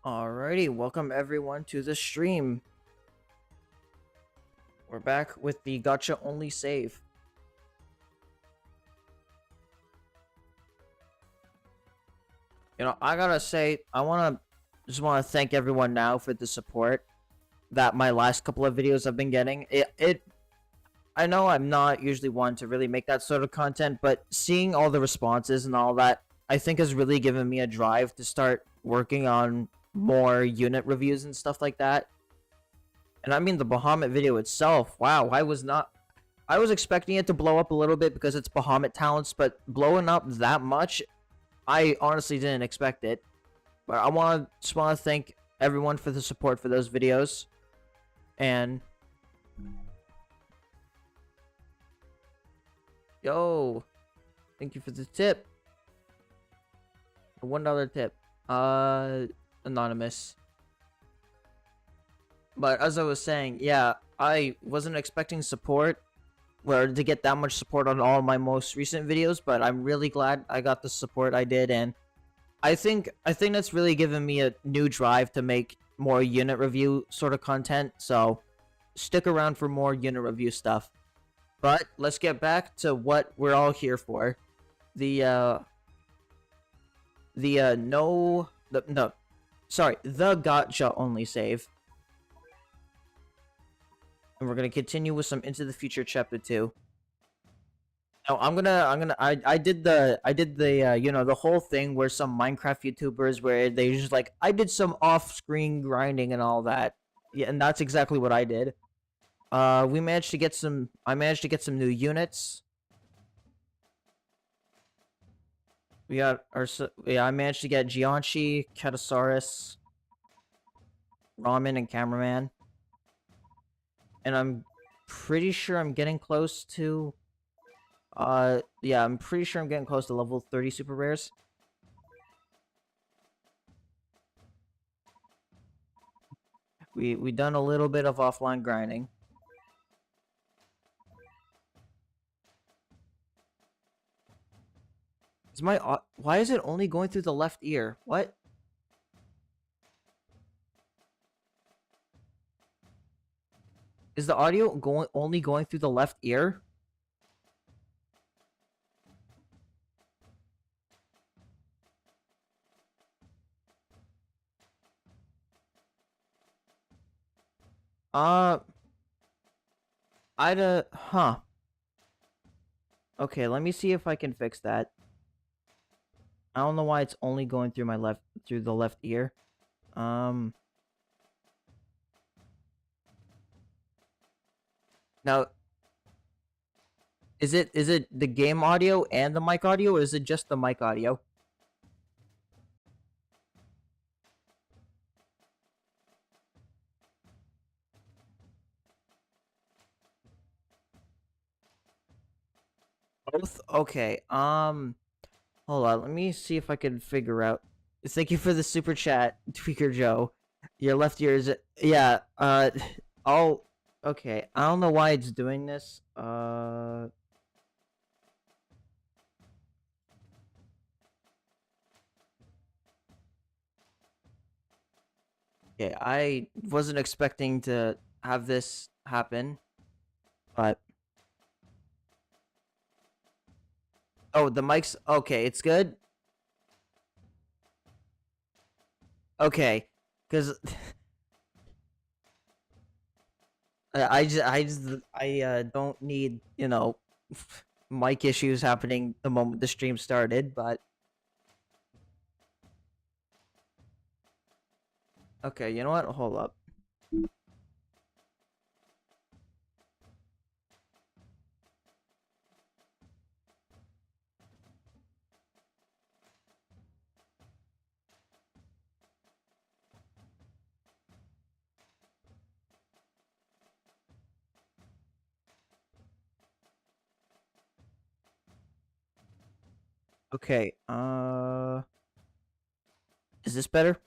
Alrighty, welcome everyone to the stream. We're back with the Gacha Only save. I gotta say, just wanna thank everyone now for the support that my last couple of videos have been getting. I know I'm not usually one to really make that sort of content, but seeing all the responses and all that, I think has really given me a drive to start working on more unit reviews and stuff like that. And I mean the Bahamut video itself. Wow, I was expecting it to blow up a little bit because it's Bahamut talents, but blowing up that much, I honestly didn't expect it. But just want to thank everyone for the support for those videos. And yo, thank you for the tip. A $1 tip. Anonymous. But as I was saying, yeah, I wasn't expecting support or to get that much support on all my most recent videos, but I'm really glad I got the support I did, and I think that's really given me a new drive to make more unit review sort of content. So stick around for more unit review stuff. But let's get back to what we're all here for. The Gacha Only save. And we're gonna continue with some Into the Future Chapter 2. No, I did the the whole thing where some Minecraft YouTubers where they just like I did some off-screen grinding and all that. Yeah, and that's exactly what I did. I managed to get some new units. I managed to get Gianchi, Katasaurus, Ramen, and Cameraman. And I'm pretty sure I'm getting close to yeah, I'm pretty sure I'm getting close to level 30 super rares. We done a little bit of offline grinding. Why is it only going through the left ear? What? Is the audio only going through the left ear? Uh, huh. Okay, let me see if I can fix that. I don't know why it's only going through through the left ear. Now, is it the game audio and the mic audio, or is it just the mic audio? Both? Okay. Hold on. Let me see if I can figure out. Thank you for the super chat, Tweaker Joe. Your left ear is yeah. I'll. Okay. I don't know why it's doing this. Okay. I wasn't expecting to have this happen, but. Oh, the mic's okay. It's good. Okay, because I don't need mic issues happening the moment the stream started, but okay, you know what? Hold up. Okay, is this better?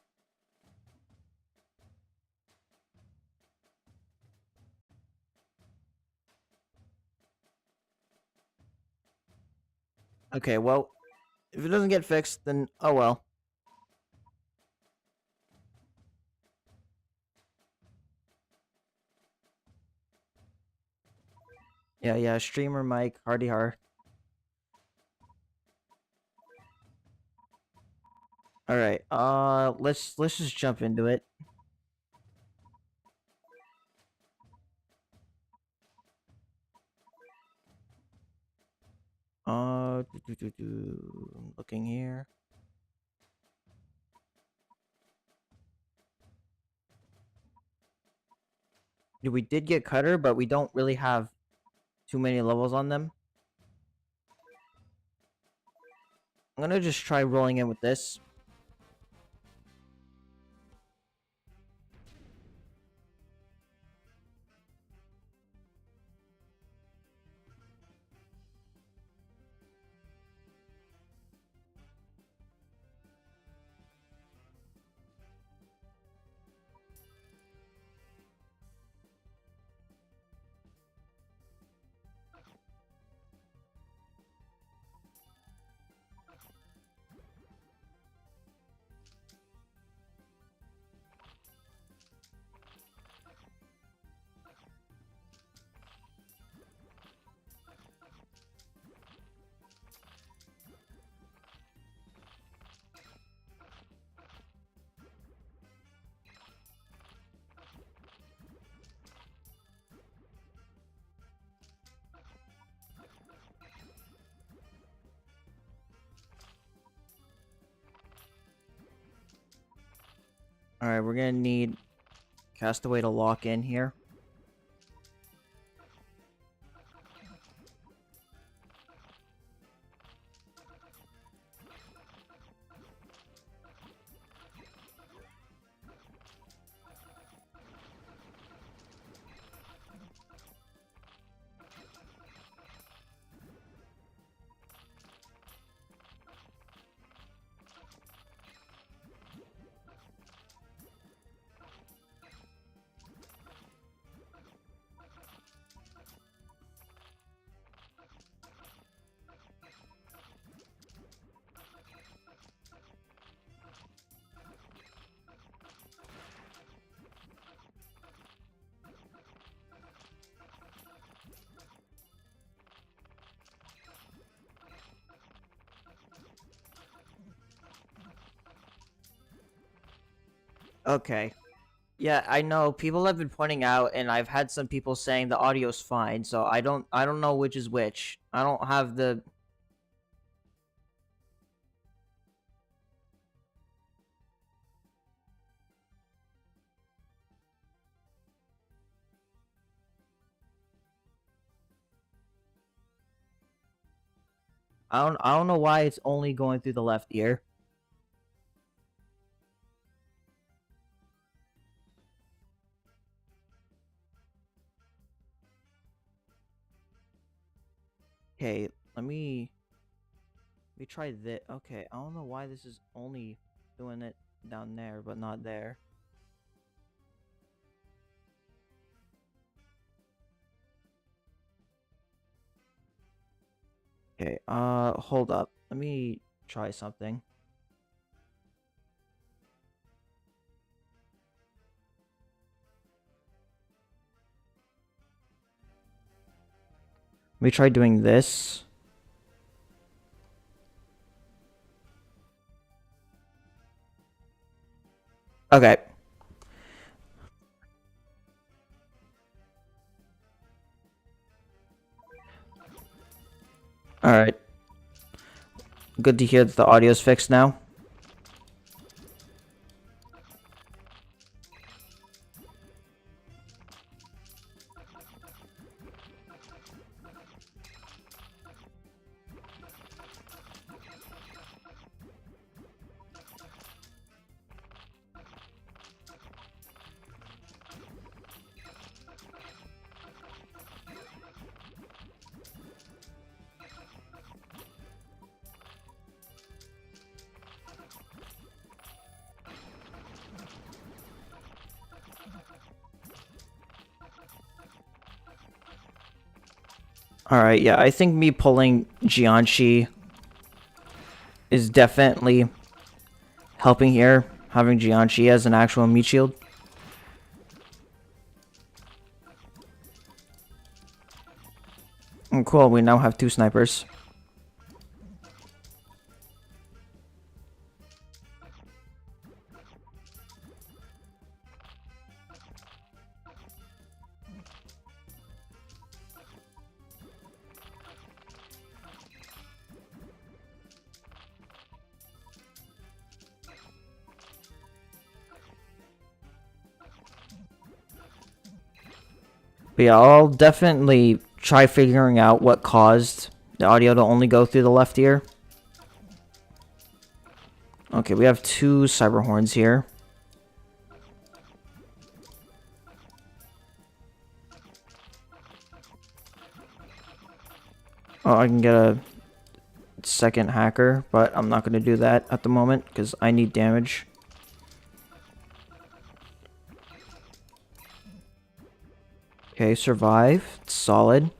Okay, well, if it doesn't get fixed, then oh well. Yeah, streamer Mike, Hardy Har. Alright, let's just jump into it. Looking here. We did get Cutter, but we don't really have too many levels on them. I'm gonna just try rolling in with this. Alright, we're gonna need Castaway to lock in here. Okay. Yeah, I know people have been pointing out, and I've had some people saying the audio's fine, so I don't know which is which. I don't have the I don't know why it's only going through the left ear. Okay, let me try this. Okay, I don't know why this is only doing it down there but not there. Okay, hold up. Let me try something. Let me try doing this. Okay. Alright. Good to hear that the audio's fixed now. Alright, yeah, I think me pulling Jianshi is definitely helping here, having Jianshi as an actual meat shield. Cool, we now have 2 snipers. But yeah, I'll definitely try figuring out what caused the audio to only go through the left ear. Okay, we have 2 cyber horns here. Oh, I can get a second hacker, but I'm not going to do that at the moment because I need damage. Okay, survive. Solid.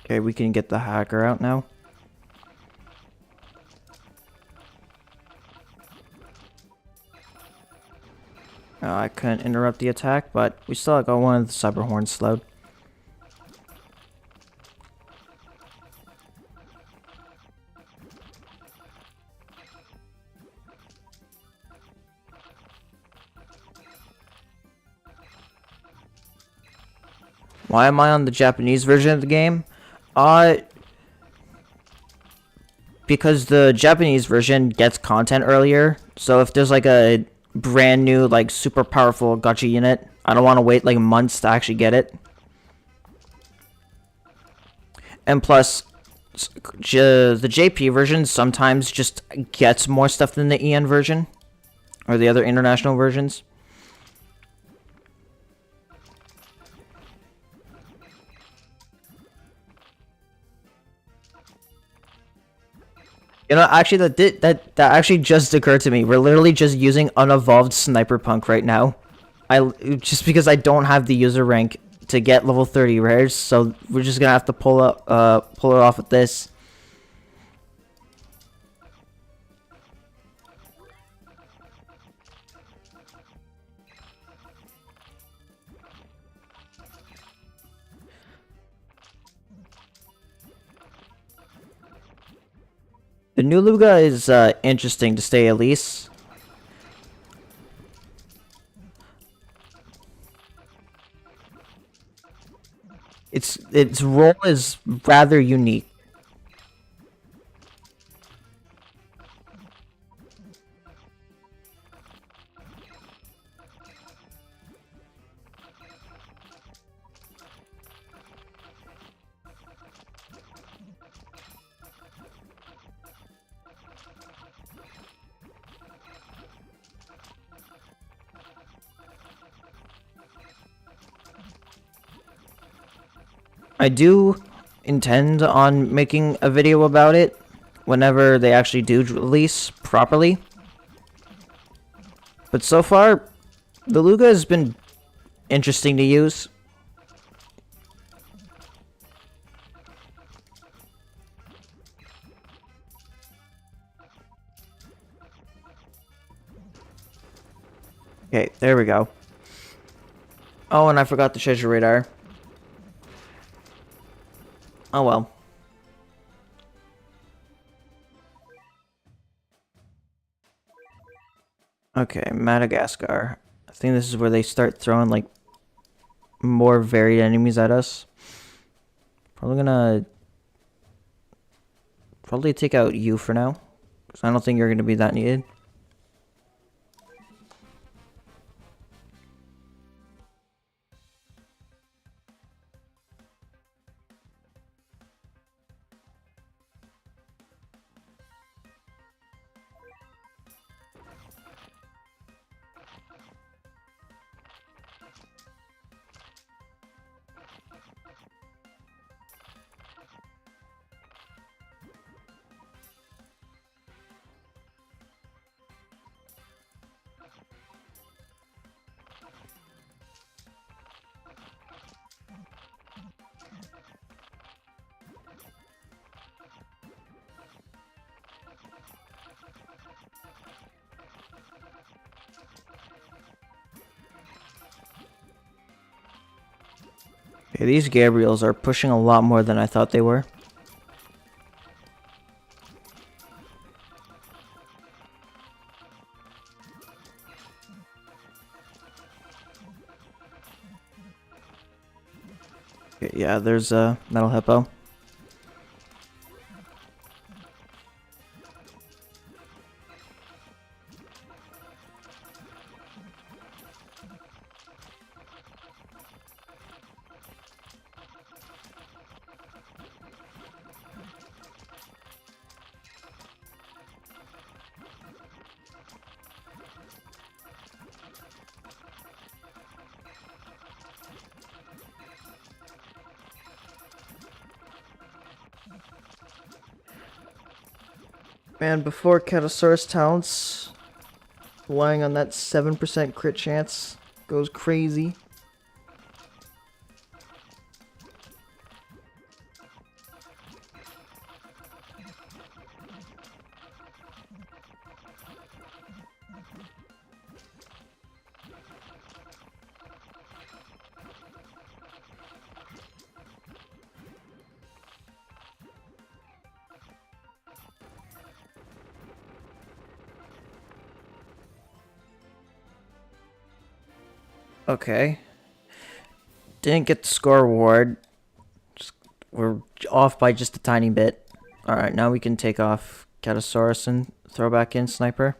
Okay, we can get the hacker out now. I couldn't interrupt the attack, but we still got one of the cyber horns slowed. Why am I on the Japanese version of the game? Because the Japanese version gets content earlier. So if there's like a brand new, like super powerful gacha unit, I don't want to wait like months to actually get it. And plus, the JP version sometimes just gets more stuff than the EN version. Or the other international versions. You know, actually, that actually just occurred to me. We're literally just using unevolved Sniper Punk right now. Just because I don't have the user rank to get level 30 rares, so we're just gonna have to pull it off with this. The new Luga is interesting to say at least. Its role is rather unique. I do intend on making a video about it whenever they actually do release properly. But so far, the Luga has been interesting to use. Okay, there we go. Oh, and I forgot the treasure radar. Oh well. Okay, Madagascar. I think this is where they start throwing like more varied enemies at us. Probably take out you for now, because I don't think you're gonna be that needed. Okay, these Gabriels are pushing a lot more than I thought they were. Okay, yeah, there's a Metal Hippo. Man, before Catosaurus Talents, relying on that 7% crit chance goes crazy. Okay. Didn't get the score reward. We're off by just a tiny bit. Alright, now we can take off Catosaurus and throw back in Sniper.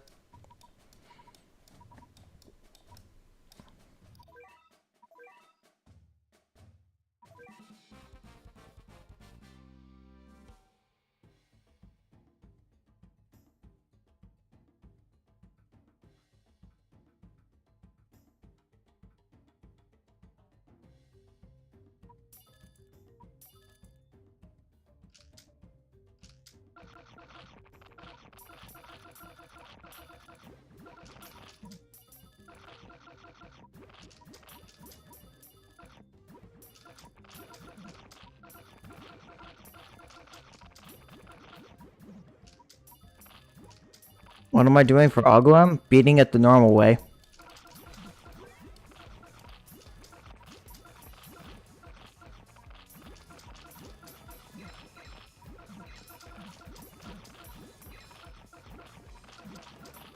What am I doing for Agua? Beating it the normal way.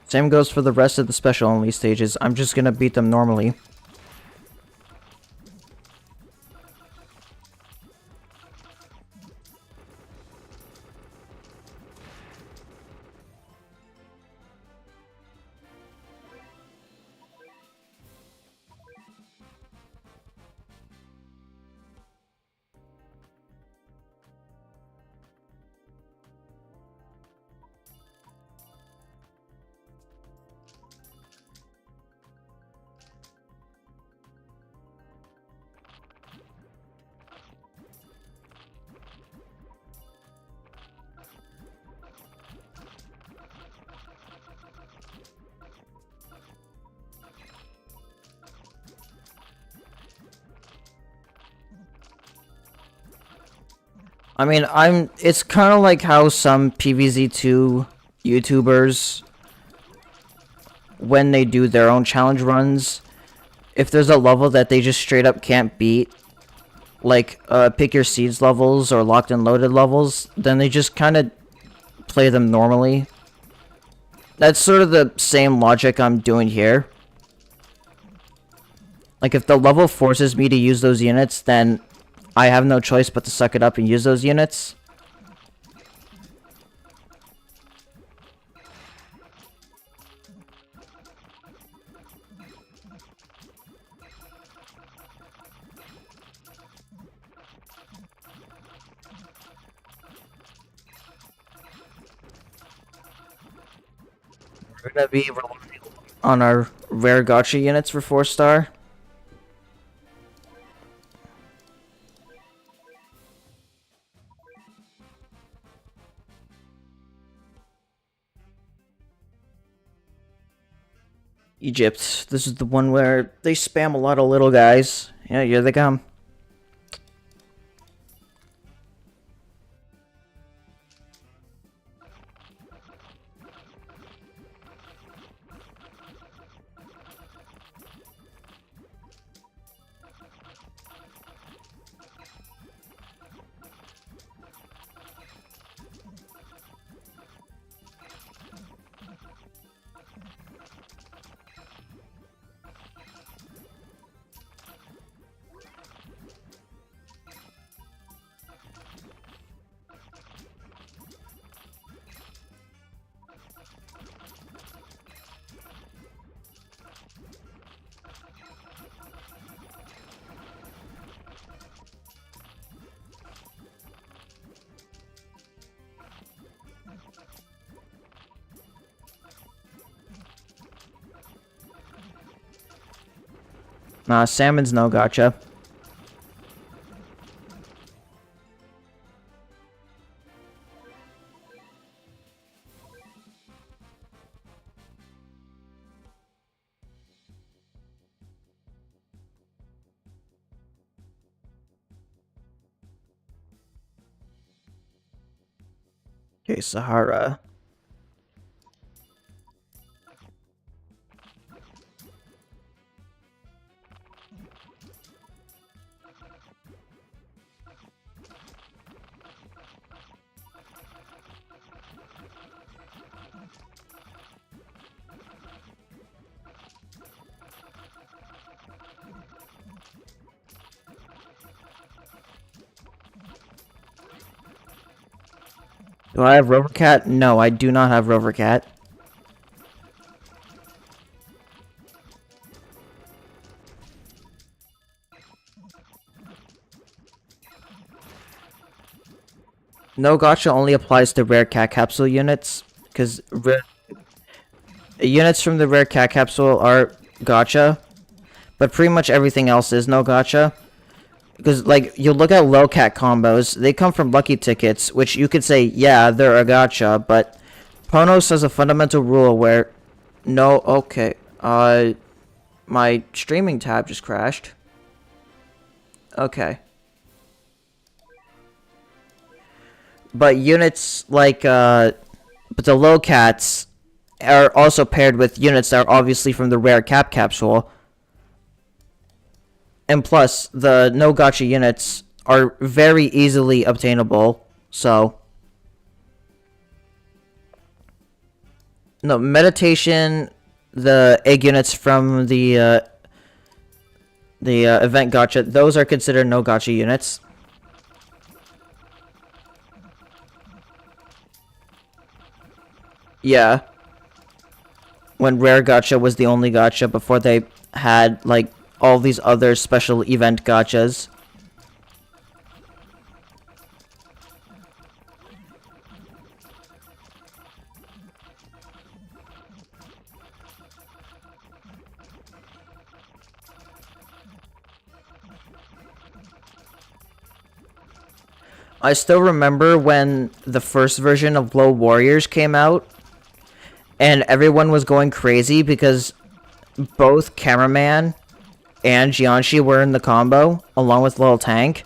Same goes for the rest of the special only stages. I'm just gonna beat them normally. I mean, it's kind of like how some PvZ2 YouTubers, when they do their own challenge runs, if there's a level that they just straight up can't beat, like pick your seeds levels or locked and loaded levels, then they just kind of play them normally. That's sort of the same logic I'm doing here. Like, if the level forces me to use those units, then I have no choice but to suck it up and use those units. We're gonna be relying on our rare gacha units for 4-star. Egypt. This is the one where they spam a lot of little guys. Yeah, here they come. Nah, salmon's no gacha. Okay, Sahara. Do I have Rover Cat? No, I do not have Rover Cat. No Gacha only applies to Rare Cat Capsule units, because units from the Rare Cat Capsule are Gacha, but pretty much everything else is no Gacha. Because, like, you look at low cat combos, they come from lucky tickets, which you could say, yeah, they're a gacha, but Ponos has a fundamental rule where no, okay, my streaming tab just crashed. Okay. But units like, but the low cats are also paired with units that are obviously from the Rare Cat Capsule. And plus, the no gacha units are very easily obtainable, so... No, meditation, the egg units from the event gacha, those are considered no gacha units. Yeah. When Rare Gacha was the only gacha before they had, like, all these other special event gachas. I still remember when the first version of Glow Warriors came out, and everyone was going crazy because both Cameraman and Jianshi were in the combo, along with Little Tank.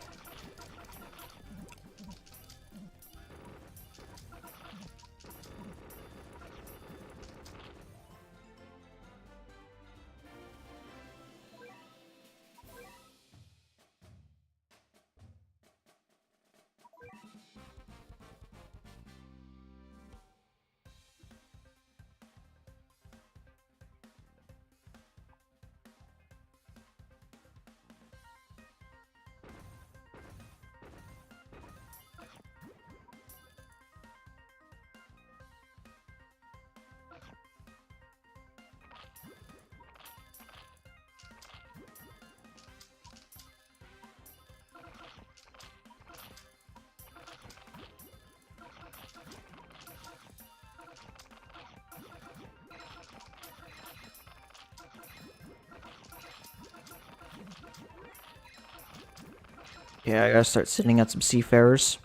Yeah, I gotta start sitting at some seafarers.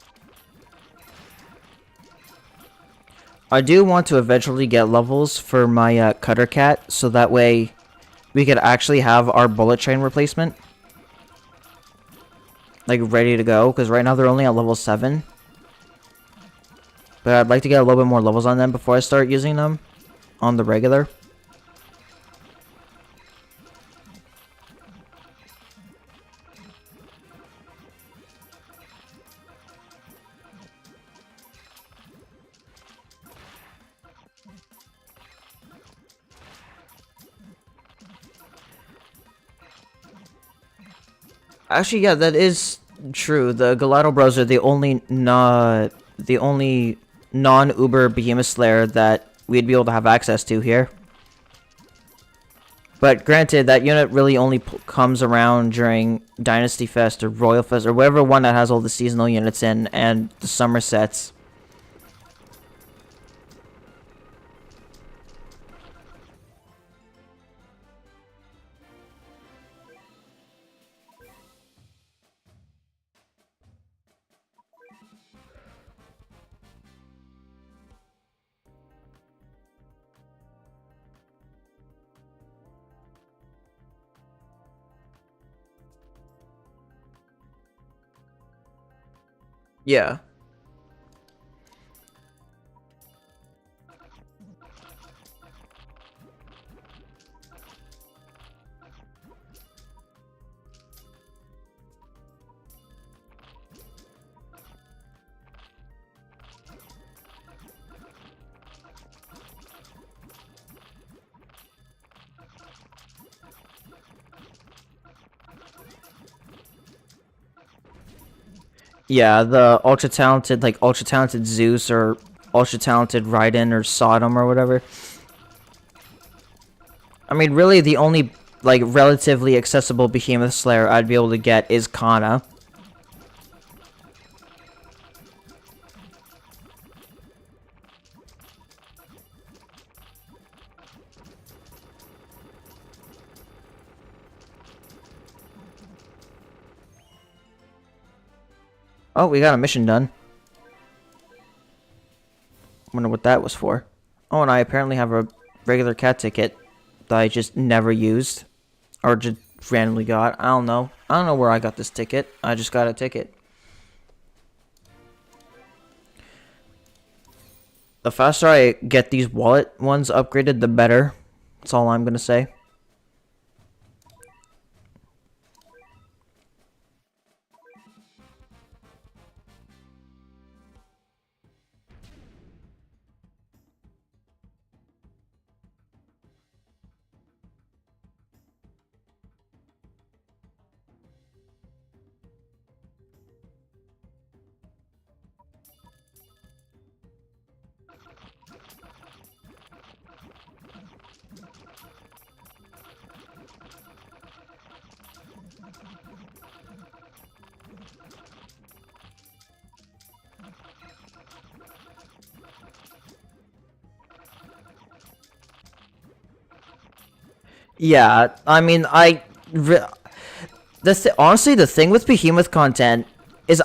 I do want to eventually get levels for my Cutter Cat, so that way we could actually have our bullet train replacement. Like, ready to go, because right now they're only at level 7. But I'd like to get a little bit more levels on them before I start using them on the regular. Actually, yeah, that is true. The Gelato Bros are the only non-Uber Behemoth Slayer that we'd be able to have access to here. But granted, that unit really only comes around during Dynasty Fest or Royal Fest or whatever one that has all the seasonal units in and the summer sets. Yeah. Yeah, the ultra talented Zeus or ultra talented Raiden or Sodom or whatever. I mean, really, the only like relatively accessible Behemoth Slayer I'd be able to get is Kana. Oh, we got a mission done. Wonder what that was for. Oh, and I apparently have a regular cat ticket that I just never used. Or just randomly got. I don't know. I don't know where I got this ticket. I just got a ticket. The faster I get these wallet ones upgraded, the better. That's all I'm gonna say. Yeah, I mean, honestly, the thing with Behemoth content is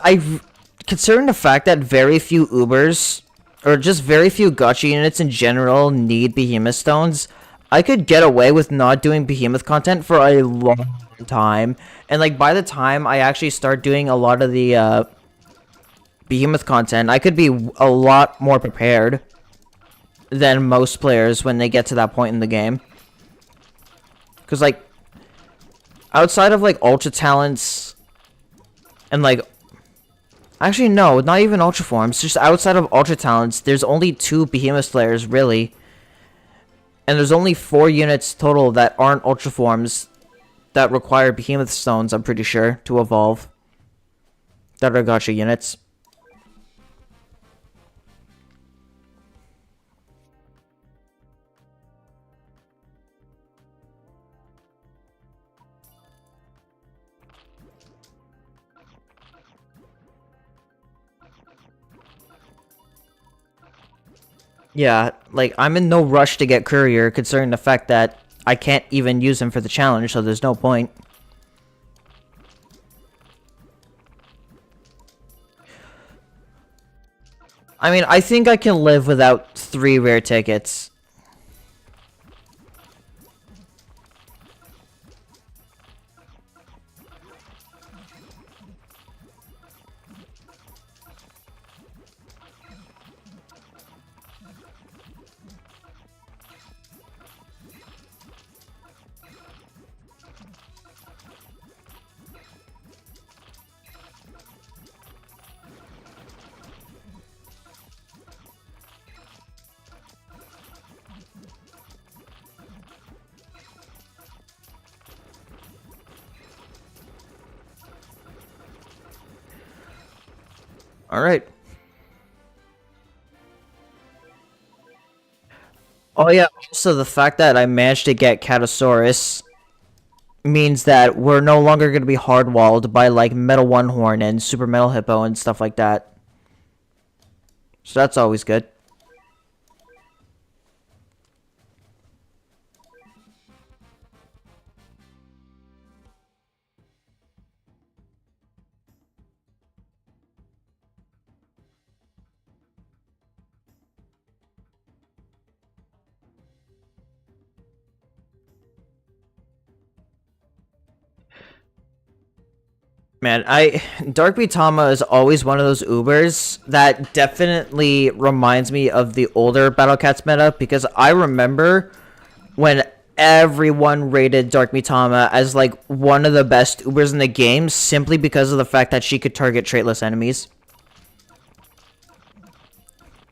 considering the fact that very few Ubers or just very few Gacha units in general need Behemoth stones, I could get away with not doing Behemoth content for a long time. And like by the time I actually start doing a lot of the Behemoth content, I could be a lot more prepared than most players when they get to that point in the game. Because like outside of like ultra talents and like actually no, not even ultra forms, just outside of ultra talents, there's only 2 Behemoth Slayers really. And there's only 4 units total that aren't ultra forms that require Behemoth stones, I'm pretty sure, to evolve. That are Gacha units. Yeah, like I'm in no rush to get Courier considering the fact that I can't even use him for the challenge, so there's no point. I mean, I think I can live without 3 rare tickets. Alright. Oh yeah, also the fact that I managed to get Catosaurus means that we're no longer going to be hardwalled by like Metal One Horn and Super Metal Hippo and stuff like that. So that's always good. Man, Dark Tama is always one of those Ubers that definitely reminds me of the older Battle Cats meta, because I remember when everyone rated Dark Tama as like one of the best Ubers in the game simply because of the fact that she could target traitless enemies.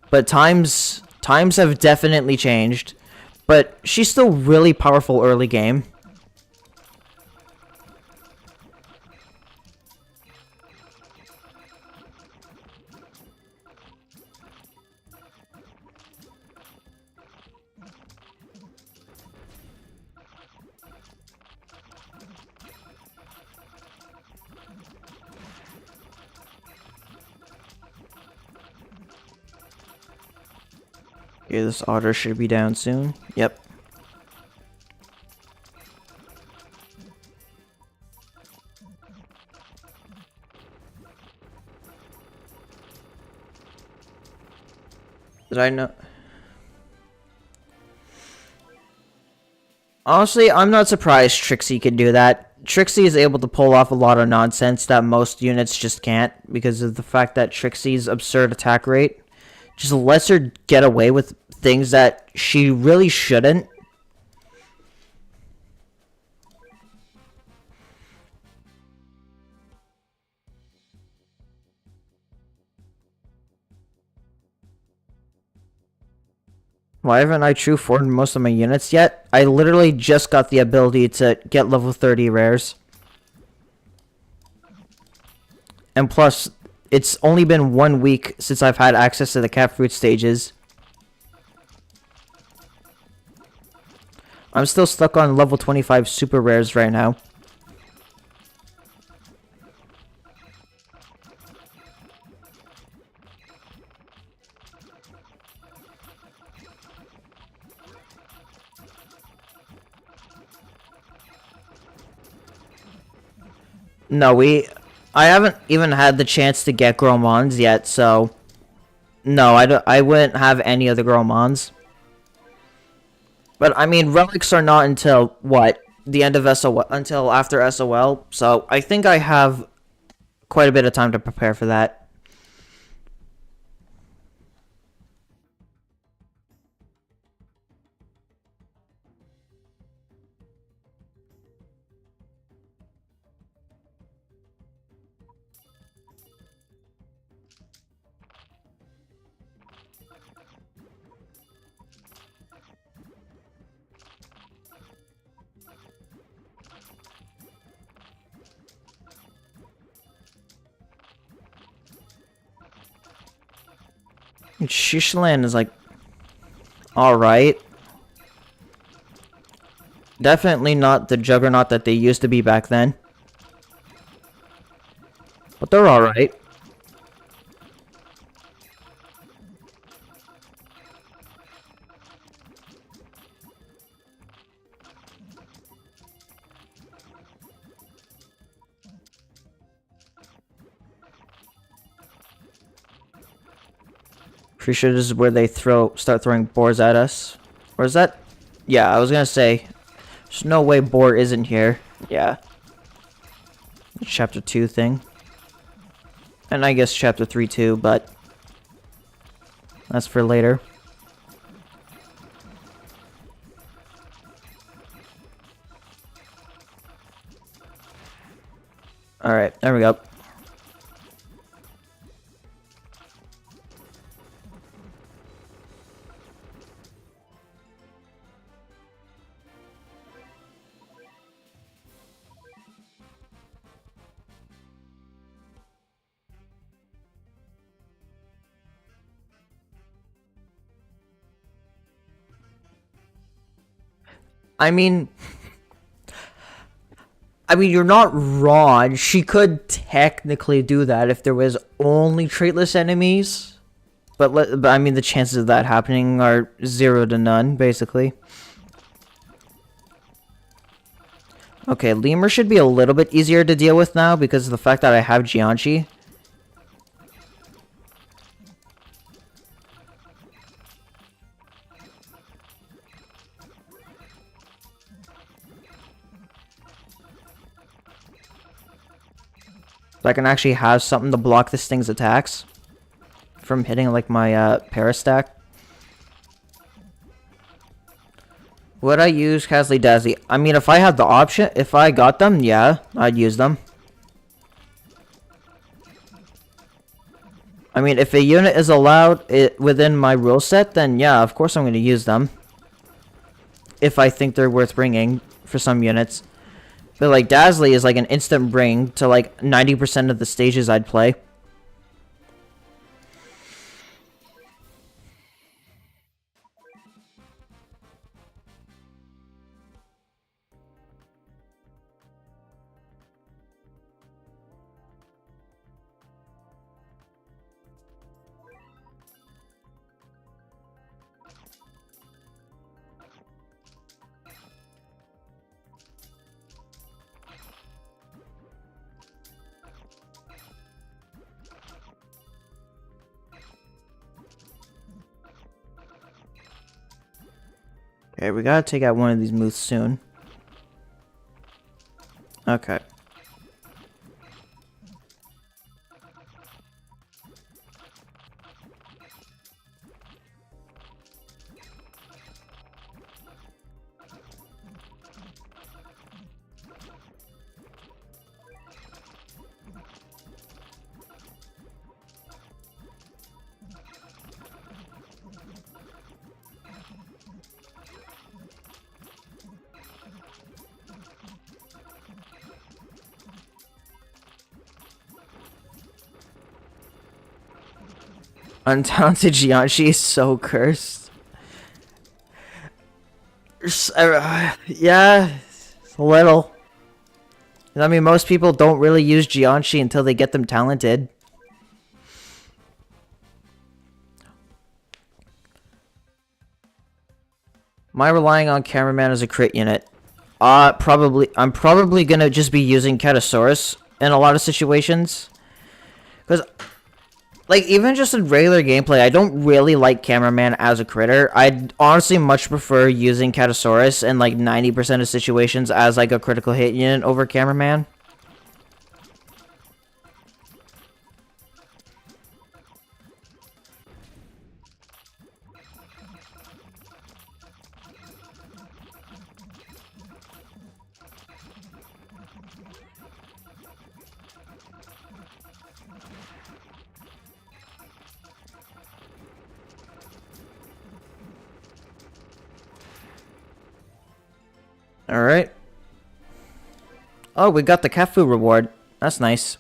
But times have definitely changed, but she's still really powerful early game. Okay, this otter should be down soon. Yep. Did I know? Honestly, I'm not surprised Trixie can do that. Trixie is able to pull off a lot of nonsense that most units just can't, because of the fact that Trixie's absurd attack rate just lets her get away with things that she really shouldn't. Why haven't I true formed most of my units yet? I literally just got the ability to get level 30 rares. And plus, it's only been 1 week since I've had access to the cat fruit stages. I'm still stuck on level 25 super rares right now. No, I haven't even had the chance to get Gromons yet, so no, I wouldn't have any of the Gromons. But I mean, relics are not until what? The end of SOL, until after SOL, so I think I have quite a bit of time to prepare for that. Shishiland is like alright. Definitely not the juggernaut that they used to be back then. But they're alright. Pretty sure this is where they start throwing boars at us. Or is that? Yeah, I was gonna say. There's no way boar isn't here. Yeah. Chapter 2 thing. And I guess chapter 3 too, but that's for later. Alright, there we go. I mean, you're not wrong. She could technically do that if there was only traitless enemies. But I mean, the chances of that happening are 0 to none, basically. Okay, Lemur should be a little bit easier to deal with now because of the fact that I have Gianchi. So I can actually have something to block this thing's attacks from hitting like my Parastack. Would I use Casley Dazzly? I mean, if I had the option, if I got them, yeah, I'd use them. I mean, if a unit is allowed within my rule set, then yeah, of course I'm going to use them. If I think they're worth bringing for some units. But like, Dazzly is like an instant bring to like 90% of the stages I'd play. Okay, we gotta take out one of these moves soon. Okay. Untalented Jianshi is so cursed. Yeah, a little. I mean, most people don't really use Jianshi until they get them talented. Am I relying on Cameraman as a crit unit? Probably. I'm probably gonna just be using Catasaurus in a lot of situations. Because, like, even just in regular gameplay, I don't really like Cameraman as a critter. I'd honestly much prefer using Catasaurus in, like, 90% of situations as, like, a critical hit unit over Cameraman. Alright. Oh, we got the cat food reward. That's nice.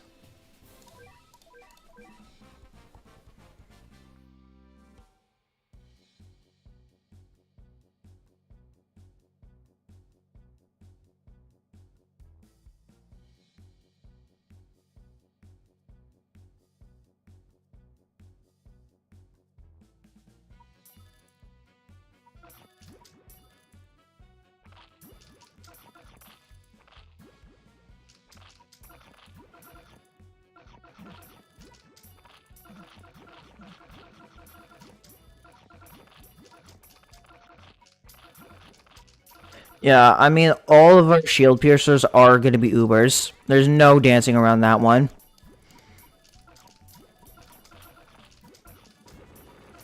Yeah, I mean, all of our shield piercers are going to be Ubers. There's no dancing around that one.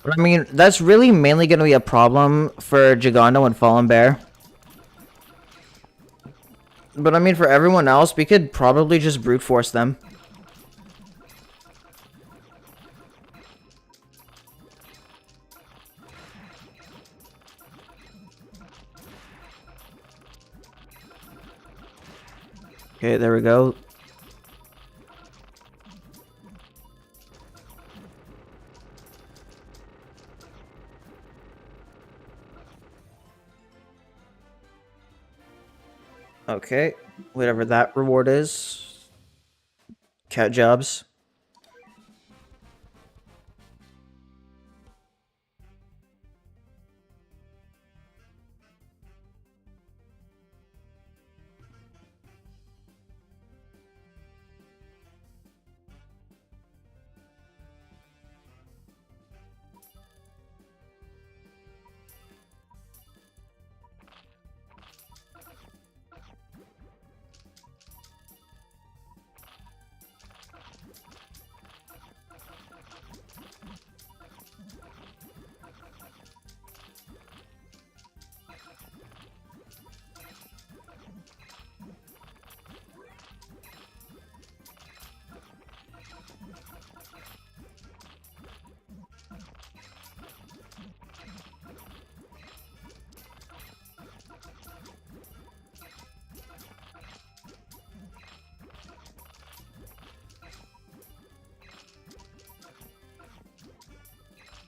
But I mean, that's really mainly going to be a problem for Gigando and Fallen Bear. But I mean, for everyone else, we could probably just brute force them. Okay, there we go. Okay, whatever that reward is. Cat jobs.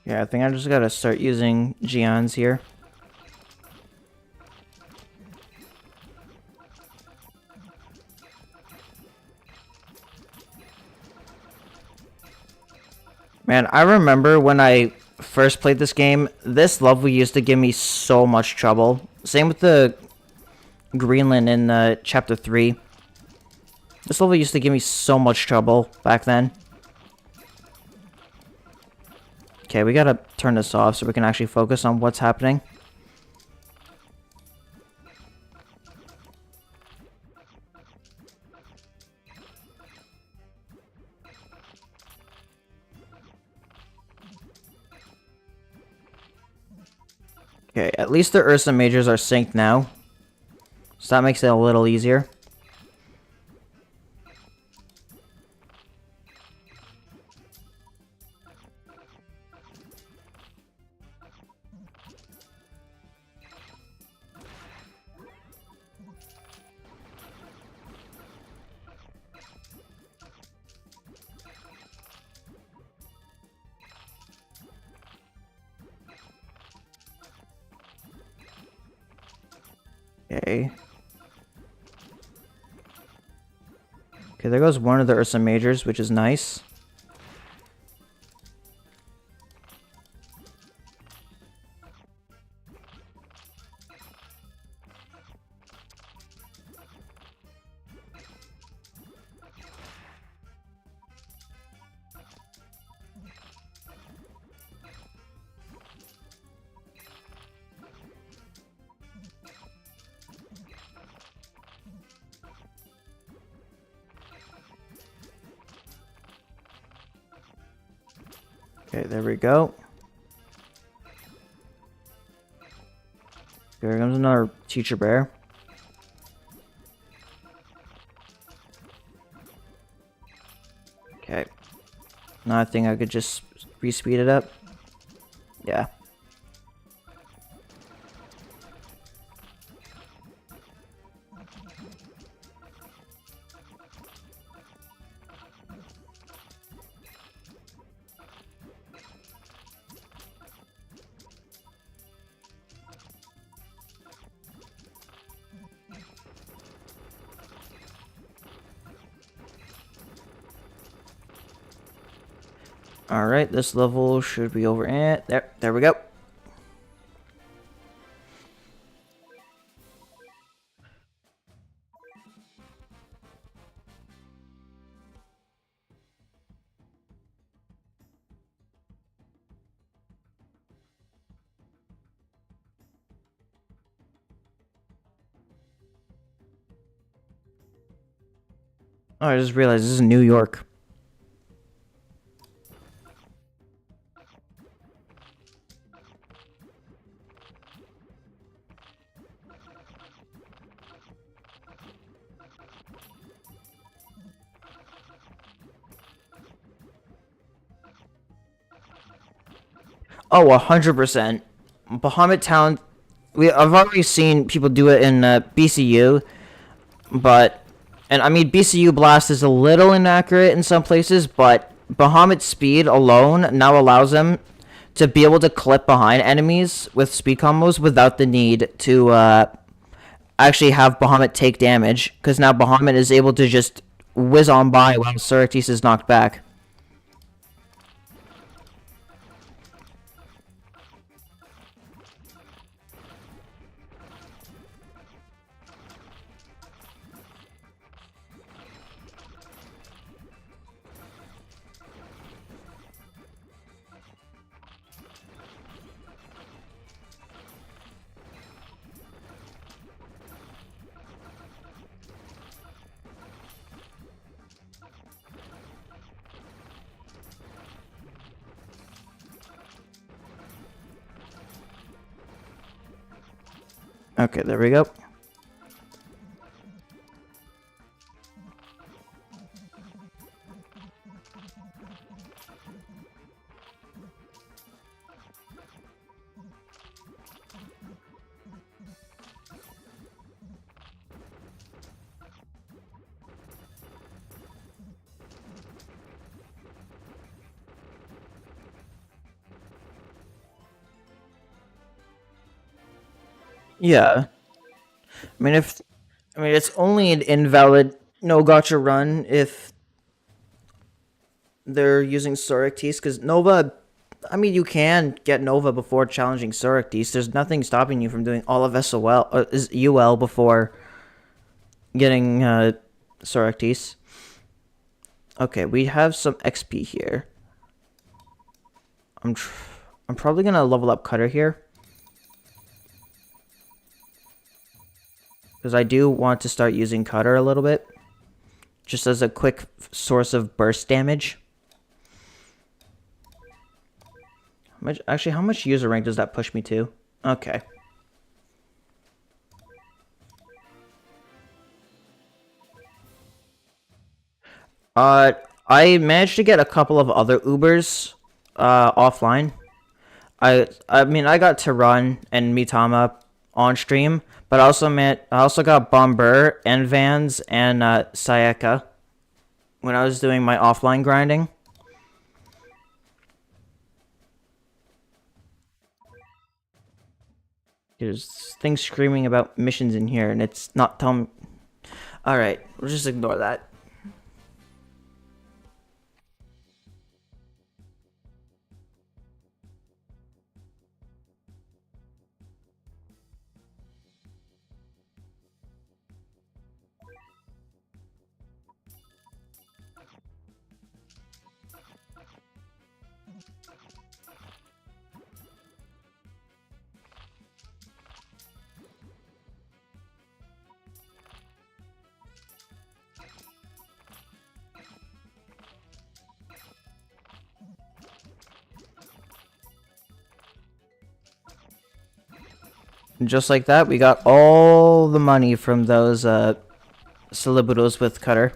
Yeah, I think I just gotta start using Geons here. Man, I remember when I first played this game, this level used to give me so much trouble. Same with the Greenland in Chapter 3. This level used to give me so much trouble back then. Okay, we gotta turn this off so we can actually focus on what's happening. Okay, at least the Ursa Majors are synced now. So that makes it a little easier. Okay. Okay, there goes one of the Ursa Majors, which is nice. Okay, there we go. Here comes another teacher bear. Okay. Now I think I could just re-speed it up. Yeah. Alright, this level should be over and there we go. Oh, I just realized this is New York. Oh, 100%. Bahamut Town, I've already seen people do it in BCU, but, and I mean, BCU Blast is a little inaccurate in some places, but Bahamut Speed alone now allows them to be able to clip behind enemies with speed combos without the need to actually have Bahamut take damage, because now Bahamut is able to just whiz on by while Syracuse is knocked back. Okay, there we go. Yeah. I mean it's only an invalid no gotcha run if they're using Soractis, because Nova, I mean, you can get Nova before challenging Soractis. There's nothing stopping you from doing all of SOL, UL before getting Soractis. Okay, we have some XP here. I'm probably gonna level up Cutter here, because I do want to start using Cutter a little bit, just as a quick source of burst damage. Actually, how much user rank does that push me to? Okay. I managed to get a couple of other Ubers, offline. I mean, I got to run and Mitama on stream, but I also got Bomber and Vans and Sayaka when I was doing my offline grinding. There's things screaming about missions in here, and it's not telling. All right, we'll just ignore that. And just like that, we got all the money from those Celebudos with Cutter.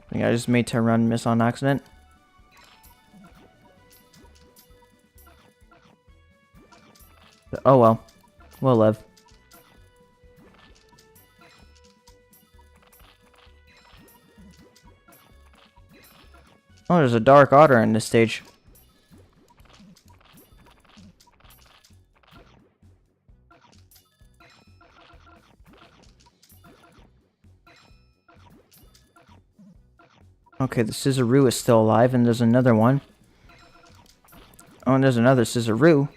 I think I just made turn run miss on accident. Oh well, we'll live. Oh, there's a Dark Otter in this stage. Okay, the Scissoroo is still alive, and there's another one. Oh, and there's another Scissoroo.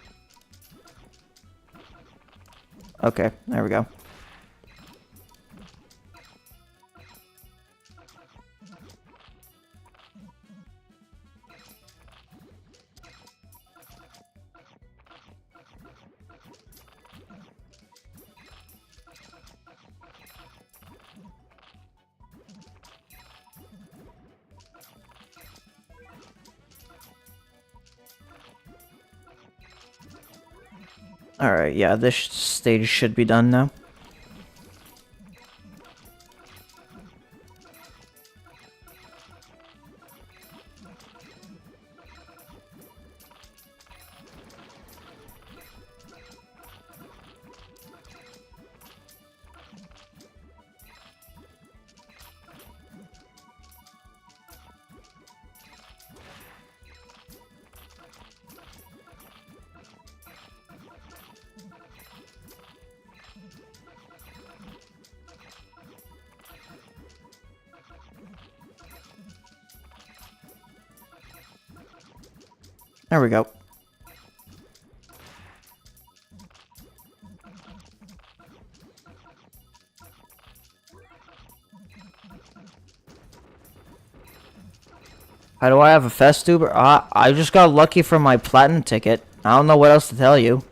Okay, there we go. Alright, yeah, this stage should be done now. There we go. How do I have a Festuber? I just got lucky from my platinum ticket. I don't know what else to tell you.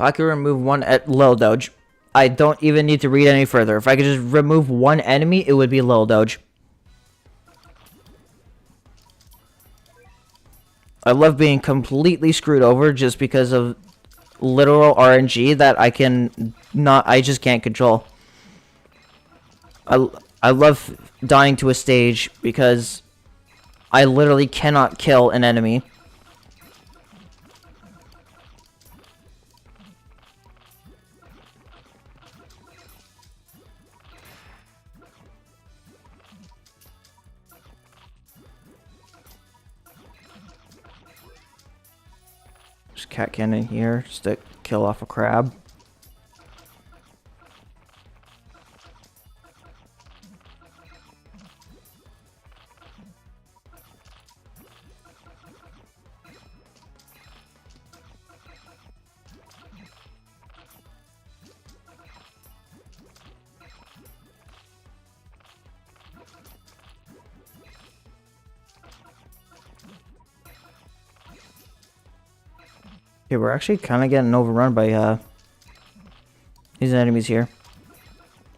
If I could remove one at Lil Doge, I don't even need to read any further. If I could just remove one enemy, it would be Lil Doge. I love being completely screwed over just because of literal RNG that I just can't control. I love dying to a stage because I literally cannot kill an enemy. There's cat cannon here just to kill off a crab. Okay, we're actually kind of getting overrun by these enemies here.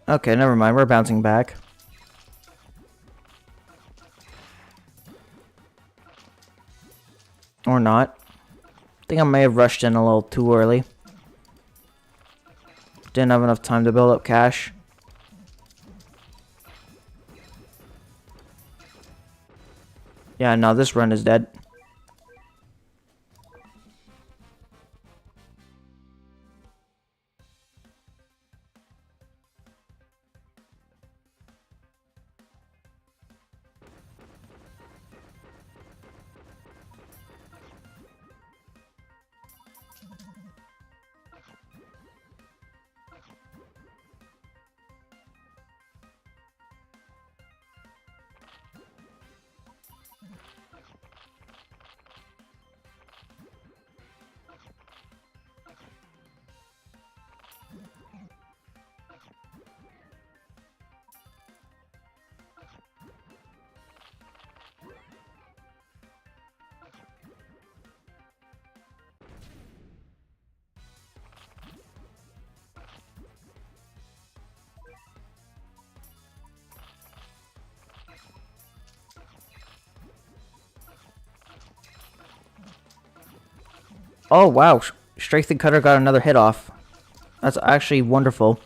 Okay, never mind. We're bouncing back. Or not. I think I may have rushed in a little too early. Didn't have enough time to build up cash. Yeah, no, this run is dead. Oh, wow. Strength and Cutter got another hit off. That's actually wonderful.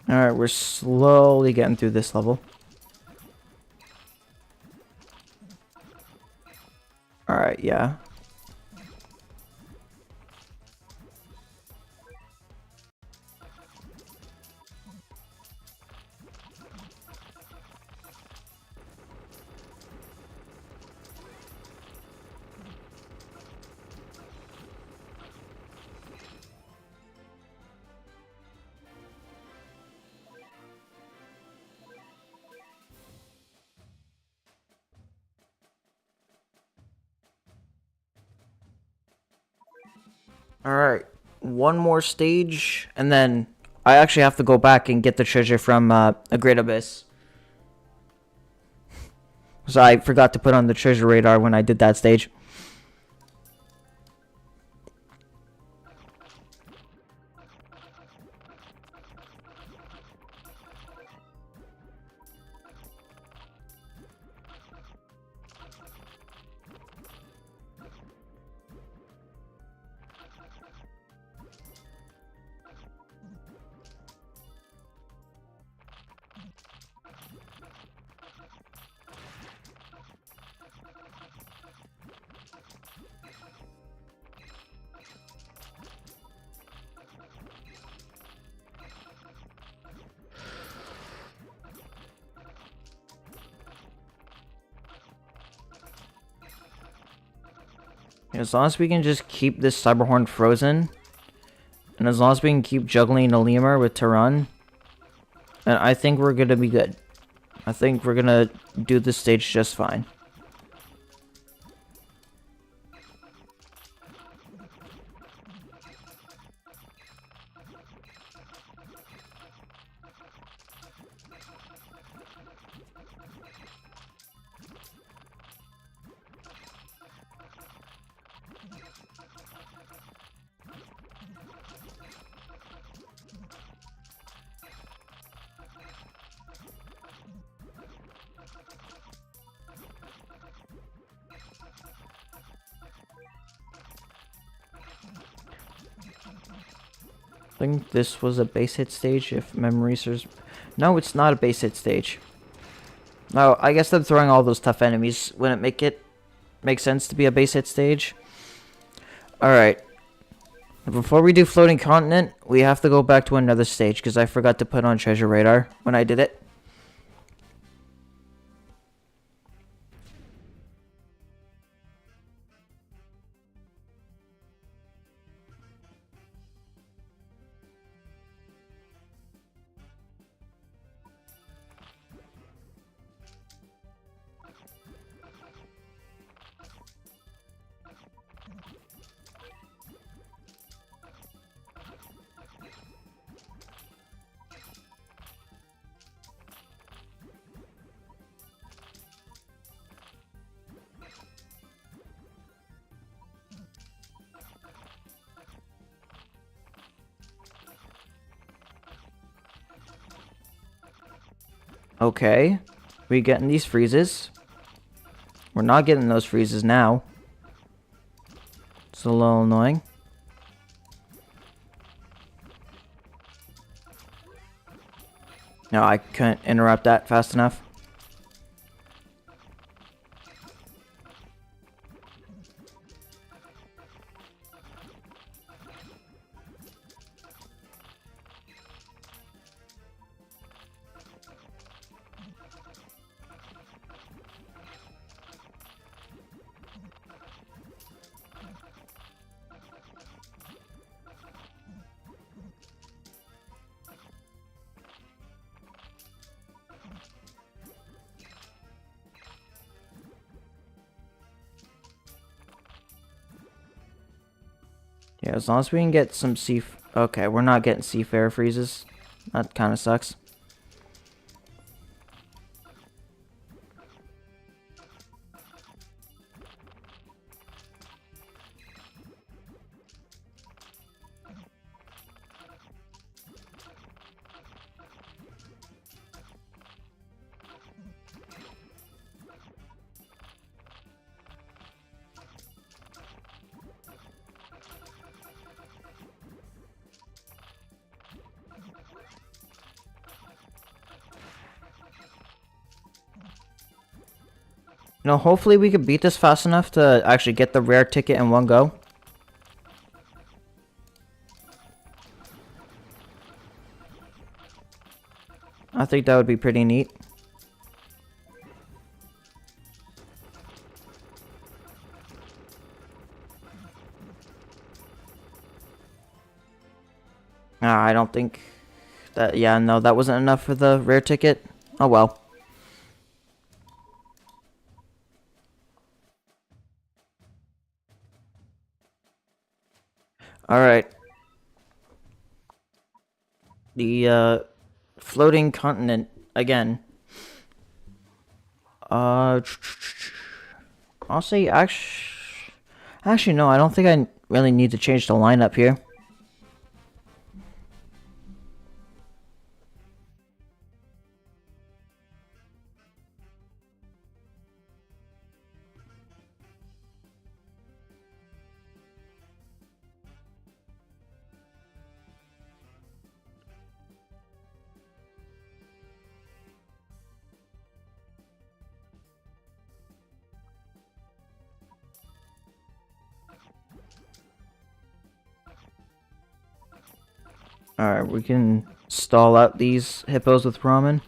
Alright, we're slowly getting through this level. Alright, yeah. Alright, one more stage, and then I actually have to go back and get the treasure from a Great Abyss. So I forgot to put on the treasure radar when I did that stage. As long as we can just keep this Cyberhorn frozen, and as long as we can keep juggling a lemur with Tehran, and I think we're gonna be good. I think we're gonna do this stage just fine. I think this was a base hit stage, if memory serves. No, it's not a base hit stage. No, I guess them throwing all those tough enemies wouldn't make sense to be a base hit stage. Alright. Before we do Floating Continent, we have to go back to another stage, because I forgot to put on Treasure Radar when I did it. Okay. We getting these freezes. We're not getting those freezes now. It's a little annoying. No, I couldn't interrupt that fast enough. Yeah, as long as we can get some okay, we're not getting Seafarer freezes. That kind of sucks. No, hopefully we could beat this fast enough to actually get the rare ticket in one go. I think that would be pretty neat. I don't think that, yeah, no, that wasn't enough for the rare ticket. Oh well. Alright. The, floating continent, again. I'll say, actually, no, I don't think I really need to change the lineup here. Alright, we can stall out these hippos with ramen.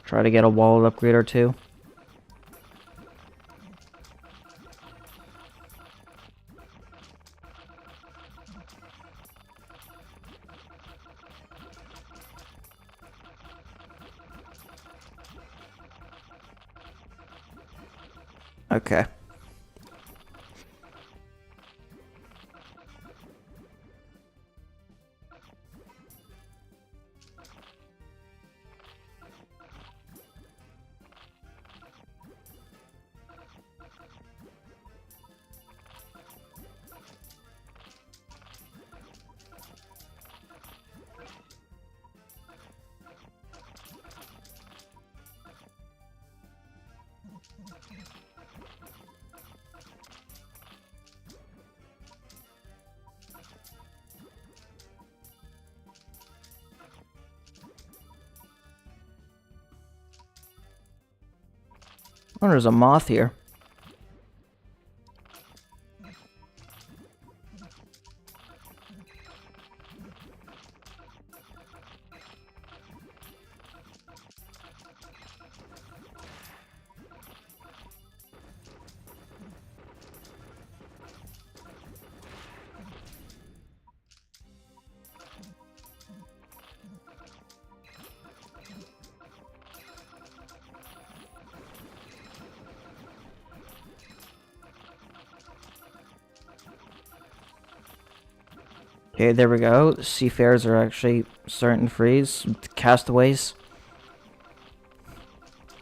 Try to get a wallet upgrade or two. Okay. Oh, there's a moth here. Okay, there we go. Seafarers are actually starting to freeze. Castaways.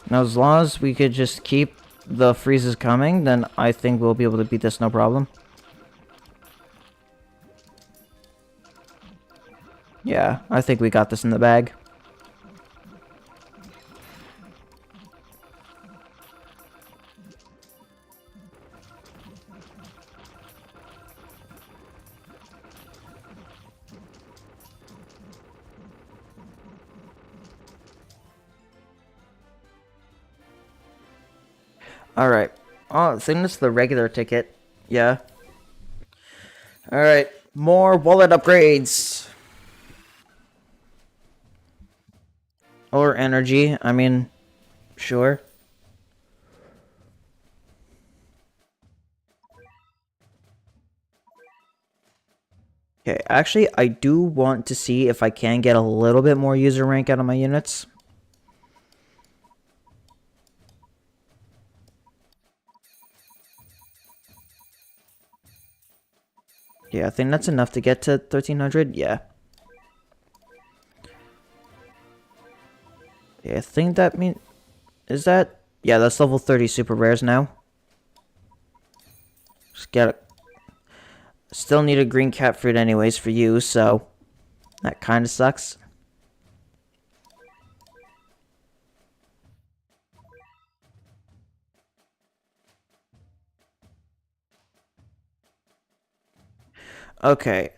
Now, as long as we could just keep the freezes coming, then I think we'll be able to beat this no problem. Yeah, I think we got this in the bag. Alright. Oh, I think that's the regular ticket. Yeah. Alright. More wallet upgrades. Or energy. I mean, sure. Okay, actually, I do want to see if I can get a little bit more user rank out of my units. Yeah, I think that's enough to get to 1300. Yeah. Yeah, I think that mean is that? Yeah, that's level 30 super rares now. Just get it. Still need a green cat fruit anyways for you, so that kind of sucks. Okay.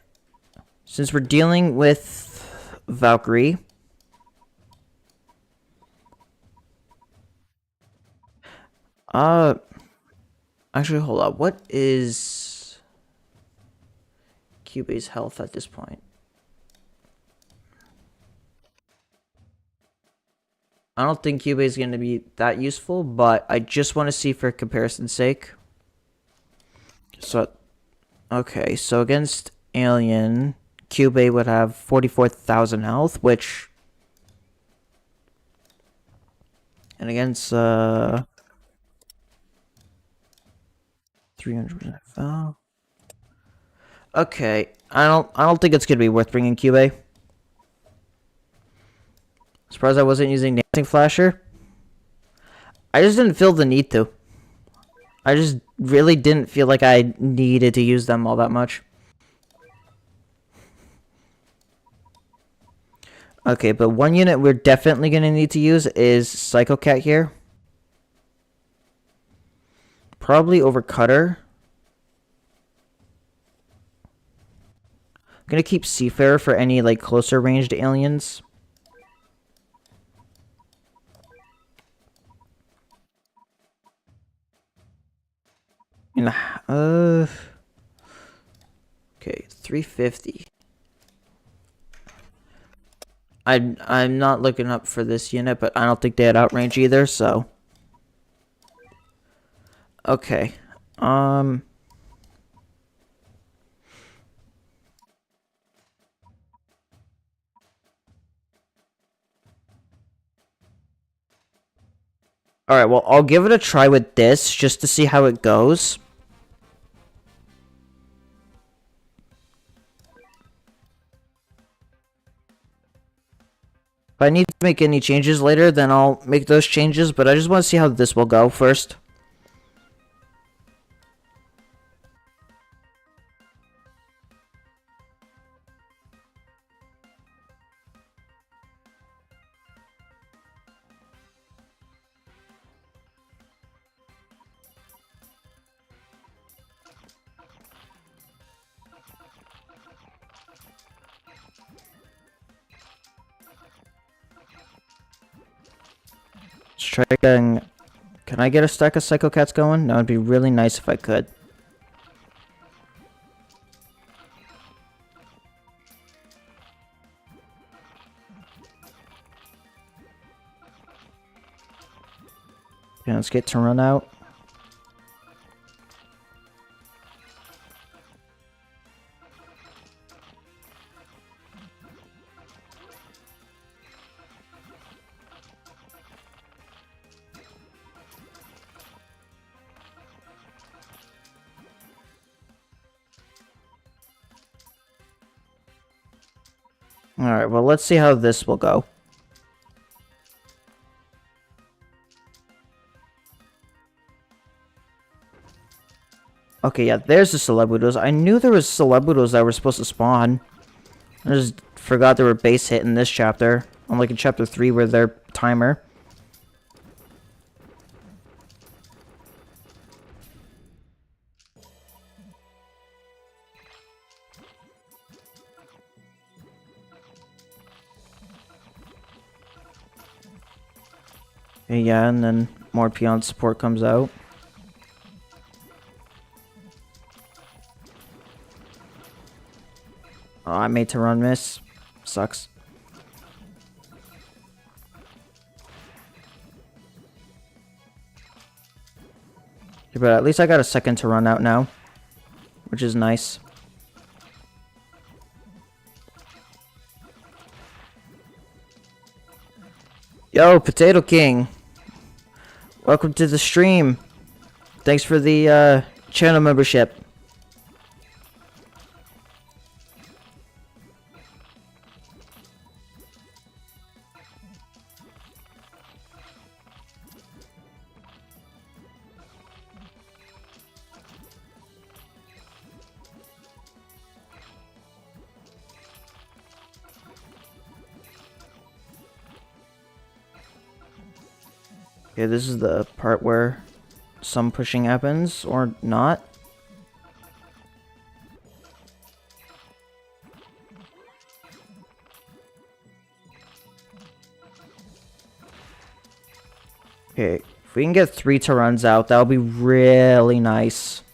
Since we're dealing with Valkyrie, uh actually hold up. What is Kyubey's health at this point? I don't think Kyubey is going to be that useful, but I just want to see for comparison's sake. So, okay, so against Alien, Kyubey would have 44,000 health, which... And against, 300%. Oh. Okay, I don't think it's going to be worth bringing Kyubey. Surprised I wasn't using Dancing Flasher. I just didn't feel the need to. I just really didn't feel like I needed to use them all that much. Okay, but one unit we're definitely going to need to use is Psycho Cat here. Probably over Cutter. I'm going to keep Seafarer for any like closer ranged aliens. Okay, 350. I'm not looking up for this unit, but I don't think they had outrange either, so. Okay. Alright, well, I'll give it a try with this just to see how it goes. If I need to make any changes later, then I'll make those changes, but I just want to see how this will go first. Let's try getting... Can I get a stack of Psycho Cats going? That would be really nice if I could. Okay, let's get to run out. Alright, well, let's see how this will go. Okay, yeah, there's the Celebudos. I knew there was Celebudos that were supposed to spawn. I just forgot they were base hit in this chapter. Unlike in chapter 3 where they're timer. Okay, yeah, and then more peon support comes out. Oh, I made to run miss. Sucks. Yeah, but at least I got a second to run out now. Which is nice. Yo, Potato King. Welcome to the stream. Thanks for the channel membership. Okay, this is the part where some pushing happens, or not. Okay, if we can get 3 Tyruns out, that'll be really nice.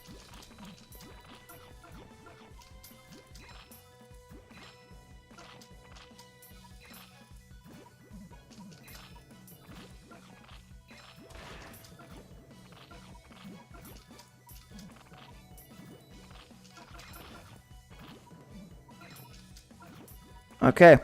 Okay.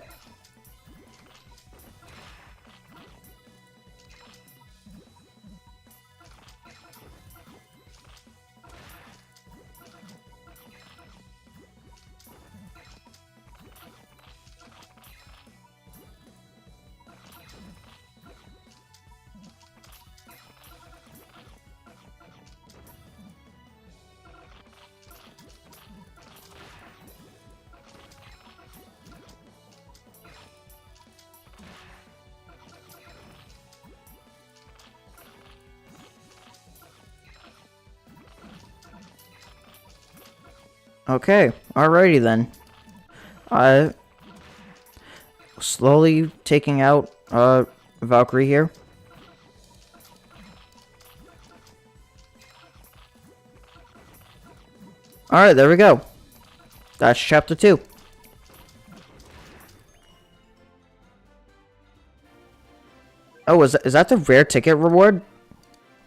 Okay, alrighty then. Slowly taking out, Valkyrie here. Alright, there we go. That's chapter 2. Oh, is that the rare ticket reward?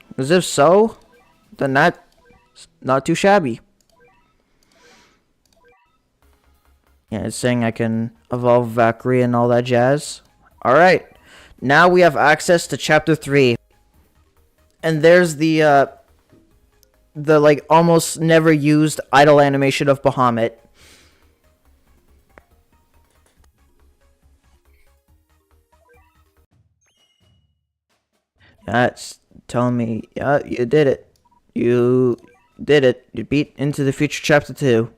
Because if so, then that's not too shabby. Yeah, it's saying I can evolve Valkyrie and all that jazz. Alright, now we have access to chapter 3. And there's the like almost never used idle animation of Bahamut. That's telling me, yeah, you did it. You did it. You beat Into the Future Chapter 2.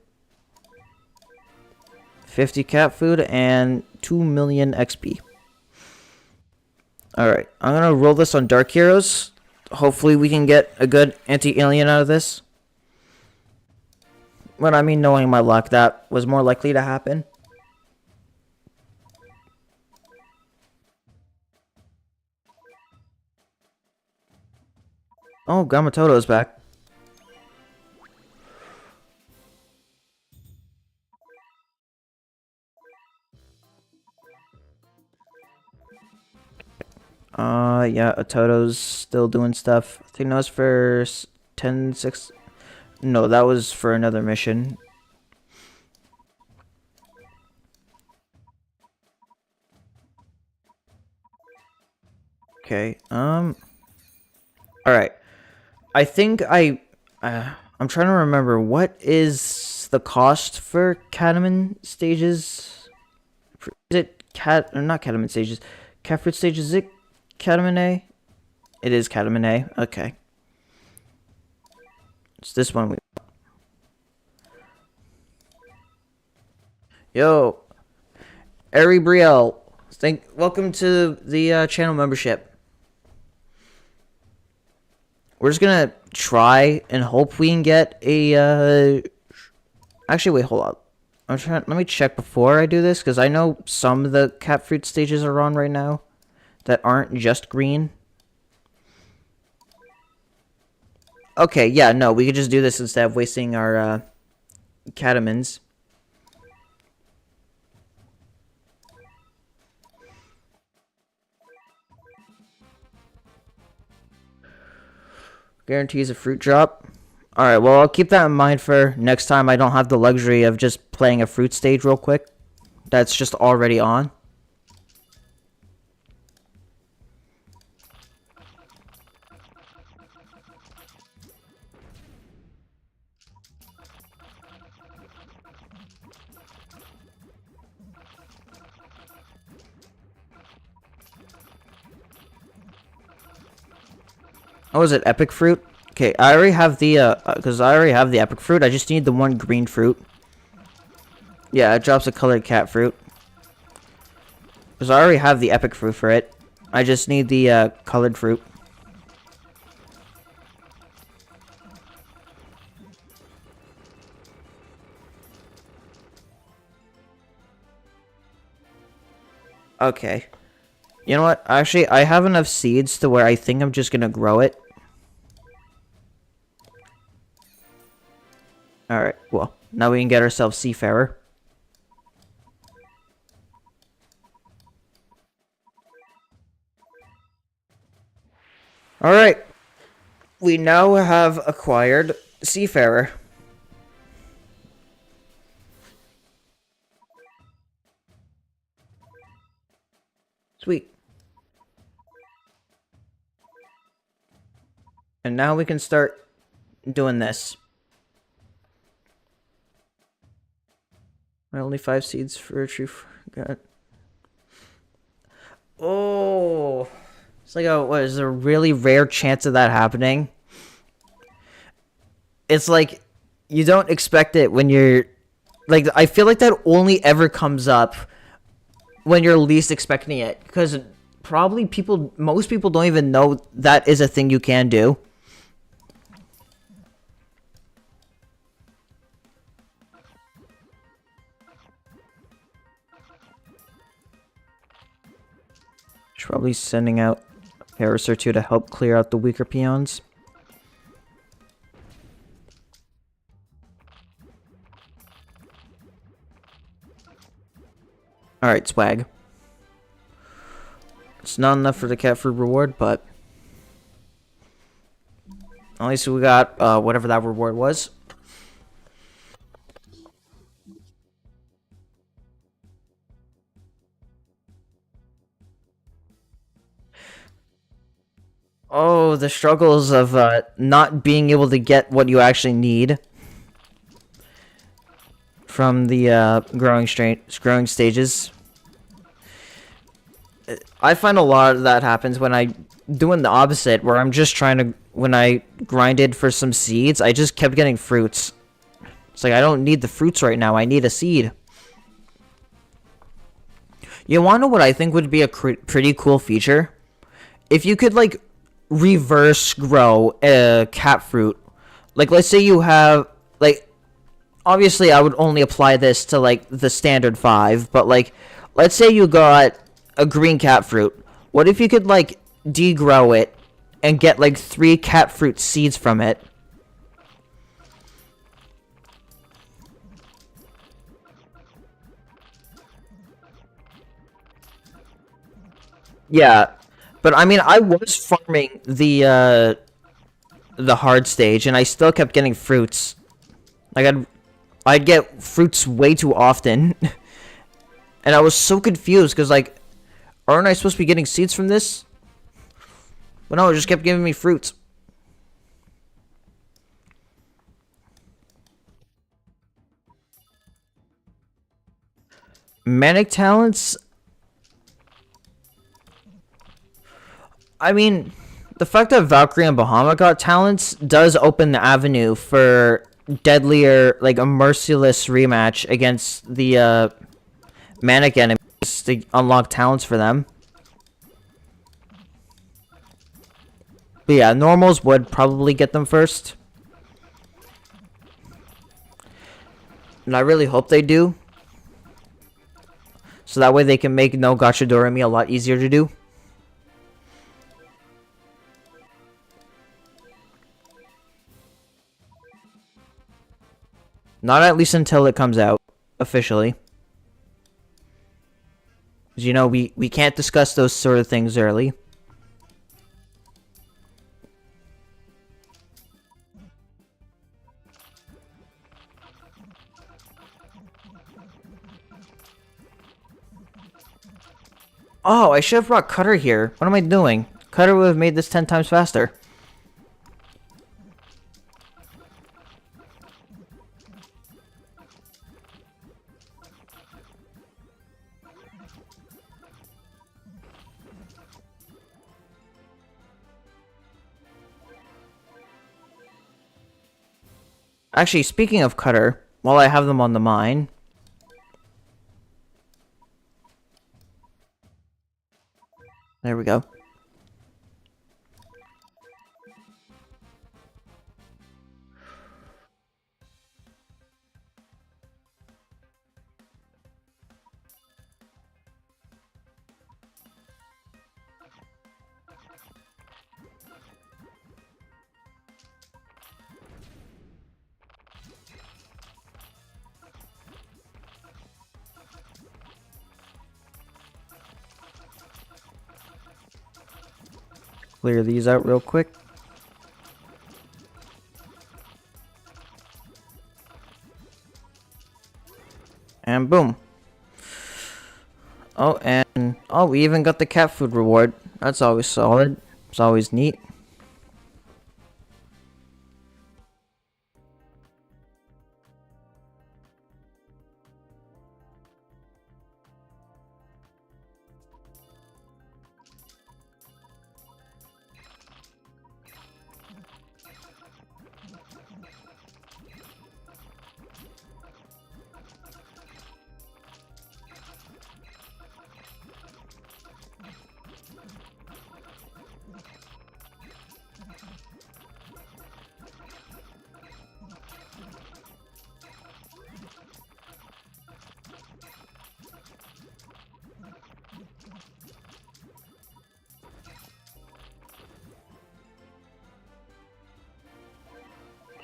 50 cat food and 2 million XP. Alright, I'm gonna roll this on Dark Heroes. Hopefully we can get a good anti-alien out of this. But I mean, knowing my luck, that was more likely to happen. Oh, Gamatoto's back. Yeah, Ototo's still doing stuff. I think that was for 10-6. No, that was for another mission. Okay, alright. I think I'm trying to remember, what is the cost for Cataman stages? Is it or not Cataman stages? Catfruit stages, is it Cataman A? It is Cataman A, okay. It's this one we... Yo, Ari Brielle, welcome to the channel membership. We're just gonna try and hope we can get a, actually, wait, hold on. Let me check before I do this, because I know some of the cat fruit stages are on right now that aren't just green. Okay, yeah, no, we could just do this instead of wasting our, catamins. Guarantees a fruit drop. Alright, well, I'll keep that in mind for next time. I don't have the luxury of just playing a fruit stage real quick. That's just already on. Oh, is it epic fruit? Okay, I already have the, because I already have the epic fruit. I just need the one green fruit. Yeah, it drops a colored cat fruit. Because I already have the epic fruit for it. I just need the, colored fruit. Okay. You know what? Actually, I have enough seeds to where I think I'm just gonna grow it. Alright, well, now we can get ourselves Seafarer. Alright. We now have acquired Seafarer. Sweet. And now we can start doing this. Only 5 seeds for a tree. Got. Oh, it's like what is a really rare chance of that happening. It's like you don't expect it when you're like. I feel like that only ever comes up when you're least expecting it, because probably most people don't even know that is a thing you can do. Should probably sending out Paris or two to help clear out the weaker peons. Alright, swag. It's not enough for the cat food reward, but at least we got whatever that reward was. Oh, the struggles of not being able to get what you actually need from the growing stages. I find a lot of that happens when I doing the opposite, where I'm just trying to, when I grinded for some seeds, I just kept getting fruits. It's like, I don't need the fruits right now, I need a seed. You wanna know what I think would be a pretty cool feature? If you could, like, reverse grow a cat fruit. Like, let's say you have, like, obviously I would only apply this to, like, the standard 5, but, like, let's say you got a green cat fruit. What if you could, like, degrow it and get, like, 3 cat fruit seeds from it? Yeah, but I mean, I was farming the hard stage, and I still kept getting fruits. Like, I'd get fruits way too often. And I was so confused, because, like, aren't I supposed to be getting seeds from this? But no, it just kept giving me fruits. Manic talents? I mean, the fact that Valkyrie and Bahama got talents does open the avenue for deadlier, like, a merciless rematch against the, Manic enemies to unlock talents for them. But yeah, normals would probably get them first. And I really hope they do. So that way they can make No Gacha Doremi a lot easier to do. Not at least until it comes out, officially. Because, you know, we can't discuss those sort of things early. Oh, I should have brought Cutter here. What am I doing? Cutter would have made this 10 times faster. Actually, speaking of Cutter, while I have them on the mine... There we go. Clear these out real quick. And boom. Oh, and... Oh, we even got the cat food reward. That's always solid. It's always neat.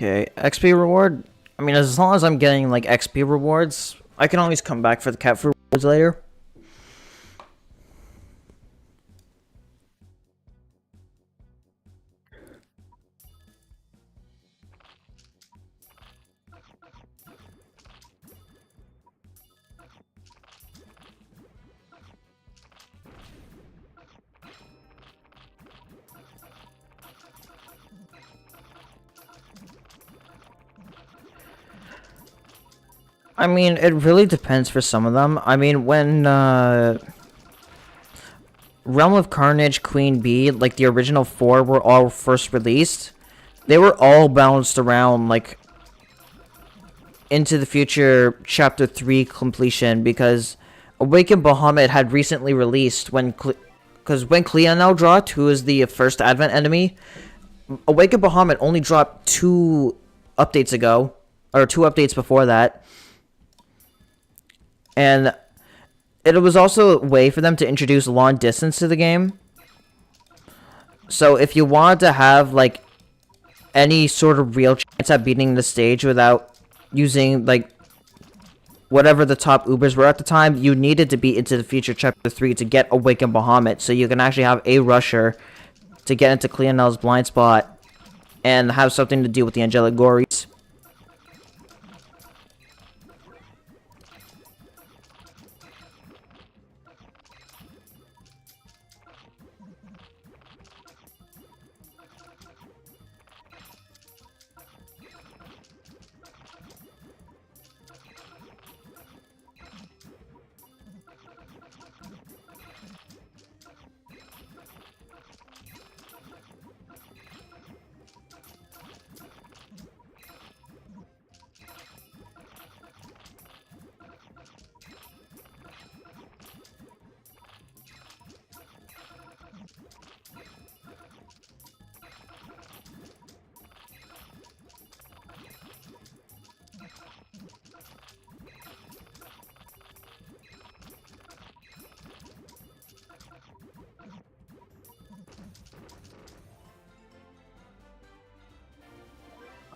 Okay, XP reward? I mean, as long as I'm getting, like, XP rewards, I can always come back for the cat food rewards later. I mean, it really depends for some of them. I mean, when Realm of Carnage, Queen Bee, like the original 4 were all first released, they were all bounced around like into the future chapter 3 completion, because Awakened Bahamut had recently released when Cleonel dropped, who is the first Advent enemy. Awakened Bahamut only dropped 2 updates ago, or 2 updates before that. And it was also a way for them to introduce long distance to the game. So if you wanted to have like any sort of real chance at beating the stage without using like whatever the top Ubers were at the time, you needed to be into the future chapter 3 to get Awakened Bahamut, so you can actually have a rusher to get into Cleonel's blind spot and have something to do with the Angelic Gories.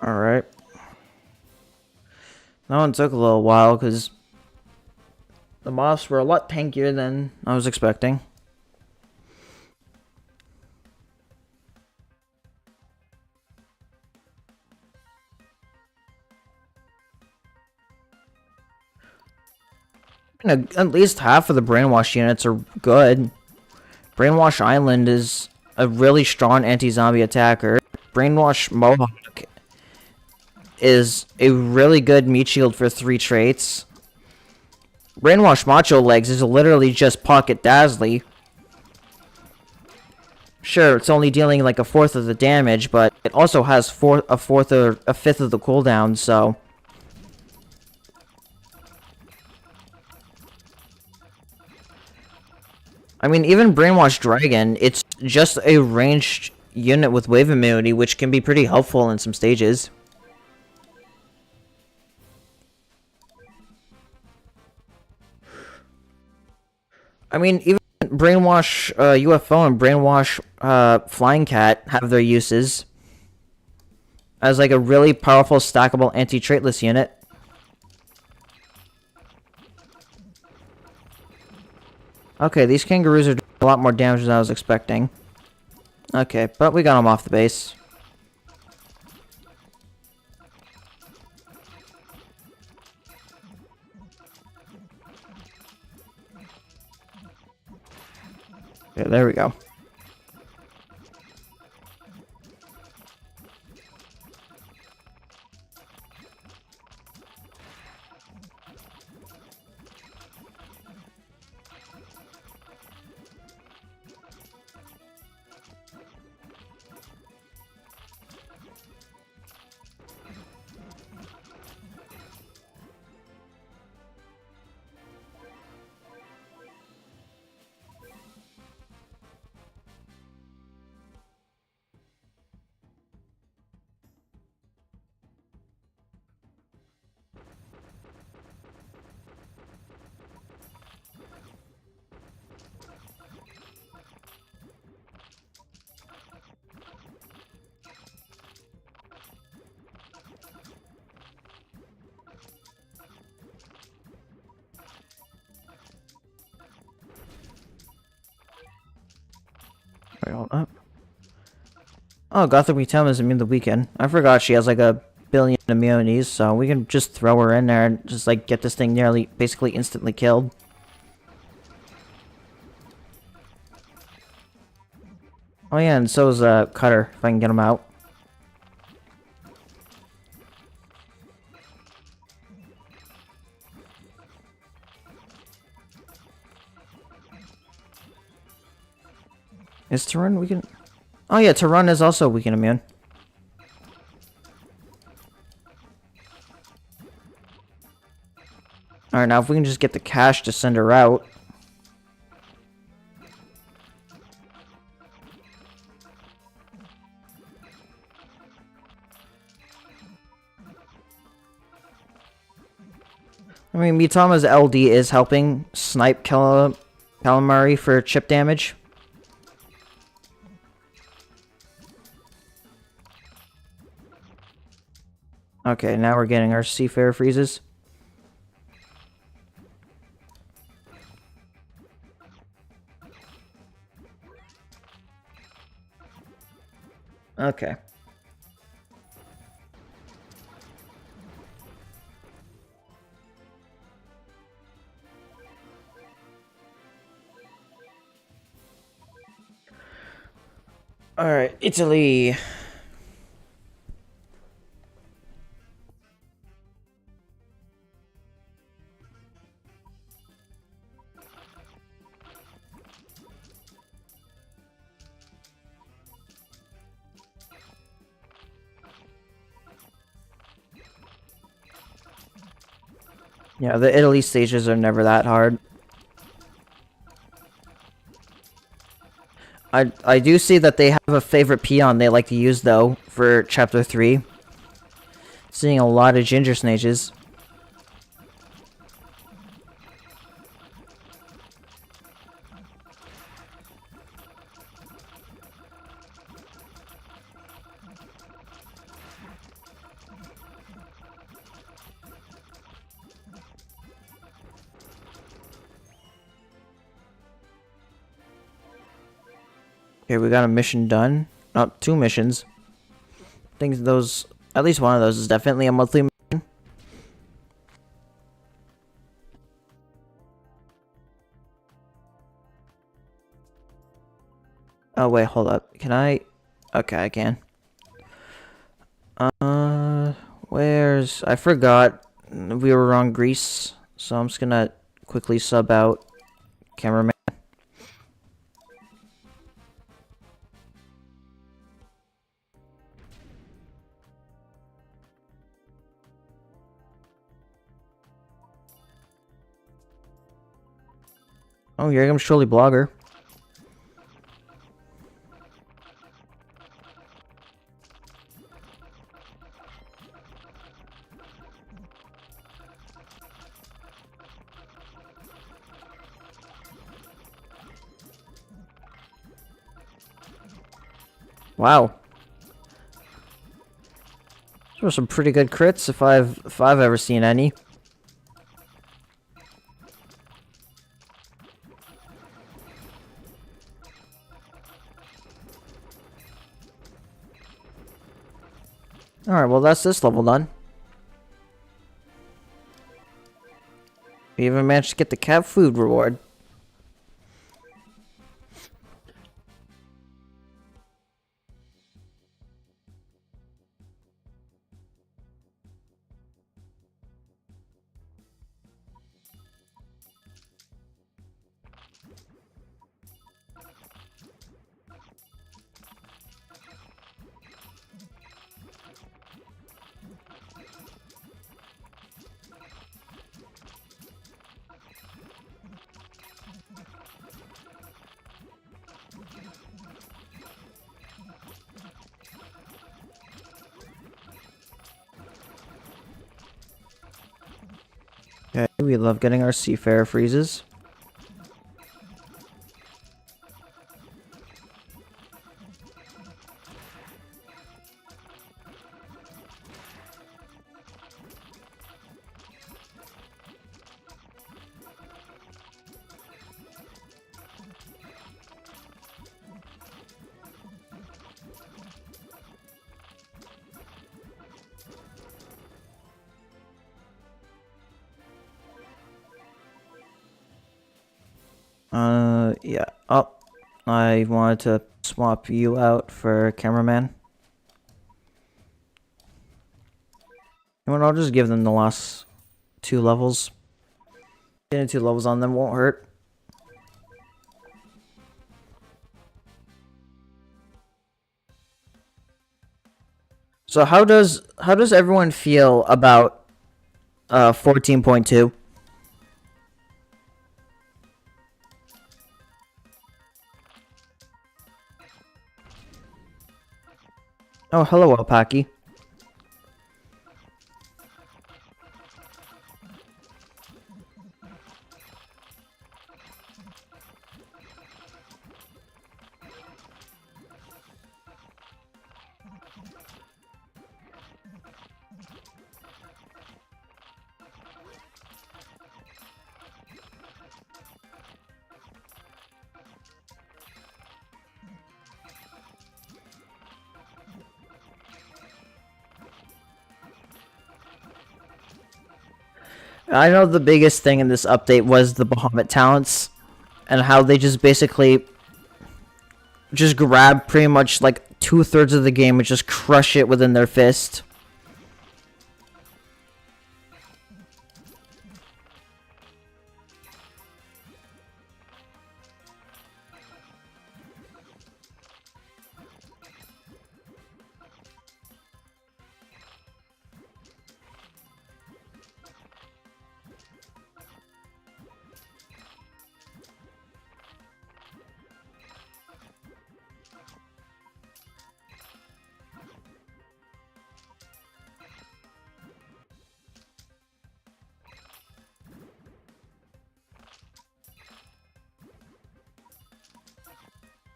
Alright. That one took a little while because the mobs were a lot tankier than I was expecting. At least half of the Brainwash units are good. Brainwash Island is a really strong anti-zombie attacker. Brainwash Mohawk is a really good meat shield for 3 traits. Brainwash Macho Legs is literally just Pocket Dazzly. Sure, it's only dealing like a 1/4 of the damage, but it also has a 5th of the cooldown, so... I mean, even Brainwash Dragon, it's just a ranged unit with wave immunity, which can be pretty helpful in some stages. I mean, even Brainwash UFO and Brainwash Flying Cat have their uses as like a really powerful stackable anti-traitless unit. Okay, these kangaroos are doing a lot more damage than I was expecting. Okay, but we got them off the base. Okay, there we go. Wait, hold up. Oh, Gothic Mutum is immune the weekend. I forgot she has like a billion immunities, so we can just throw her in there and just like get this thing nearly, basically instantly killed. Oh yeah, and so is Cutter, if I can get him out. Is to run weaken? Oh yeah, to run is also weaken immune. Alright, now if we can just get the cash to send her out. I mean, Mitama's LD is helping snipe calamari for chip damage. Okay, now we're getting our Seafarer freezes. Okay. Alright, Italy. Yeah, the Italy stages are never that hard. I do see that they have a favorite peon they like to use, though, for Chapter 3. Seeing a lot of ginger snages. Okay, we got a mission done. Oh, 2 missions. I think those, at least one of those is definitely a monthly mission. Oh, wait, hold up. Can I? Okay, I can. Where's... I forgot. We were on Greece, so I'm just gonna quickly sub out cameraman. Oh, here comes Surely Blogger. Wow. Those were some pretty good crits if I've ever seen any. Alright, well that's this level done. We even managed to get the cat food reward. Okay, we love getting our Seafarer freezes. Yeah. Oh, I wanted to swap you out for cameraman. You know what, I'll just give them the last 2 levels. Getting 2 levels on them won't hurt. So how does everyone feel about 14.2? Oh, hello, Alpaki. I know the biggest thing in this update was the Bahamut talents and how they just basically just grab pretty much like 2/3 of the game and just crush it within their fist.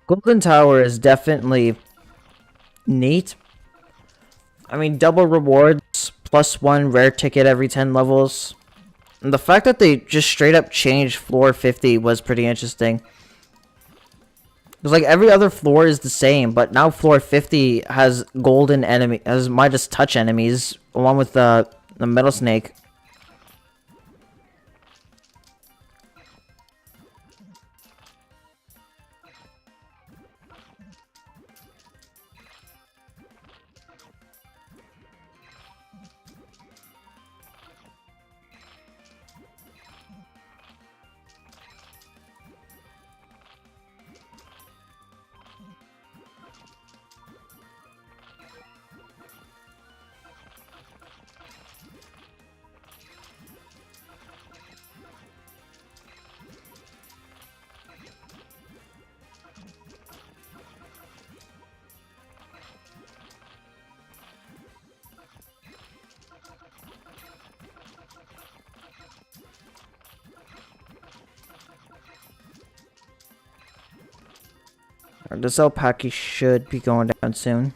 Golden Tower is definitely neat. I mean, double rewards, +1 rare ticket every 10 levels. And the fact that they just straight up changed floor 50 was pretty interesting. Because like every other floor is the same, but now floor 50 has golden enemy, has Midas touch enemies, along with the metal snake. This Alpaki should be going down soon.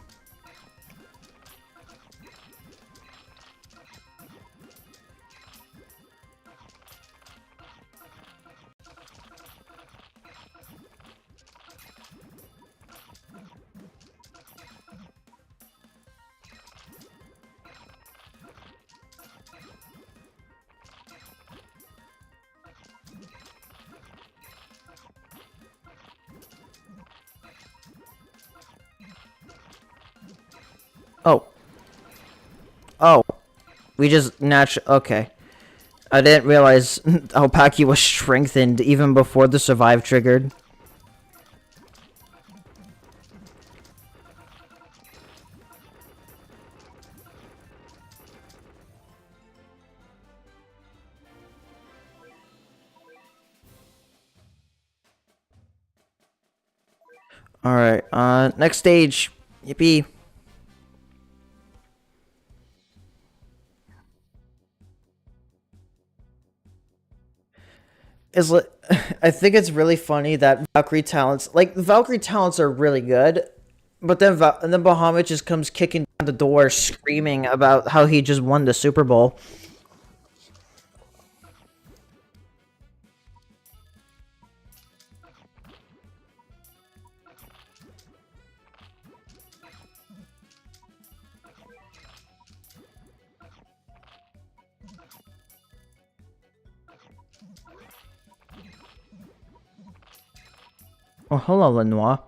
Oh. Oh. We just okay. I didn't realize Alpaki was strengthened even before the survive triggered. Alright, next stage. Yippee. Is I think it's really funny that Valkyrie talents, like the Valkyrie talents are really good, but then Bahamut just comes kicking down the door, screaming about how he just won the Super Bowl. Oh, hello, Lenoir.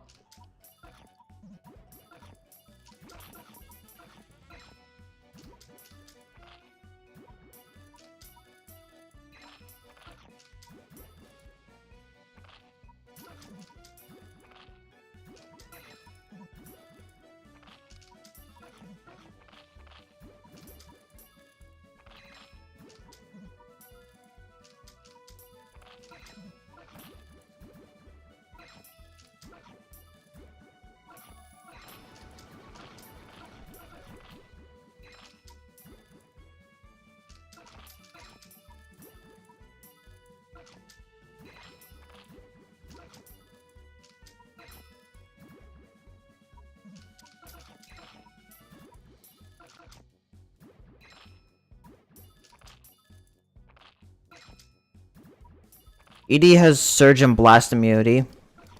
ED has surge and blast immunity.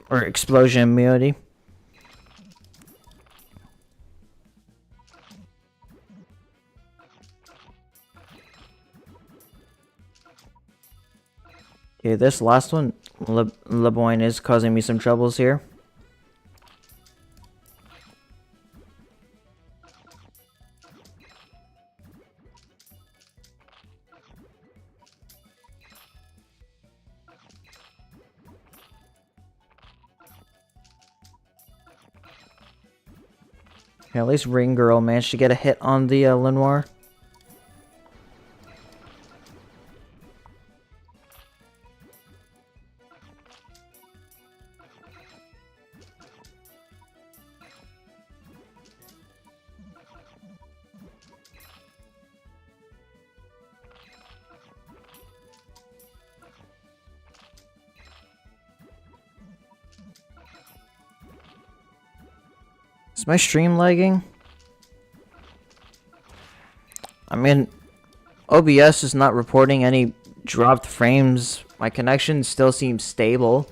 Or explosion immunity. Okay, this last one, LeBoyne, is causing me some troubles here. Okay, at least Ring Girl managed to get a hit on the Lenoir. Is my stream lagging? I mean, OBS is not reporting any dropped frames. My connection still seems stable.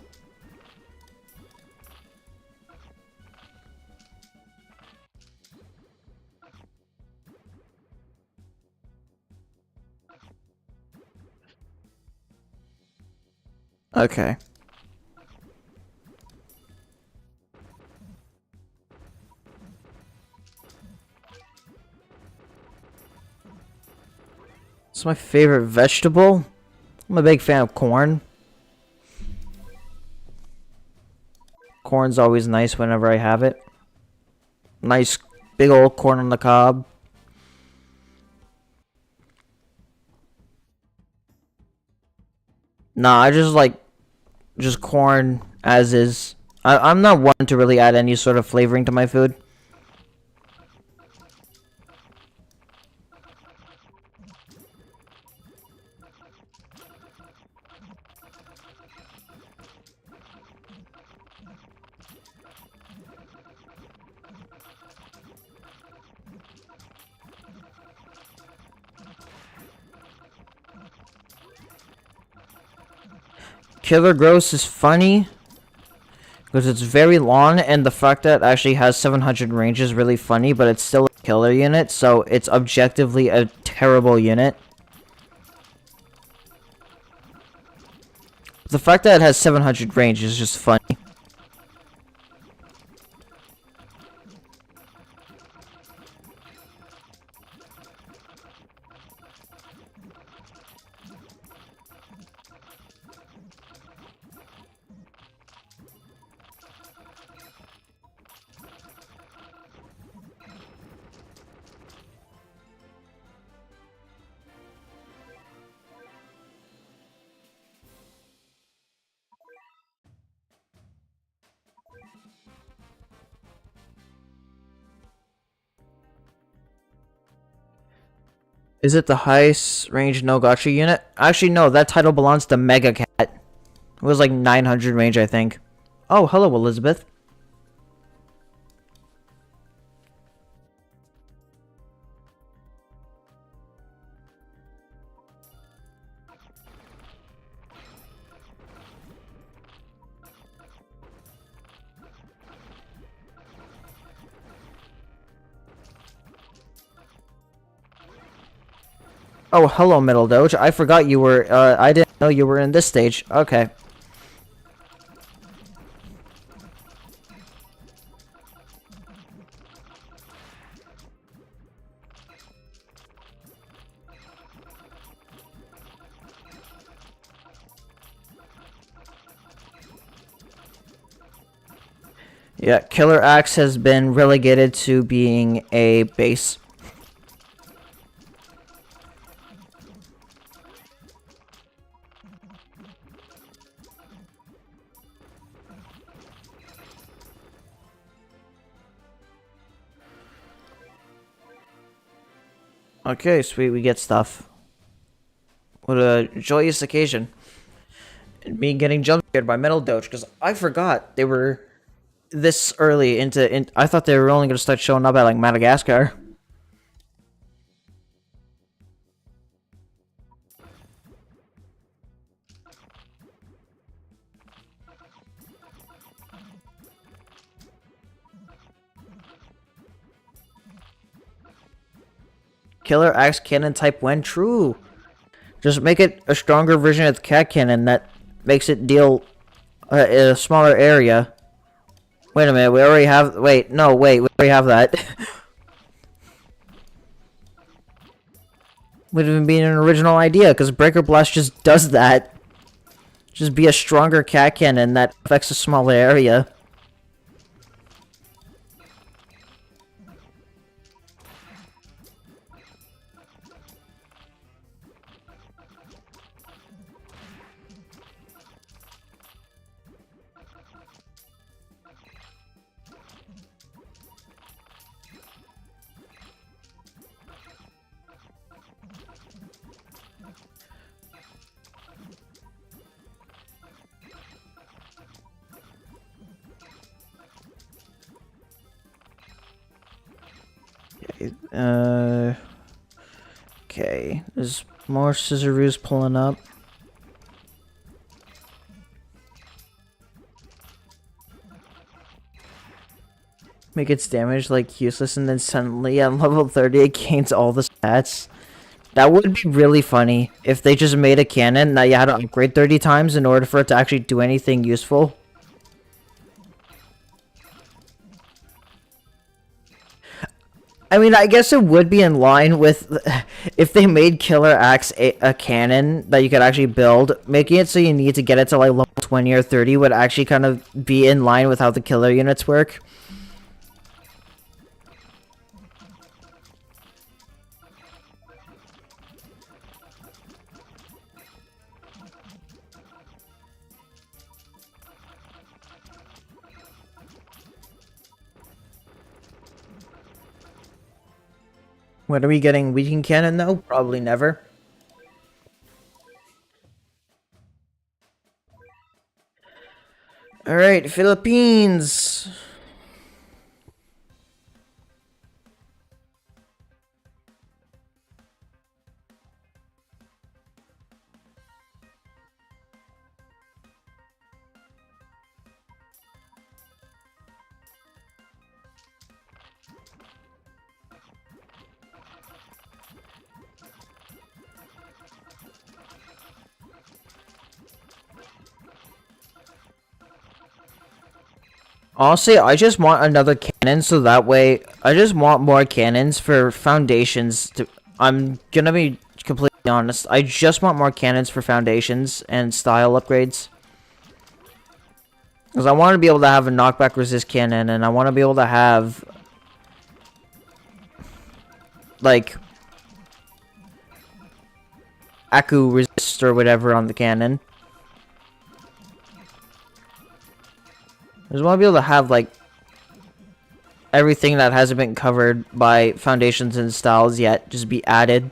Okay. It's my favorite vegetable. I'm a big fan of corn. Corn's always nice whenever I have it. Nice big old corn on the cob. Nah, I just like just corn as is. I'm not one to really add any sort of flavoring to my food. Killer Gross is funny because it's very long, and the fact that it actually has 700 range is really funny, but it's still a killer unit, so it's objectively a terrible unit. The fact that it has 700 range is just funny. Is it the highest range No Gacha unit? Actually, no, that title belongs to Mega Cat. It was like 900 range, I think. Oh, hello, Elizabeth. Oh, hello, Middle Doge. I forgot you were, I didn't know you were in this stage. Okay. Yeah, Killer Axe has been relegated to being a base. Okay, sweet, we get stuff. What a joyous occasion. And me getting jump scared by Metal Doge, because I forgot they were this early into... I thought they were only going to start showing up at, like, Madagascar. Killer Axe Cannon type when true. Just make it a stronger version of the cat cannon that makes it deal in a smaller area. Wait a minute, we already have. Wait, no, wait, we already have that. Would have been an original idea, because Breaker Blast just does that. Just be a stronger cat cannon that affects a smaller area. Okay, there's more scissoroos pulling up. Make its damage like useless, and then suddenly at level 30 it gains all the stats. That would be really funny if they just made a cannon that you had to upgrade 30 times in order for it to actually do anything useful. I mean, I guess it would be in line with if they made Killer Axe a cannon that you could actually build. Making it so you need to get it to like level 20 or 30 would actually kind of be in line with how the killer units work. When are we getting Weekend Cannon though? Probably never. Alright, Philippines! Honestly, I just want another cannon so that way I just want more cannons for foundations. I'm gonna be completely honest. I just want more cannons for foundations and style upgrades. Because I want to be able to have a knockback resist cannon, and I want to be able to have like Aku resist or whatever on the cannon. I just want to be able to have, like, everything that hasn't been covered by foundations and styles yet just be added.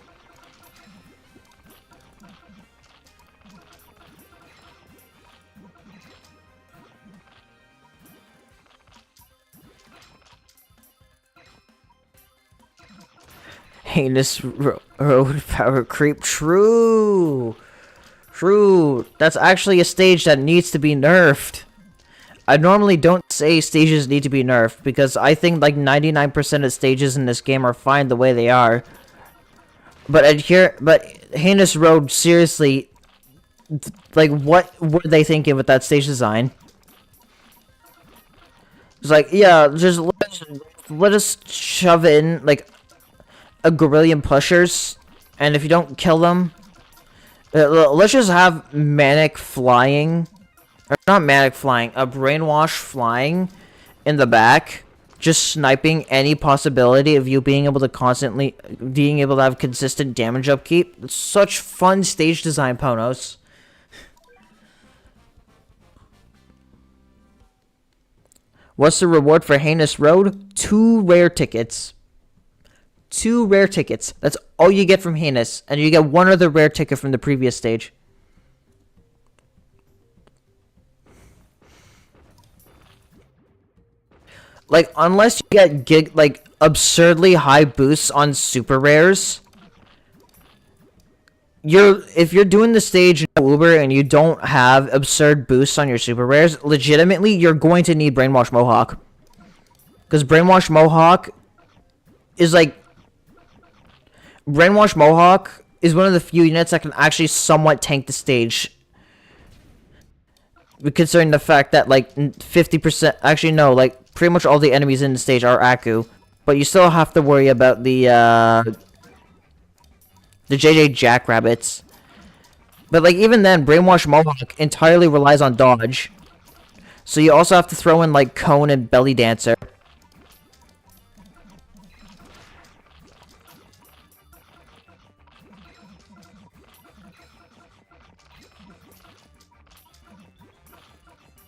Heinous road power creep. True. True. That's actually a stage that needs to be nerfed. I normally don't say stages need to be nerfed because I think like 99% of stages in this game are fine the way they are. But Heinous Road, seriously, like what were they thinking with that stage design? It's like, yeah, just let us shove in like a gorillion pushers, and if you don't kill them, let's just have manic flying. Or not manic flying, a brainwash flying in the back, just sniping any possibility of you being able to have consistent damage upkeep. It's such fun stage design, Ponos. What's the reward for Heinous Road? 2 rare tickets. 2 rare tickets. That's all you get from Heinous, and you get 1 other rare ticket from the previous stage. Like, unless you get like absurdly high boosts on super rares, if you're doing the stage in Uber and you don't have absurd boosts on your super rares, legitimately you're going to need Brainwash Mohawk. Because Brainwash Mohawk is like Brainwash Mohawk is one of the few units that can actually somewhat tank the stage. Considering the fact that, like, 50%... Actually, no, like, pretty much all the enemies in the stage are Aku. But you still have to worry about the JJ Jackrabbits. But, like, even then, Brainwash Mohawk entirely relies on dodge. So you also have to throw in, like, Cone and Belly Dancer.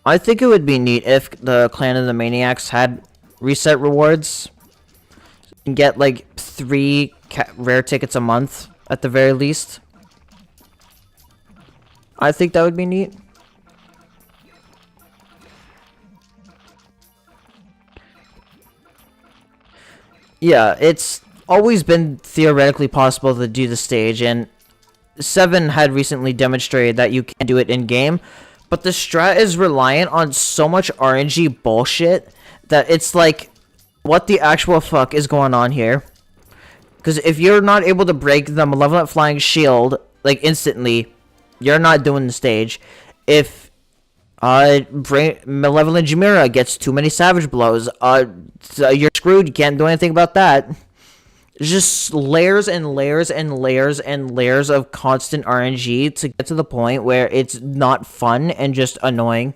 I think it would be neat if the Clan of the Maniacs had reset rewards. And get, like, 3 rare tickets a month, at the very least. I think that would be neat. Yeah, it's always been theoretically possible to do the stage, and 7 had recently demonstrated that you can do it in-game. But the strat is reliant on so much RNG bullshit that it's like, what the actual fuck is going on here? Because if you're not able to break the Malevolent Flying Shield, like, instantly, you're not doing the stage. If Malevolent Jamira gets too many Savage Blows, you're screwed. You can't do anything about that. It's just layers and layers and layers and layers of constant RNG to get to the point where it's not fun and just annoying.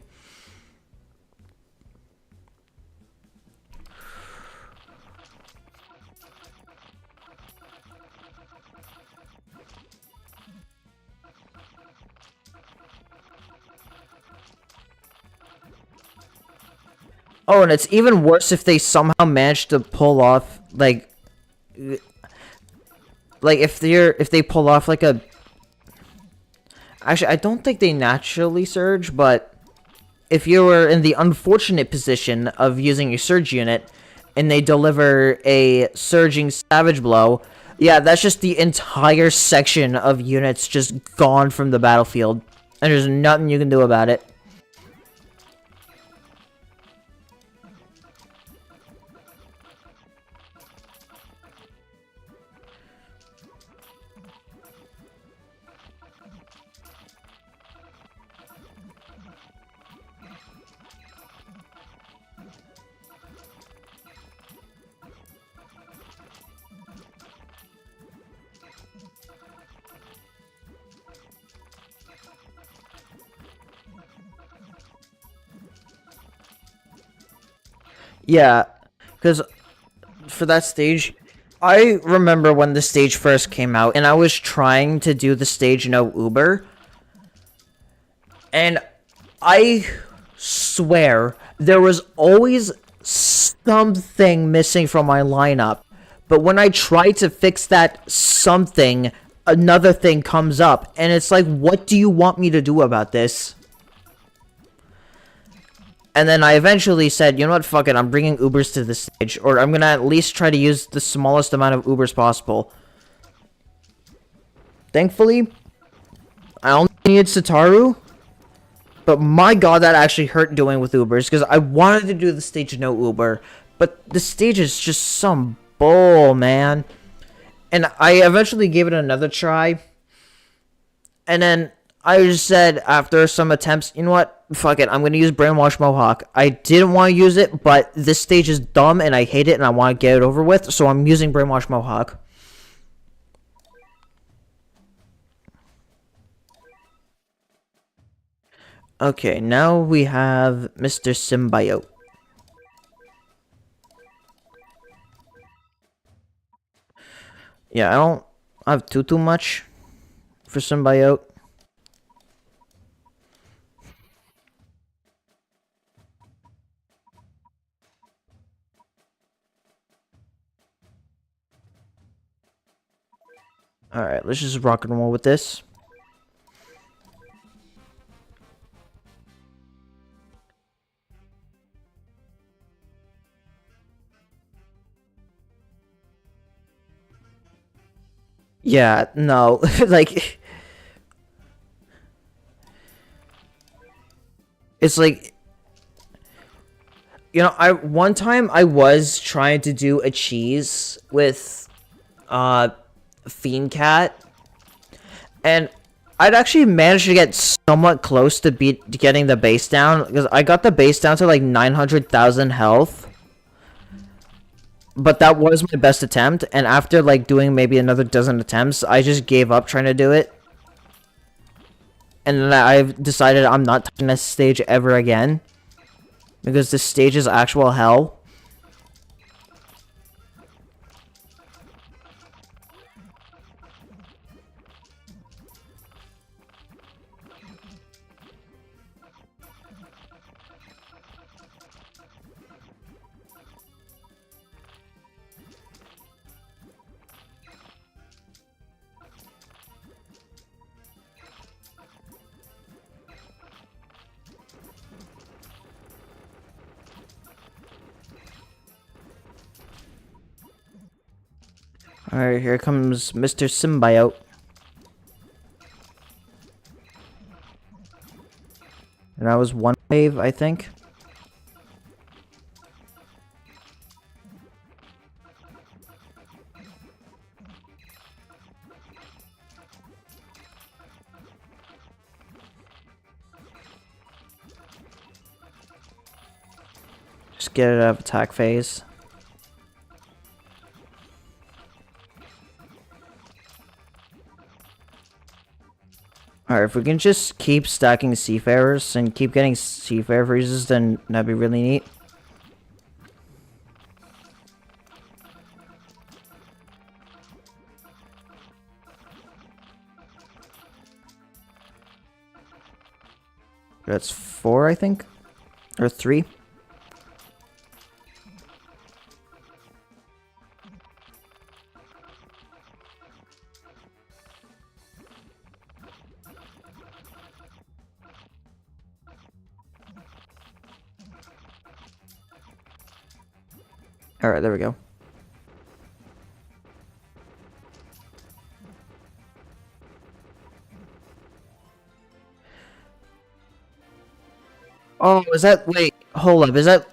Oh, and it's even worse if they somehow manage to pull off, like if they pull off like a... Actually, I don't think they naturally surge, but if you were in the unfortunate position of using a surge unit and they deliver a surging Savage Blow, yeah, that's just the entire section of units just gone from the battlefield, and there's nothing you can do about it. Yeah, because for that stage, I remember when the stage first came out, and I was trying to do the stage no Uber, and I swear there was always something missing from my lineup, but when I try to fix that something, another thing comes up, and it's like, what do you want me to do about this? And then I eventually said, you know what, fuck it, I'm bringing Ubers to the stage, or I'm gonna at least try to use the smallest amount of Ubers possible. Thankfully, I only needed Sataru, but my god, that actually hurt doing with Ubers, because I wanted to do the stage no Uber, but the stage is just some bull, man. And I eventually gave it another try, and then I just said, after some attempts, you know what? Fuck it, I'm gonna use Brainwash Mohawk. I didn't want to use it, but this stage is dumb, and I hate it, and I want to get it over with, so I'm using Brainwash Mohawk. Okay, now we have Mr. Symbiote. Yeah, I don't have too much for Symbiote. Alright, let's just rock and roll with this. Yeah, no, like... It's like... You know, one time I was trying to do a cheese with, Fiend Cat, and I'd actually managed to get somewhat close to getting the base down, because I got the base down to like 900,000 health. But that was my best attempt, and after like doing maybe another dozen attempts, I just gave up trying to do it. And then I've decided I'm not touching this stage ever again, because this stage is actual hell. Alright, here comes Mr. Symbiote. And that was one wave, I think. Just get it out of attack phase. Alright, if we can just keep stacking Seafarers and keep getting Seafarer freezes, then that'd be really neat. That's 4, I think? Or 3? Alright, there we go. Oh, is that... Wait, hold up, is that...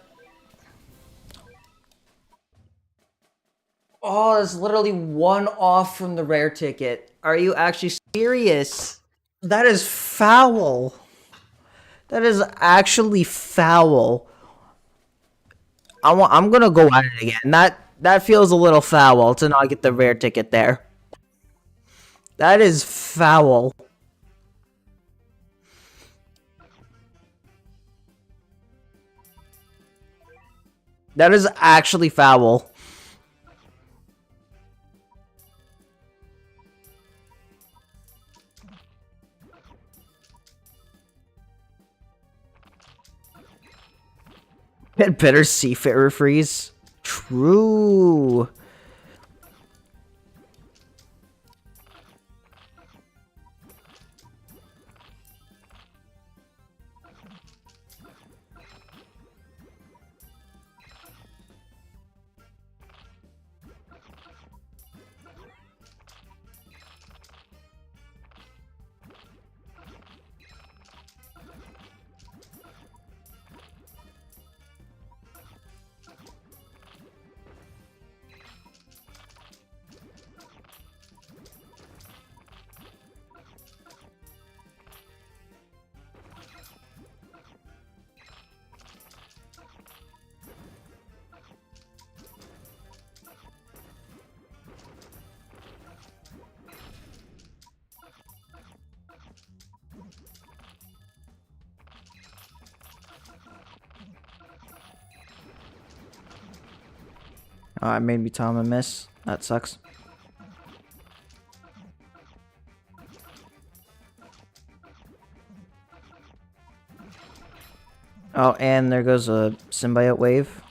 Oh, that's literally one off from the rare ticket. Are you actually serious? That is foul. That is actually foul. I'm gonna go at it again. That feels a little foul to not get the rare ticket there. That is foul. That is actually foul. Get better Seafarer freeze. True. Oh, I made me Tom a miss. That sucks. Oh, and there goes a symbiote wave.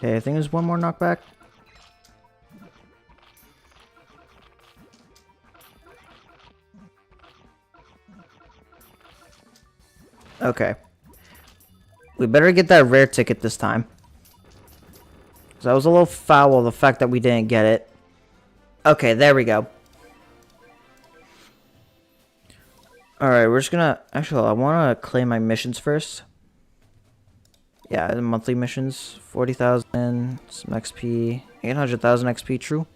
Okay, I think there's one more knockback. Okay. We better get that rare ticket this time. Because I was a little foul the fact that we didn't get it. Okay, there we go. Alright, we're just gonna... Actually, I want to claim my missions first. Yeah, the monthly missions. 40,000, some XP. 800,000 XP, true.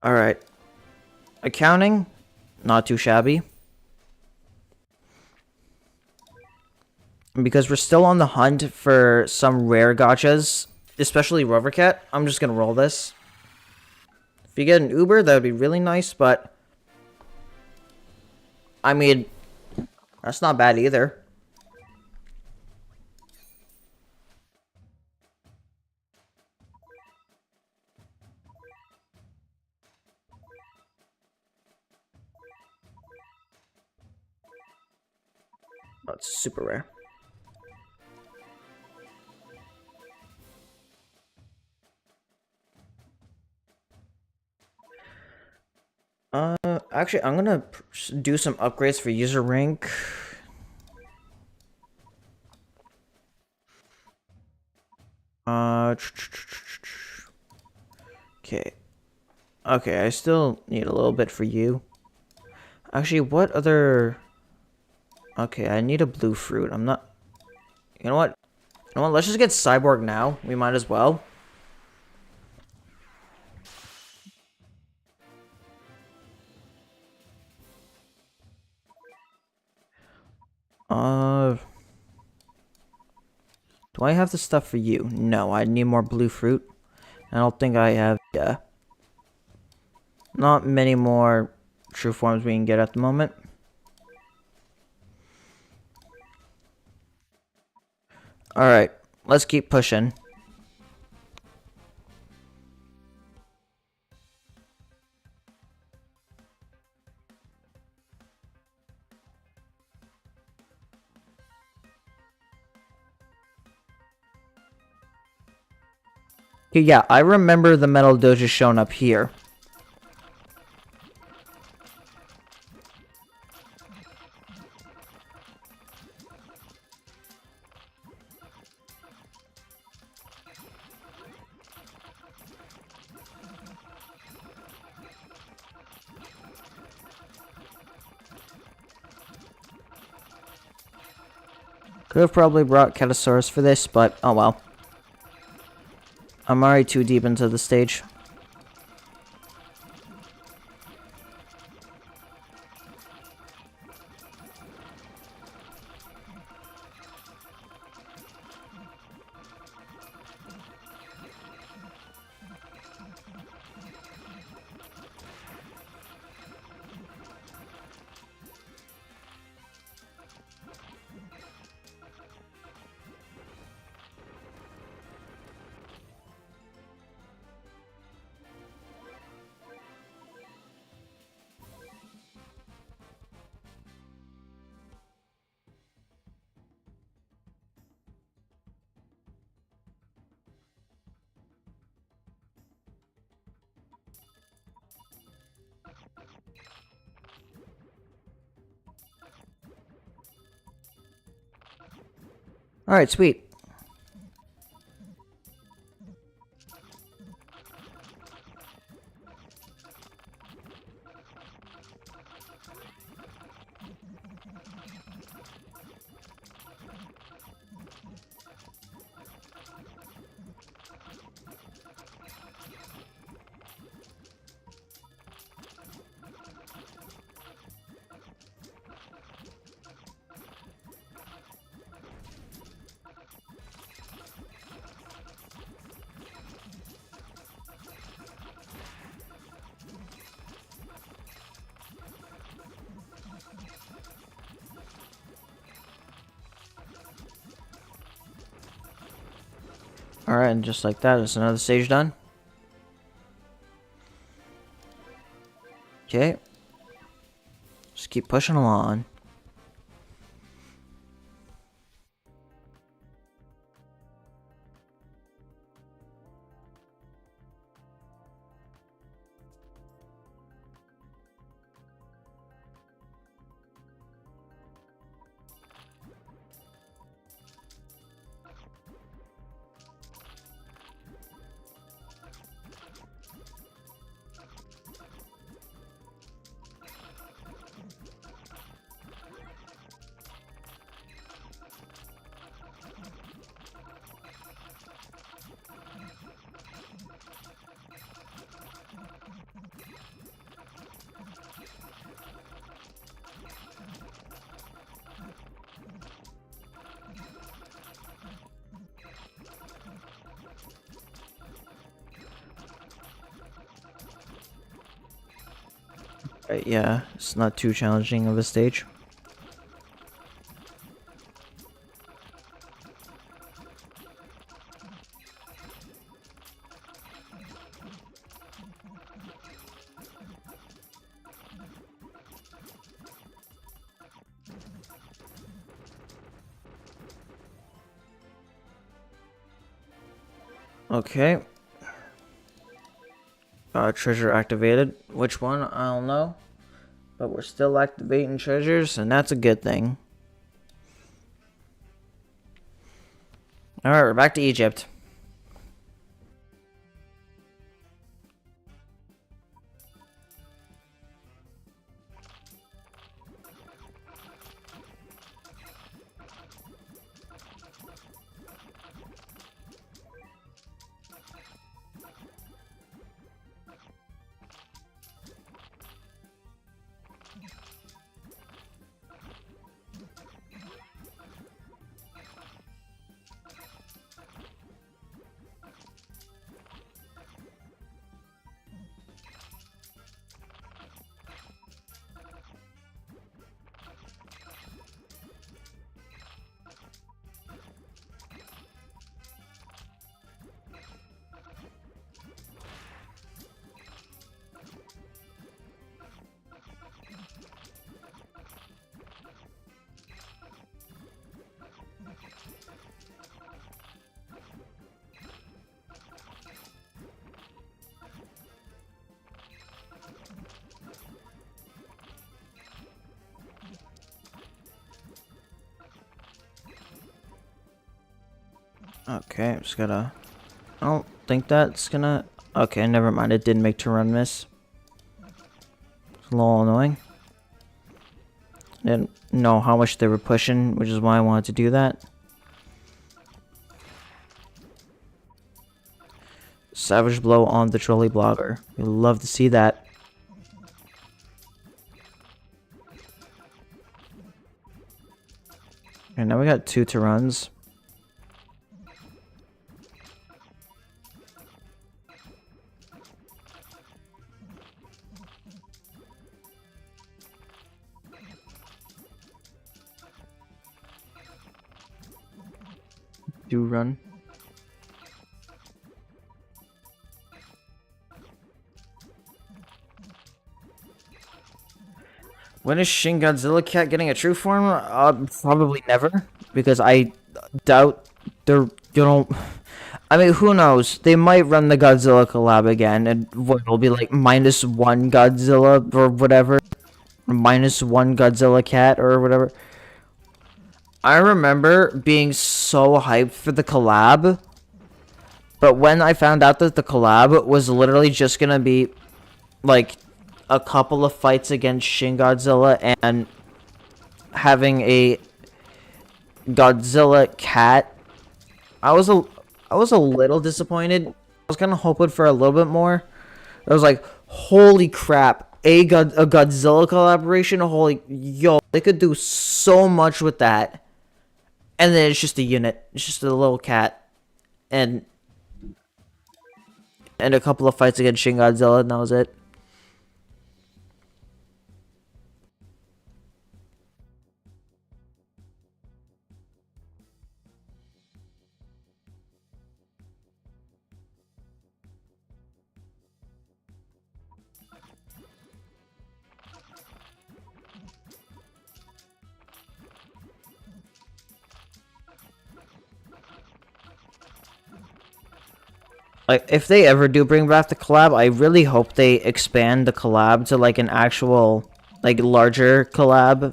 Alright. Accounting, not too shabby. And because we're still on the hunt for some rare gachas, especially Rare Cat, I'm just gonna roll this. If you get an Uber, that would be really nice, but... I mean, that's not bad either. Oh, it's super rare. Actually, I'm gonna do some upgrades for user rank. Okay. Okay, I still need a little bit for you. Actually, what other... Okay, I need a blue fruit. I'm not... You know what? You know what? Let's just get Cyborg now. We might as well. Do I have the stuff for you? No, I need more blue fruit. I don't think I have... Yeah. Not many more true forms we can get at the moment. Alright, let's keep pushing. Yeah, I remember the metal dojo showing up here. Could have probably brought Katasaurus for this, but oh well. I'm already too deep into the stage. Alright, sweet. Alright, and just like that, it's another stage done. Okay. Just keep pushing along. Right, yeah, it's not too challenging of a stage. Okay. Treasure activated. Which one? I don't know. But we're still activating treasures, and that's a good thing. Alright, we're back to Egypt. Okay, I'm just gonna... I don't think that's gonna... Okay, never mind. It didn't make to run miss. It's a little annoying. Didn't know how much they were pushing, which is why I wanted to do that. Savage blow on the trolley blogger. We love to see that. And now we got 2 to runs. Do run. When is Shin Godzilla Cat getting a true form? Probably never, because I doubt they're gonna. I mean, who knows? They might run the Godzilla collab again, and what it'll be like -1 Godzilla or whatever, -1 Godzilla Cat or whatever. I remember being so hyped for the collab, but when I found out that the collab was literally just gonna be like a couple of fights against Shin Godzilla and having a Godzilla cat, I was a little disappointed. I was kind of hoping for a little bit more. I was like, holy crap, a Godzilla collaboration, holy, yo, they could do so much with that. And then it's just a unit. It's just a little cat. And a couple of fights against Shin Godzilla, and that was it. Like, if they ever do bring back the collab, I really hope they expand the collab to, like, an actual, like, larger collab.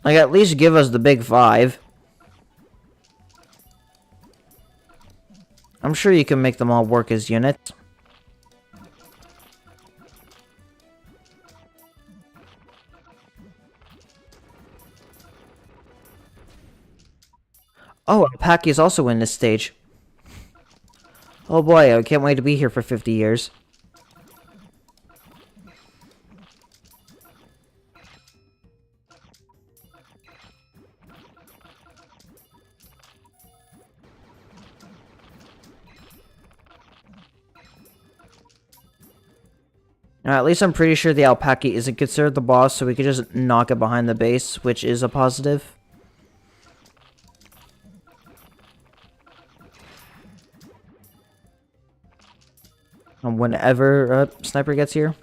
Like, at least give us the big 5. I'm sure you can make them all work as units. Oh, Alpaki is also in this stage. Oh boy, I can't wait to be here for 50 years. At least I'm pretty sure the alpaca isn't considered the boss, so we could just knock it behind the base, which is a positive. And whenever Sniper gets here.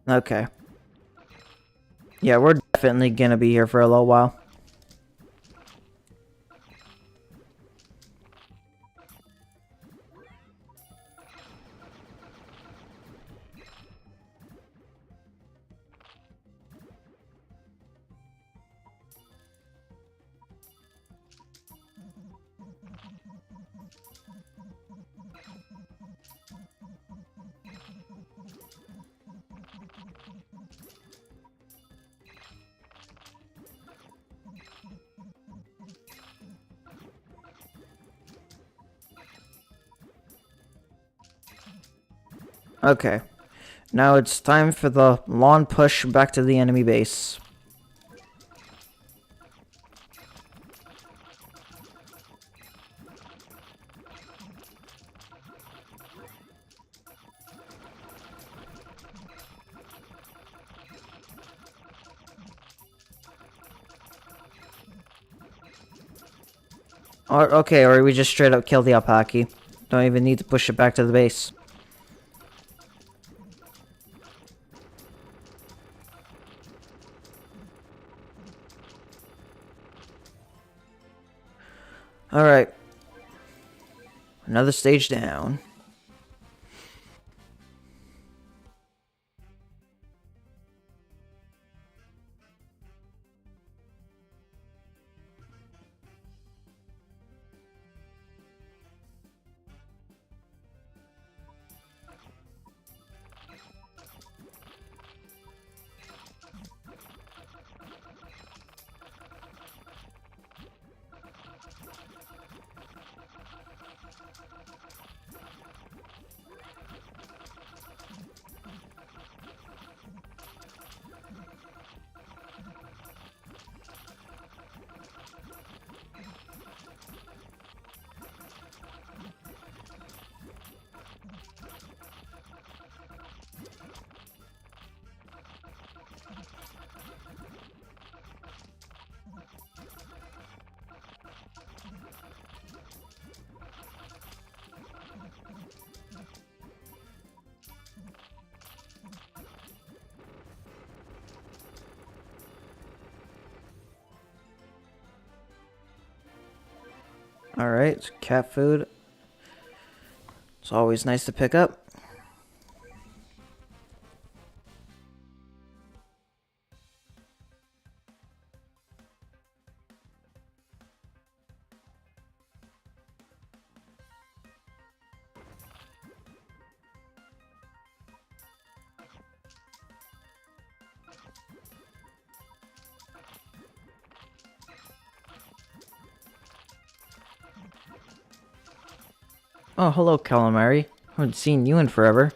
Okay. Yeah, we're definitely gonna be here for a little while. Okay. Now it's time for the lawn push back to the enemy base. Or we just straight up kill the alpaca. Don't even need to push it back to the base. Alright. Another stage down. Alright, cat food. It's always nice to pick up. Oh, hello, calamari. I haven't seen you in forever.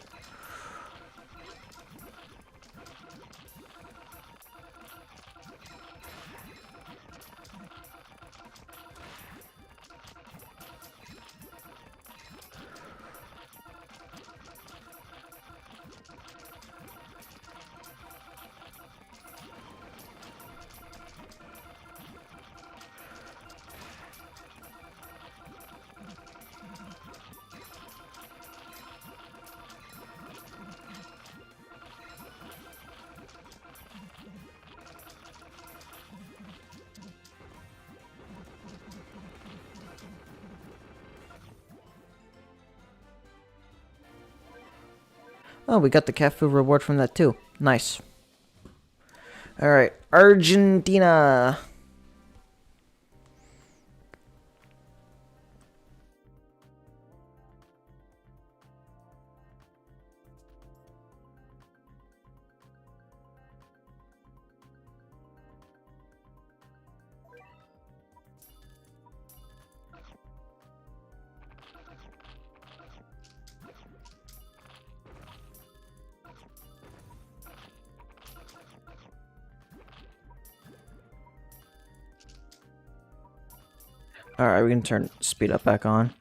Oh, we got the cat food reward from that too. Nice. Alright, Argentina. Alright, we can turn speed up back on.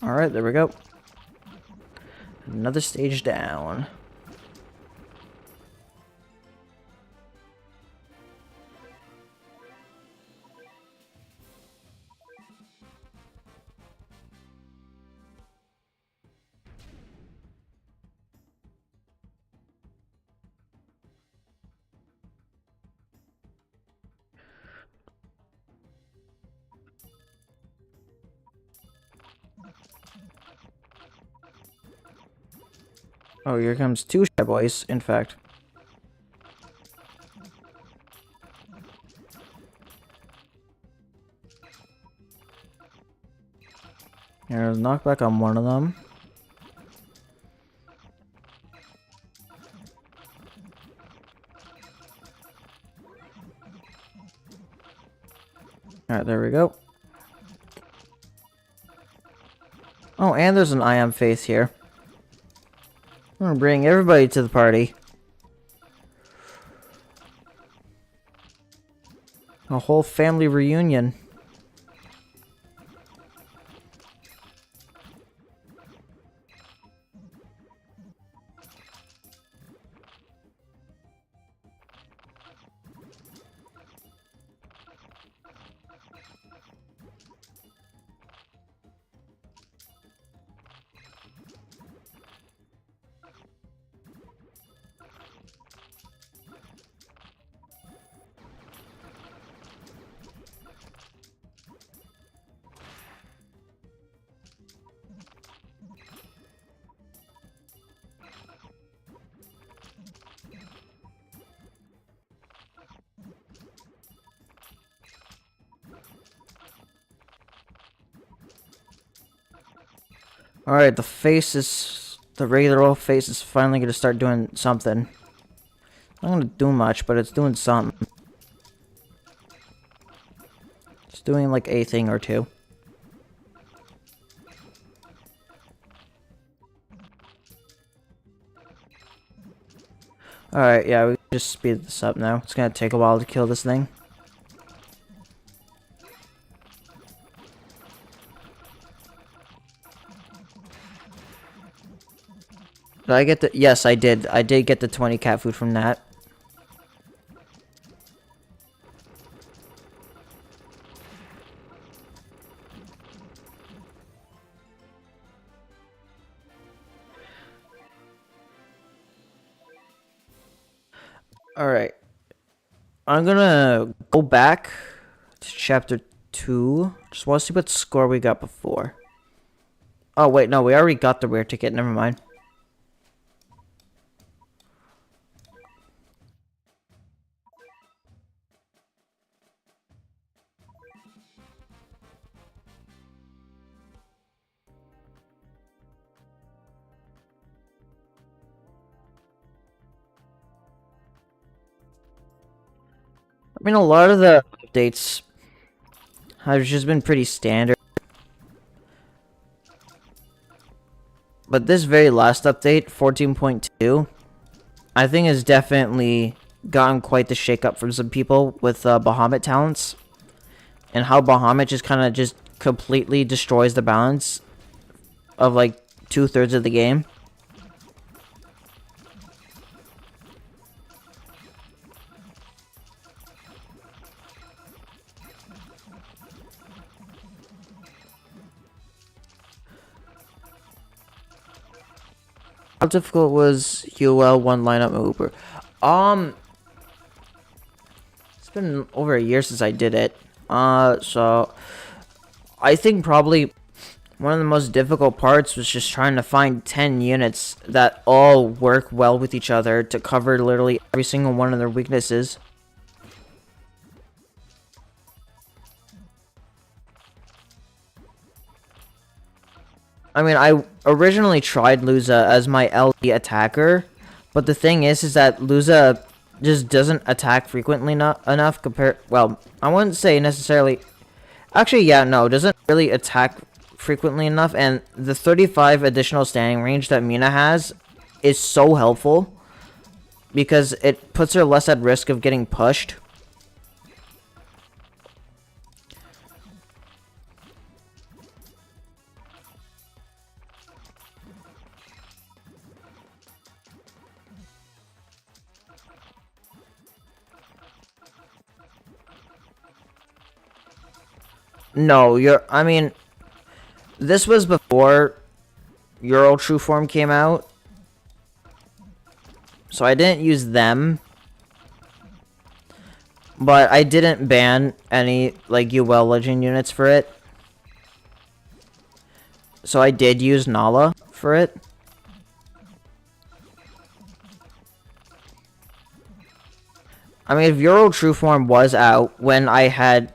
Alright, there we go. Another stage down. Oh, here comes two Shy Boys, in fact. There's a knockback on one of them. Alright, there we go. Oh, and there's an I Am Faith here. I'm gonna bring everybody to the party. A whole family reunion. Alright, the regular old face is finally gonna start doing something. Not gonna do much, but it's doing something. It's doing like a thing or two. Alright, yeah, we can just speed this up now. It's gonna take a while to kill this thing. Did I get the... Yes, I did. I did get the 20 cat food from that. Alright. I'm gonna go back to chapter 2. Just want to see what score we got before. Oh, wait, no, we already got the rare ticket. Never mind. I mean, a lot of the updates have just been pretty standard. But this very last update, 14.2, I think has definitely gotten quite the shakeup from some people with Bahamut talents. And how Bahamut just kind of just completely destroys the balance of like 2/3 of the game. How difficult was UL one lineup Uber? It's been over a year since I did it. So I think probably one of the most difficult parts was just trying to find 10 units that all work well with each other to cover literally every single one of their weaknesses. I mean, I originally tried Luza as my LD attacker, but the thing is that Luza just doesn't attack frequently enough compared. Well, I wouldn't say necessarily. Actually, yeah, no, doesn't really attack frequently enough, and the 35 additional standing range that Mina has is so helpful because it puts her less at risk of getting pushed. No, I mean, this was before Euro True Form came out, so I didn't use them. But I didn't ban any, like, UL Legend units for it. So I did use Nala for it. I mean, if Euro True Form was out when I had...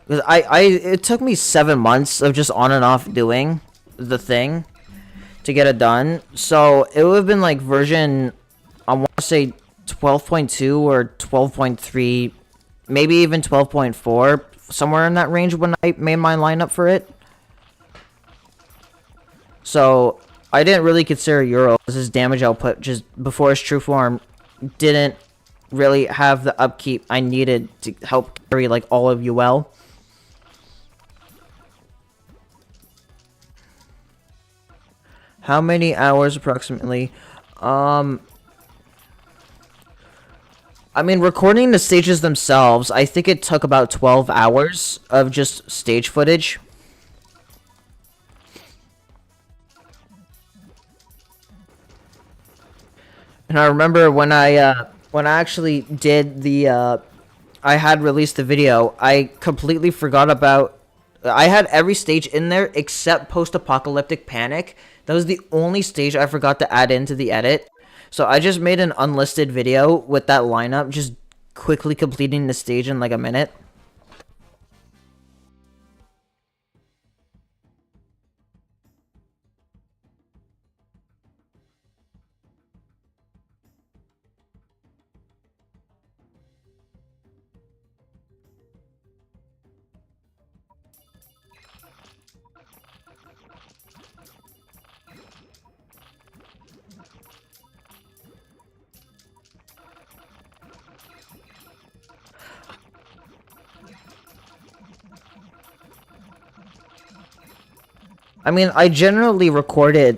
Because it took me 7 months of just on and off doing the thing to get it done. So it would have been like version, I want to say 12.2 or 12.3, maybe even 12.4, somewhere in that range when I made my lineup for it. So I didn't really consider Euro as his damage output just before his true form didn't really have the upkeep I needed to help carry like all of UL. How many hours approximately? I mean, recording the stages themselves, I think it took about 12 hours of just stage footage. And I remember when I actually did the, I had released the video, I completely forgot about, I had every stage in there except Post-Apocalyptic Panic. That was the only stage I forgot to add into the edit. So I just made an unlisted video with that lineup, just quickly completing the stage in like a minute. I mean, I generally recorded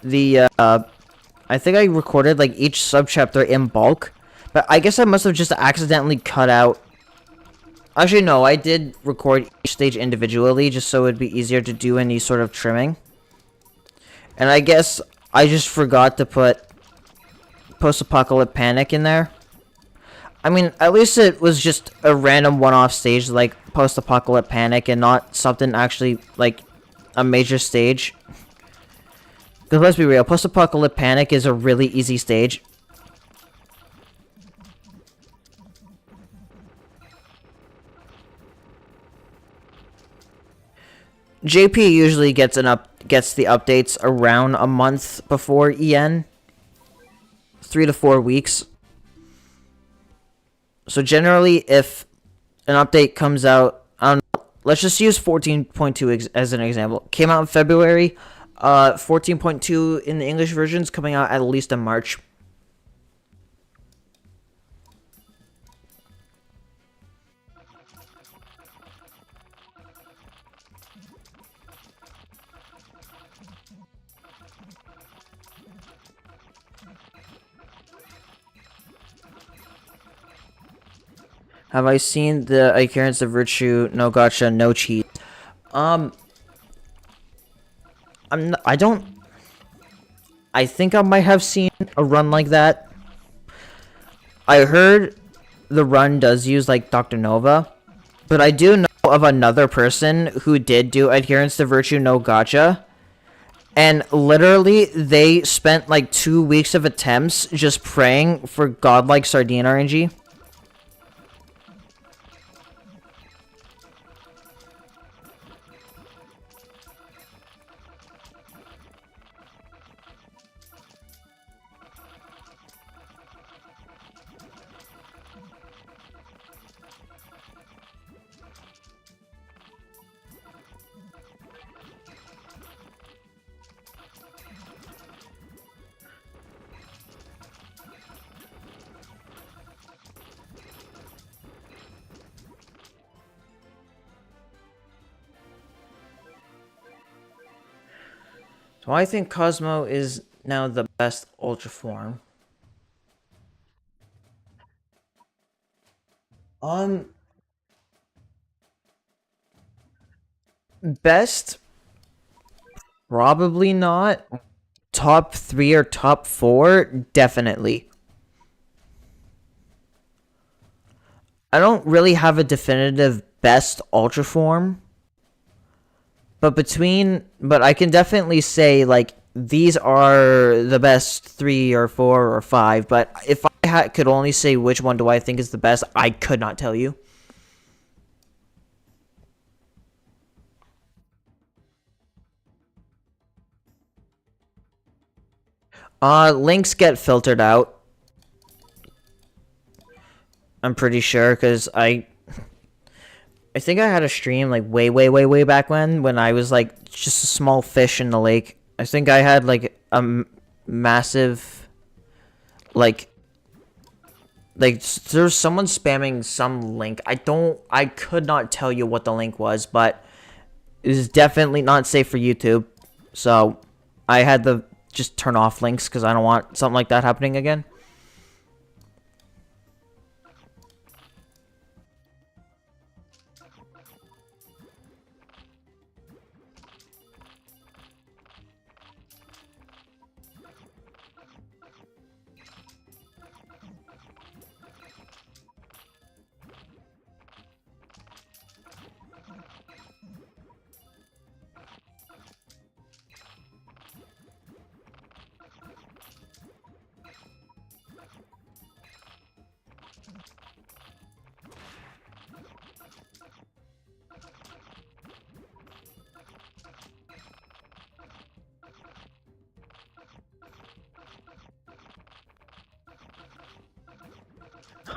the, I think I recorded, like, each subchapter in bulk. But I guess I must have just accidentally cut out... Actually, no, I did record each stage individually, just so it'd be easier to do any sort of trimming. And I guess I just forgot to put Post-Apocalyptic Panic in there. I mean, at least it was just a random one-off stage, like Post-Apocalyptic Panic, and not something actually, like... a major stage. Because let's be real, Post-Apocalyptic Panic is a really easy stage. JP usually gets the updates around a month before EN. 3 to 4 weeks. So generally, if an update comes out, let's just use 14.2 as an example. Came out in February. 14.2 in the English versions coming out at least in March. Have I seen the Adherence of Virtue, No Gacha, No Cheat? I don't... I think I might have seen a run like that. I heard the run does use, like, Dr. Nova. But I do know of another person who did do Adherence to Virtue, No Gacha. And literally, they spent, like, 2 weeks of attempts just praying for godlike Sardine RNG. So I think Cosmo is now the best Ultra form. Best? Probably not. Top 3 or top 4? Definitely. I don't really have a definitive best Ultra form. But I can definitely say, like, these are the best 3 or 4 or 5. But if I could only say which one do I think is the best, I could not tell you. Links get filtered out. I'm pretty sure, because I think I had a stream, like, way back when I was, like, just a small fish in the lake. I think I had, like, a massive, like, there's someone spamming some link. I could not tell you what the link was, but it was definitely not safe for YouTube. So, I had to just turn off links, because I don't want something like that happening again.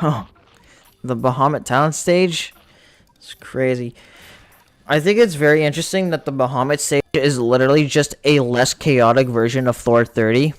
Oh, the Bahamut Talent stage? It's crazy. I think it's very interesting that the Bahamut stage is literally just a less chaotic version of floor 30.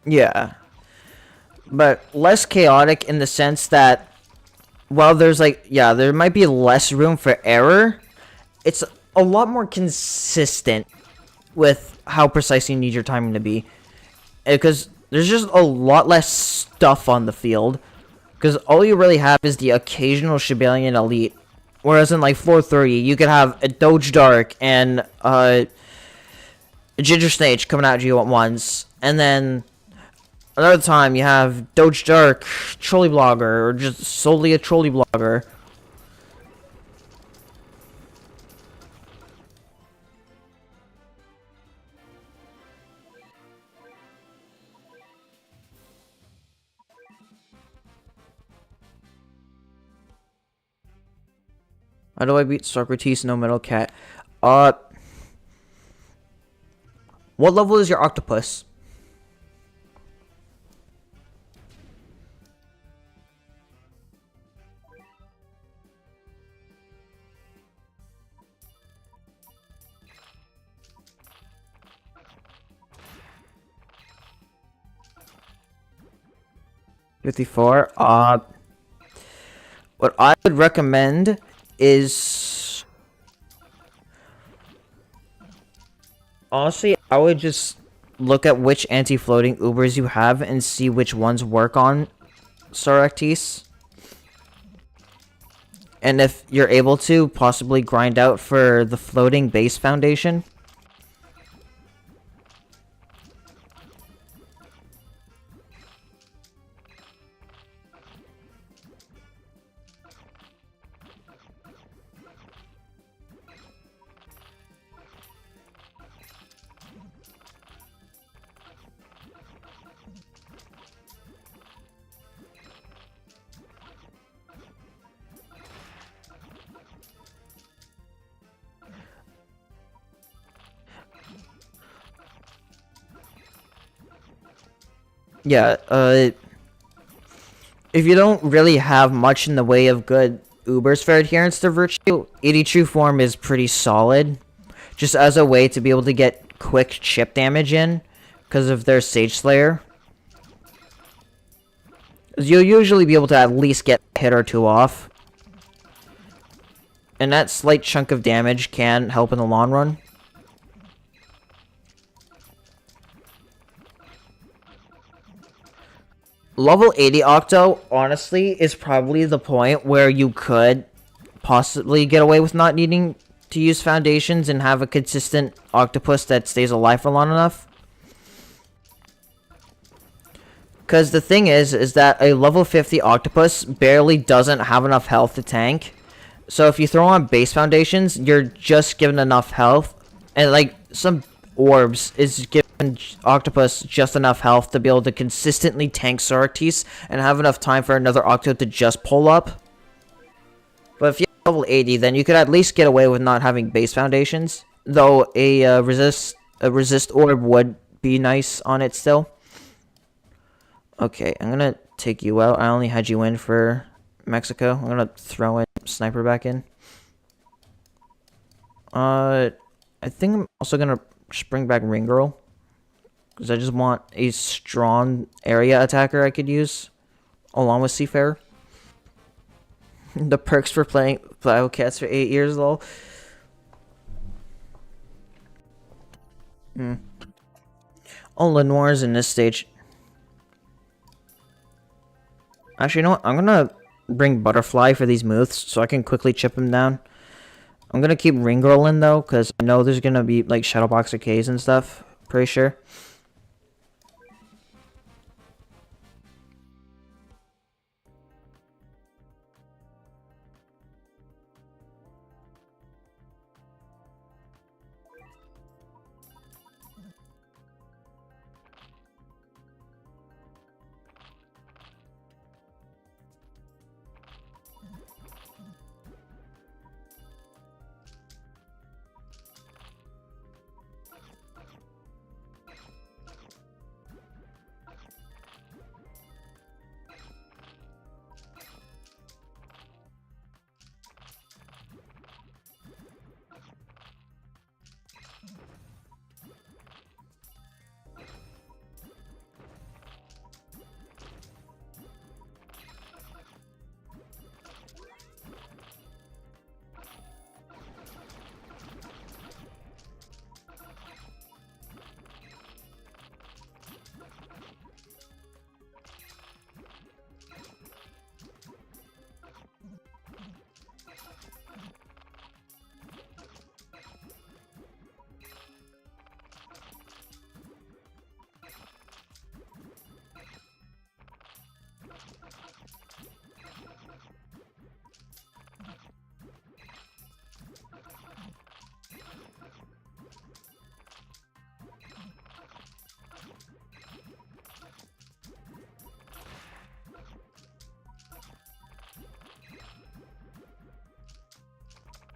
Yeah. But less chaotic in the sense that, while there's, like, yeah, there might be less room for error, it's a lot more consistent with how precise you need your timing to be. Because there's just a lot less stuff on the field. Because all you really have is the occasional Shibalian Elite. Whereas in, like, floor 30, you could have a Doge Dark and a Ginger Snake coming at you at once. And then another time you have Doge Dark, Trolley Blogger, or just solely a Trolley Blogger. How do I beat Socrates no middle cat? What level is your octopus? $54. What I would recommend is, honestly, I would just look at which anti-floating Ubers you have and see which ones work on Soractis. And if you're able to, possibly grind out for the floating base foundation. Yeah, if you don't really have much in the way of good Ubers for adherence to virtue, 80 true form is pretty solid. Just as a way to be able to get quick chip damage in, because of their Sage Slayer. You'll usually be able to at least get a hit or two off. And that slight chunk of damage can help in the long run. Level 80 Octo, honestly, is probably the point where you could possibly get away with not needing to use foundations and have a consistent octopus that stays alive for long enough. Because the thing is that a level 50 octopus barely doesn't have enough health to tank. So if you throw on base foundations, you're just given enough health. And like, some orbs is giving octopus just enough health to be able to consistently tank Soractis and have enough time for another octo to just pull up. But if you have level 80, then you could at least get away with not having base foundations. Though a resist orb would be nice on it still. Okay, I'm gonna take you out. I only had you in for Mexico. I'm gonna throw in Sniper back in. I think I'm also gonna just bring back Ring Girl. Because I just want a strong area attacker I could use. Along with Seafarer. The perks for playing Biocats for 8 years, lol. Oh, Lenoir's in this stage. Actually, you know what? I'm gonna bring Butterfly for these moves so I can quickly chip him down. I'm gonna keep Ring Girl in though, because I know there's gonna be like Shadowboxer Ks and stuff. Pretty sure.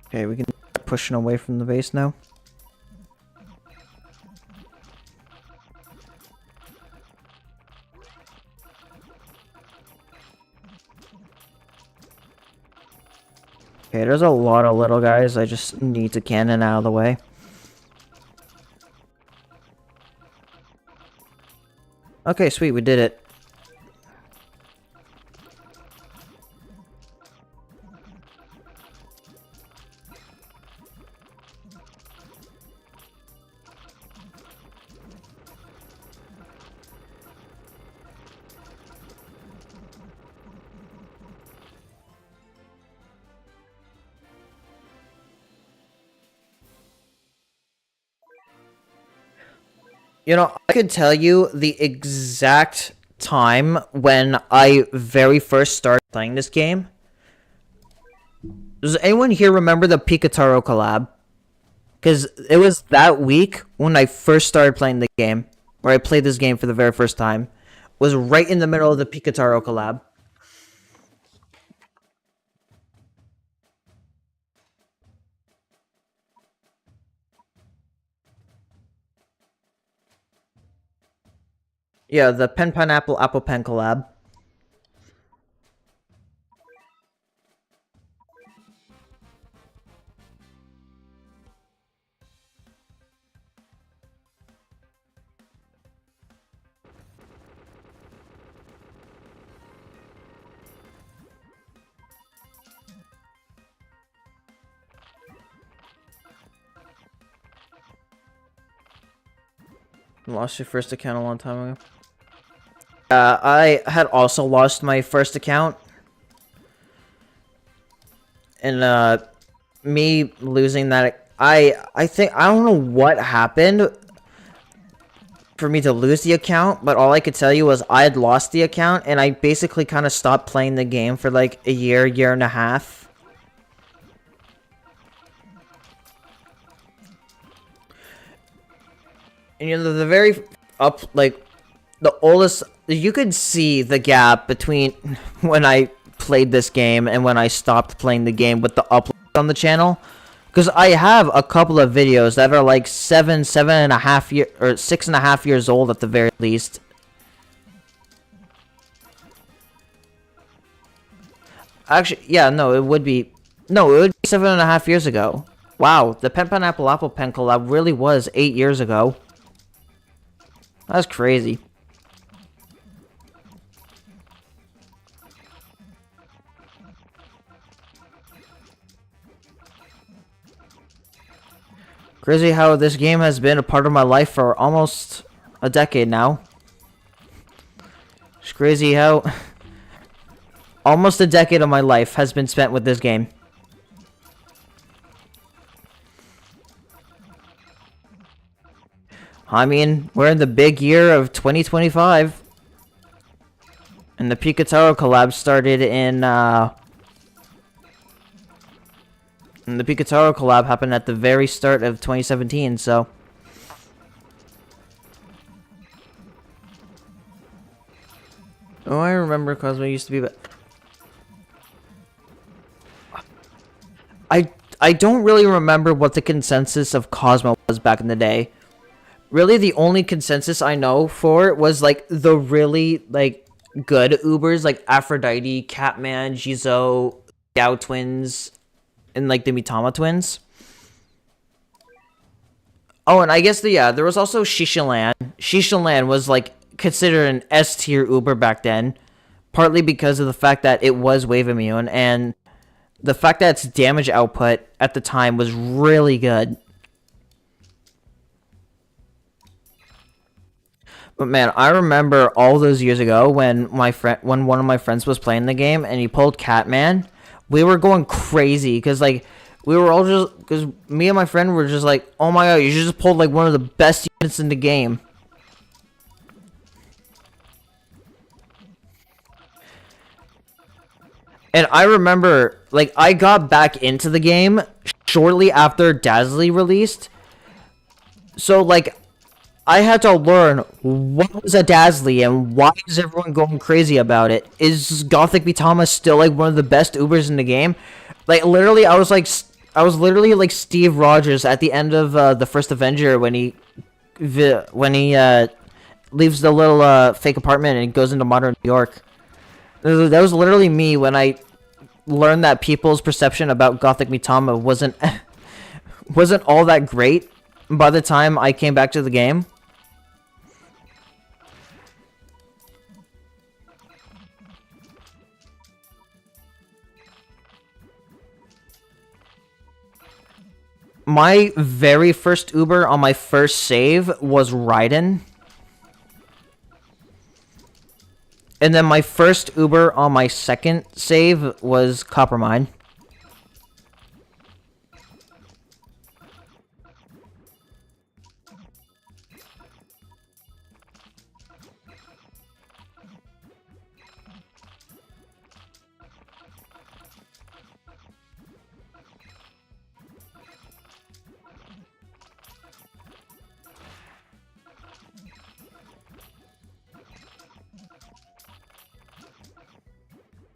Okay, we can start pushing away from the base now. Okay, there's a lot of little guys. I just need to cannon out of the way. Okay, sweet, we did it. You know, I could tell you the exact time when I very first started playing this game. Does anyone here remember the Pikataro collab? Because it was that week when I first started playing the game, or I played this game for the very first time. It was right in the middle of the Pikataro collab. Yeah, the Pen Pineapple Apple Pen collab. Lost your first account a long time ago. I had also lost my first account. And, me losing that... I think... I don't know what happened for me to lose the account, but all I could tell you was I had lost the account, and I basically kind of stopped playing the game for, like, a year and a half. And, you know, the very... like... The oldest... You could see the gap between when I played this game and when I stopped playing the game with the upload on the channel. Because I have a couple of videos that are like 7.5 years, or 6.5 years old at the very least. Actually, yeah, no, it would be... No, it would be 7.5 years ago. Wow, the Pen Pineapple Apple Pen collab really was 8 years ago. That's crazy. Crazy how this game has been a part of my life for almost a decade now. It's crazy how almost a decade of my life has been spent with this game. I mean, we're in the big year of 2025. And the Pikataro collab started in, and the Pikataro collab happened at the very start of 2017, so... Oh, I remember Cosmo used to be, but... I don't really remember what the consensus of Cosmo was back in the day. Really, the only consensus I know for it was, like, the really, like, good Ubers, like Aphrodite, Catman, Jizo, Gao Twins, and, like, the Mitama Twins. Oh, and I guess there was also Shishilan. Shishilan was, like, considered an S-tier Uber back then, partly because of the fact that it was wave immune, and the fact that its damage output at the time was really good. But man, I remember all those years ago when when one of my friends was playing the game and he pulled Catman, we were going crazy because like we were all just because me and my friend were just like, oh my god, you just pulled like one of the best units in the game. And I remember like I got back into the game shortly after Dazzly released, so like I had to learn what was a Dazzly and why is everyone going crazy about it. Is Gothic Mitama still like one of the best Ubers in the game? Like literally, I was like I was literally like Steve Rogers at the end of the first Avenger when he leaves the little fake apartment and goes into modern New York. That was literally me when I learned that people's perception about Gothic Mitama wasn't wasn't all that great by the time I came back to the game. My very first Uber on my first save was Raiden. And then my first Uber on my second save was Coppermine.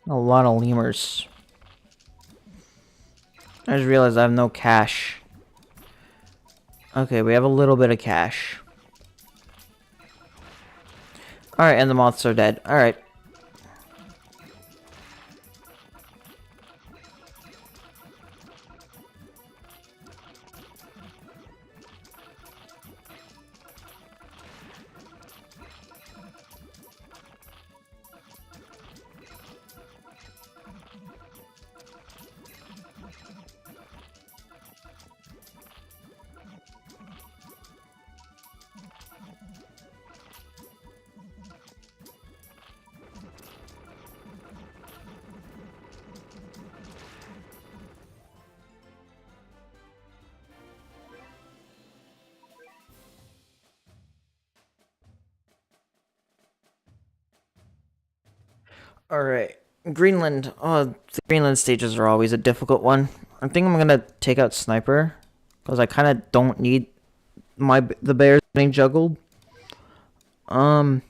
A lot of lemurs. I just realized I have no cash. Okay, we have a little bit of cash. Alright, and the moths are dead. Alright. Alright. Greenland. Oh, the Greenland stages are always a difficult one. I think I'm gonna take out Sniper. Because I kind of don't need the bears being juggled. I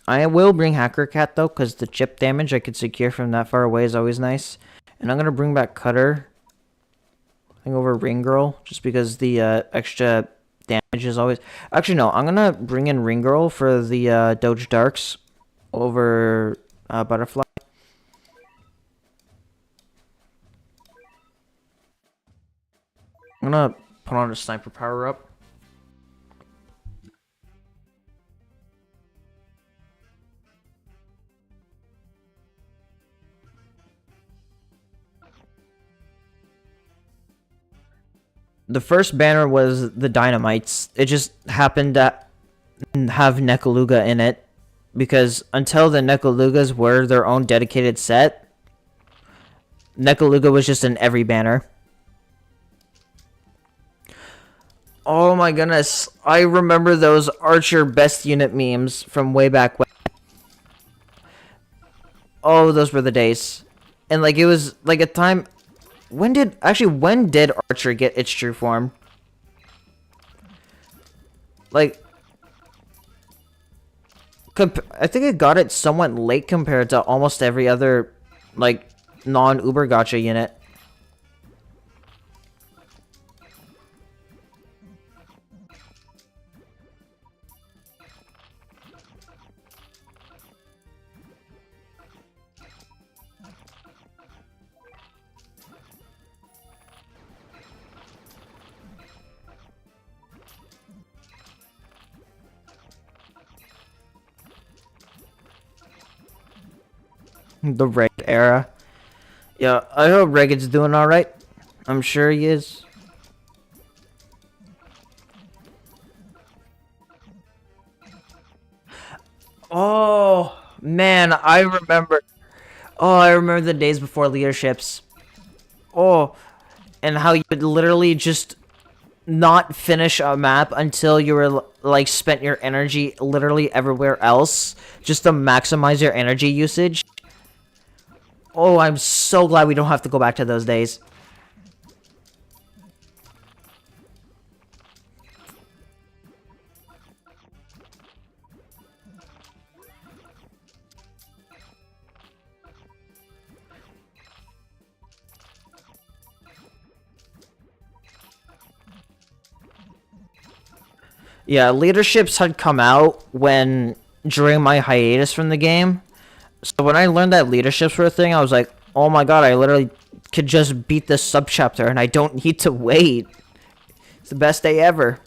will bring Hacker Cat though, because the chip damage I could secure from that far away is always nice. And I'm gonna bring back Cutter. I think over Ring Girl, just because the extra damage is always... Actually, no, I'm gonna bring in Ring Girl for the Doge Darks over Butterfly. I'm gonna put on a Sniper power up. The first banner was the Dynamites. It just happened to have Nekaluga in it. Because until the Nekalugas were their own dedicated set, Nekaluga was just in every banner. Oh my goodness. I remember those Archer best unit memes from way back when. Oh, those were the days. And like it was like a time... When did Archer get its true form? Like, I think it got it somewhat late compared to almost every other, like, non-Uber Gacha unit. The Reg era. Yeah, I hope Reged's doing alright. I'm sure he is. Oh, man, I remember. Oh, I remember the days before leaderships. Oh, and how you would literally just not finish a map until you were, like, spent your energy literally everywhere else just to maximize your energy usage. Oh, I'm so glad we don't have to go back to those days. Yeah, leaderships had come out when during my hiatus from the game. So when I learned that leaderships were a thing, I was like, oh my god, I literally could just beat this subchapter and I don't need to wait. It's the best day ever.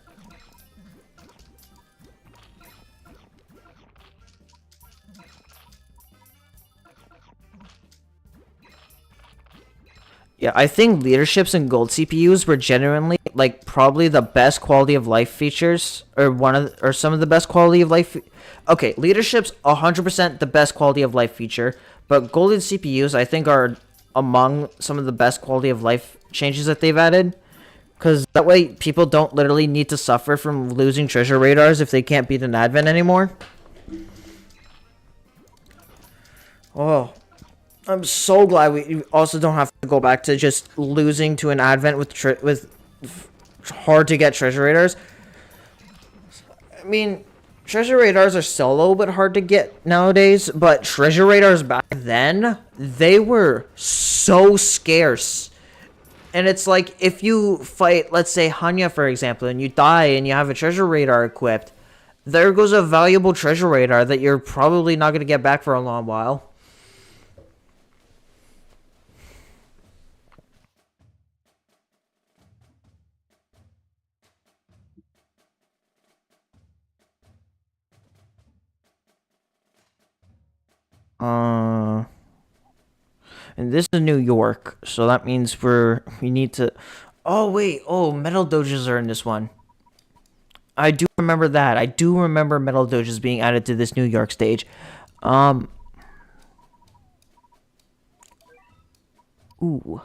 Yeah, I think leaderships and gold CPUs were genuinely like probably the best quality of life features, or or some of the best quality of life. Okay, leaderships 100% the best quality of life feature, but golden CPUs I think are among some of the best quality of life changes that they've added, because that way people don't literally need to suffer from losing treasure radars if they can't beat an advent anymore. Oh. I'm so glad we also don't have to go back to just losing to an advent with hard to get treasure radars. I mean, treasure radars are still a little bit hard to get nowadays, but treasure radars back then, they were so scarce. And it's like if you fight, let's say Hanya for example, and you die and you have a treasure radar equipped, there goes a valuable treasure radar that you're probably not going to get back for a long while. Uh, and this is New York, so that means we need to. Oh wait, oh metal dojos are in this one. I do remember that. I do remember metal dojos being added to this New York stage. Um. Ooh.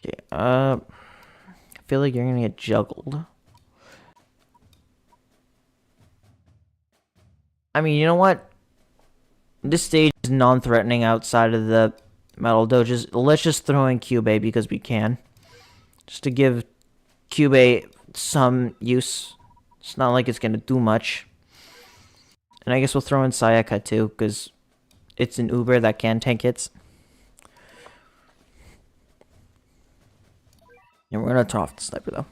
Okay. I feel like you're gonna get juggled. I mean, you know what? This stage is non-threatening outside of the metal dojos. Let's just throw in Cube because we can. Just to give Cube some use. It's not like it's gonna do much. And I guess we'll throw in Sayaka too, because it's an Uber that can tank hits. And we're gonna turn off the sniper though.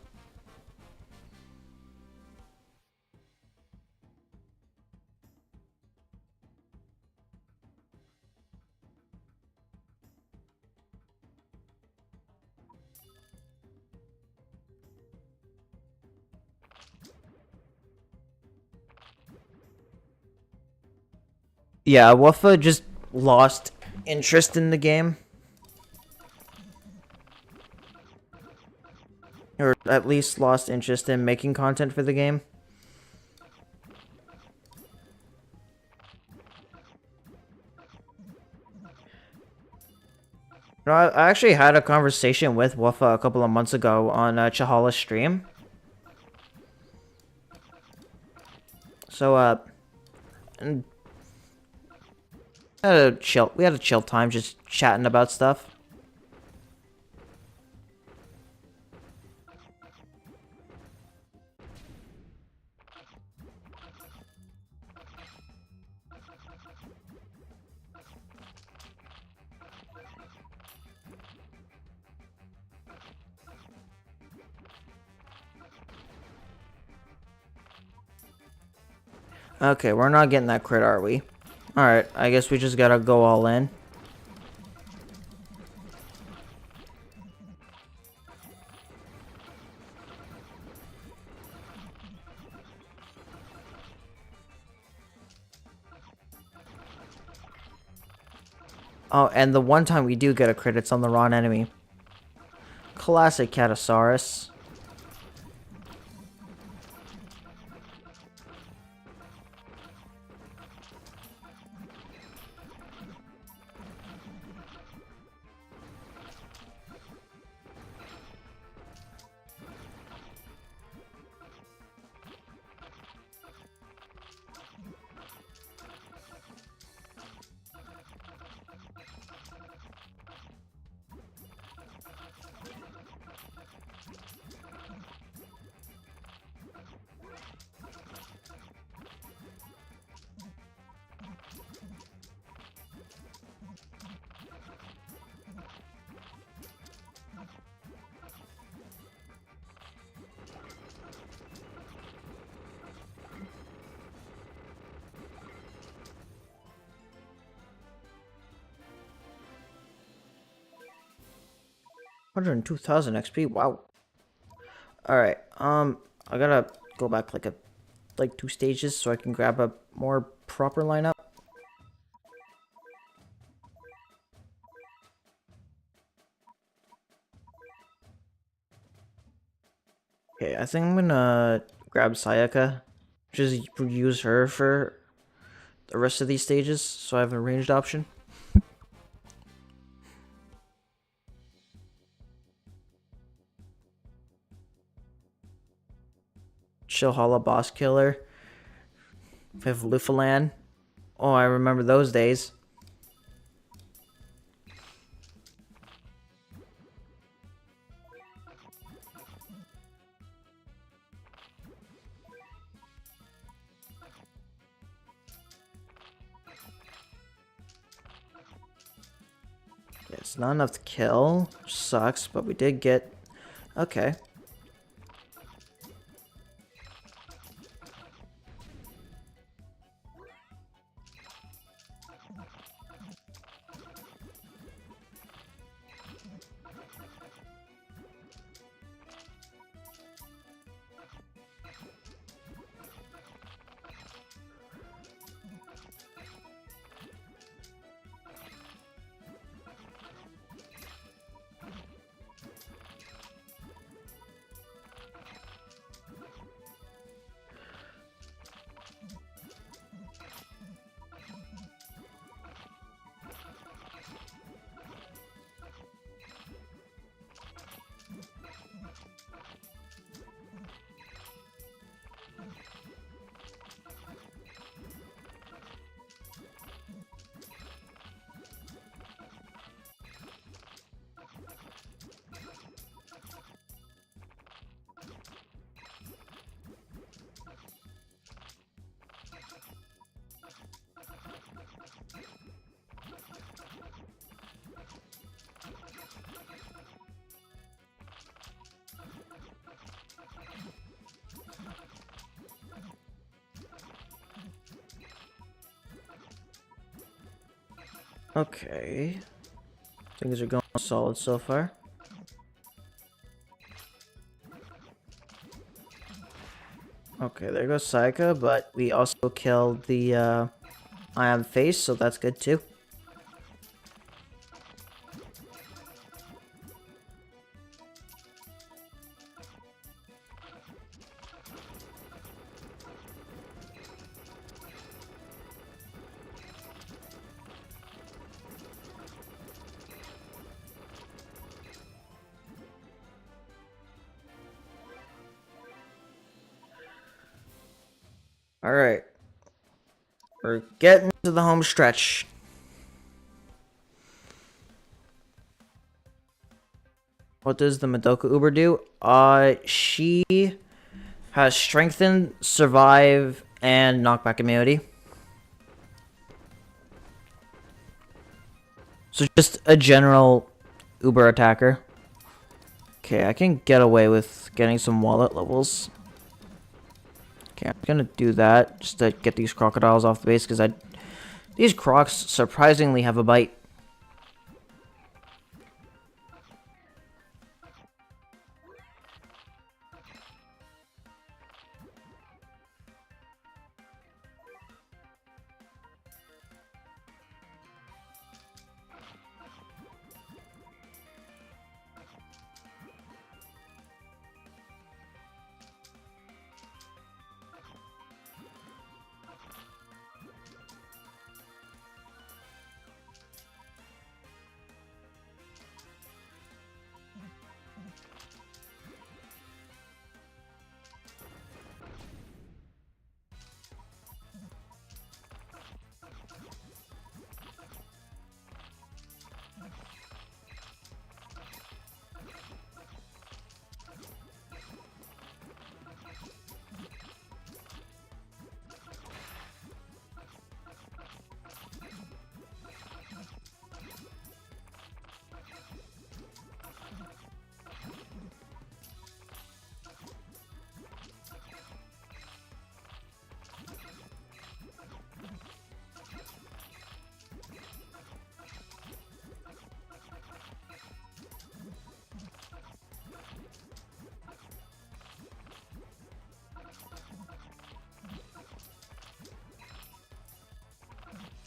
Yeah, Wuffa just lost interest in the game. Or at least lost interest in making content for the game. No, I actually had a conversation with Wuffa a couple of months ago on Chahala's stream. So, and we had a chill time just chatting about stuff. Okay, we're not getting that crit, are we? Alright, I guess we just gotta go all in. Oh, and the one time we do get a crit, it's on the wrong enemy. Classic Catasaurus. 102,000 XP. Wow. All right. I gotta go back like 2 stages so I can grab a more proper lineup. Okay, I think I'm gonna grab Sayaka. Just use her for the rest of these stages so I have a ranged option. Shilhala Boss Killer. We have Lufalan. Oh, I remember those days. It's not enough to kill. Sucks, but we did get... Okay. Okay. Things are going solid so far. Okay, there goes Saika, but we also killed the Ion Face, so that's good too. Alright. We're getting to the home stretch. What does the Madoka Uber do? She has strengthened, survive, and knockback immunity. So just a general Uber attacker. Okay, I can get away with getting some wallet levels. Okay, I'm gonna do that just to get these crocodiles off the base because these crocs surprisingly have a bite.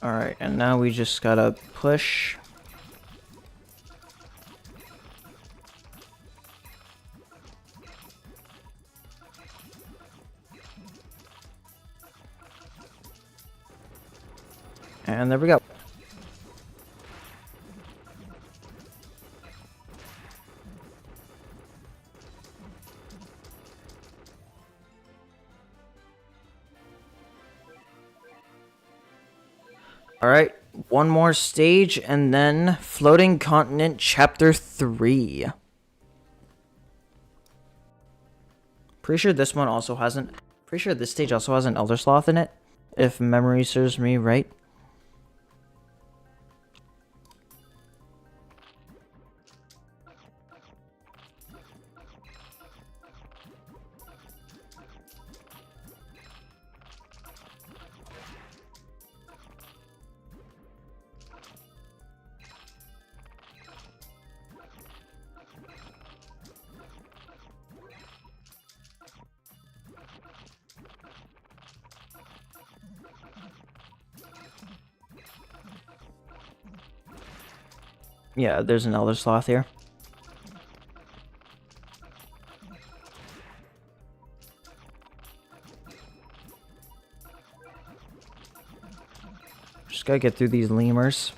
Alright, and now we just gotta push. And there we go. Alright, one more stage, and then Floating Continent Chapter 3. Pretty sure this one also has an... Pretty sure this stage also has an Elder Sloth in it, if memory serves me right. Yeah, there's an Elder Sloth here. Just gotta get through these lemurs.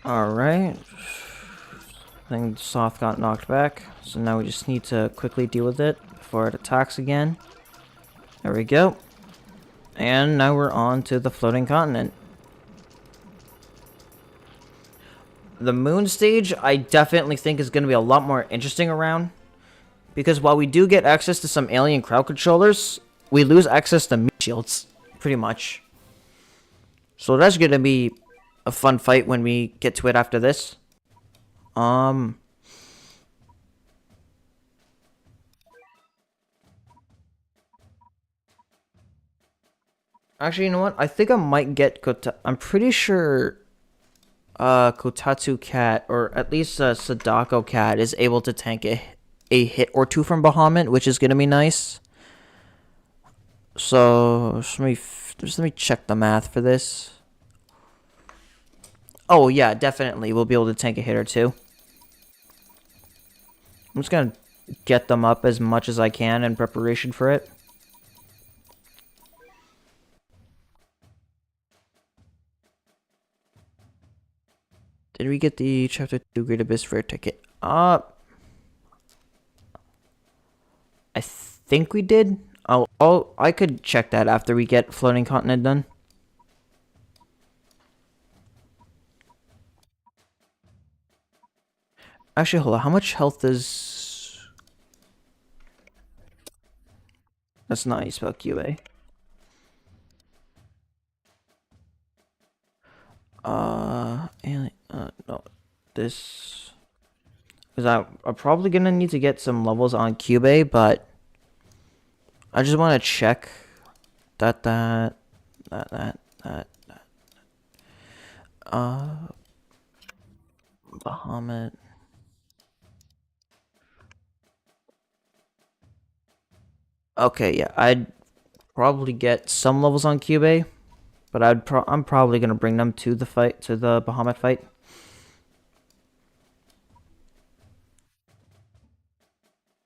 Alright. I think the Sloth got knocked back, so now we just need to quickly deal with it before it attacks again. There we go. And now we're on to the Floating Continent. The moon stage, I definitely think is going to be a lot more interesting around. Because while we do get access to some alien crowd controllers, we lose access to meatshields, pretty much. So that's going to be a fun fight when we get to it after this. Actually, you know what? I think I might get I'm pretty sure Kotatsu Cat, or at least Sadako Cat, is able to tank a hit or two from Bahamut, which is going to be nice. So, just let me check the math for this. Oh, yeah, definitely. We'll be able to tank a hit or two. I'm just going to get them up as much as I can in preparation for it. Did we get the Chapter 2 Great Abyss Rare ticket? I think we did. I could check that after we get Floating Continent done. Actually, hold on. How much health is... That's nice about QA. No. This... Because I'm probably gonna need to get some levels on Cube, but... I just want to check that. Bahamut. Okay, yeah, I'd probably get some levels on Cube, but I'm probably gonna bring them to the fight, to the Bahamut fight.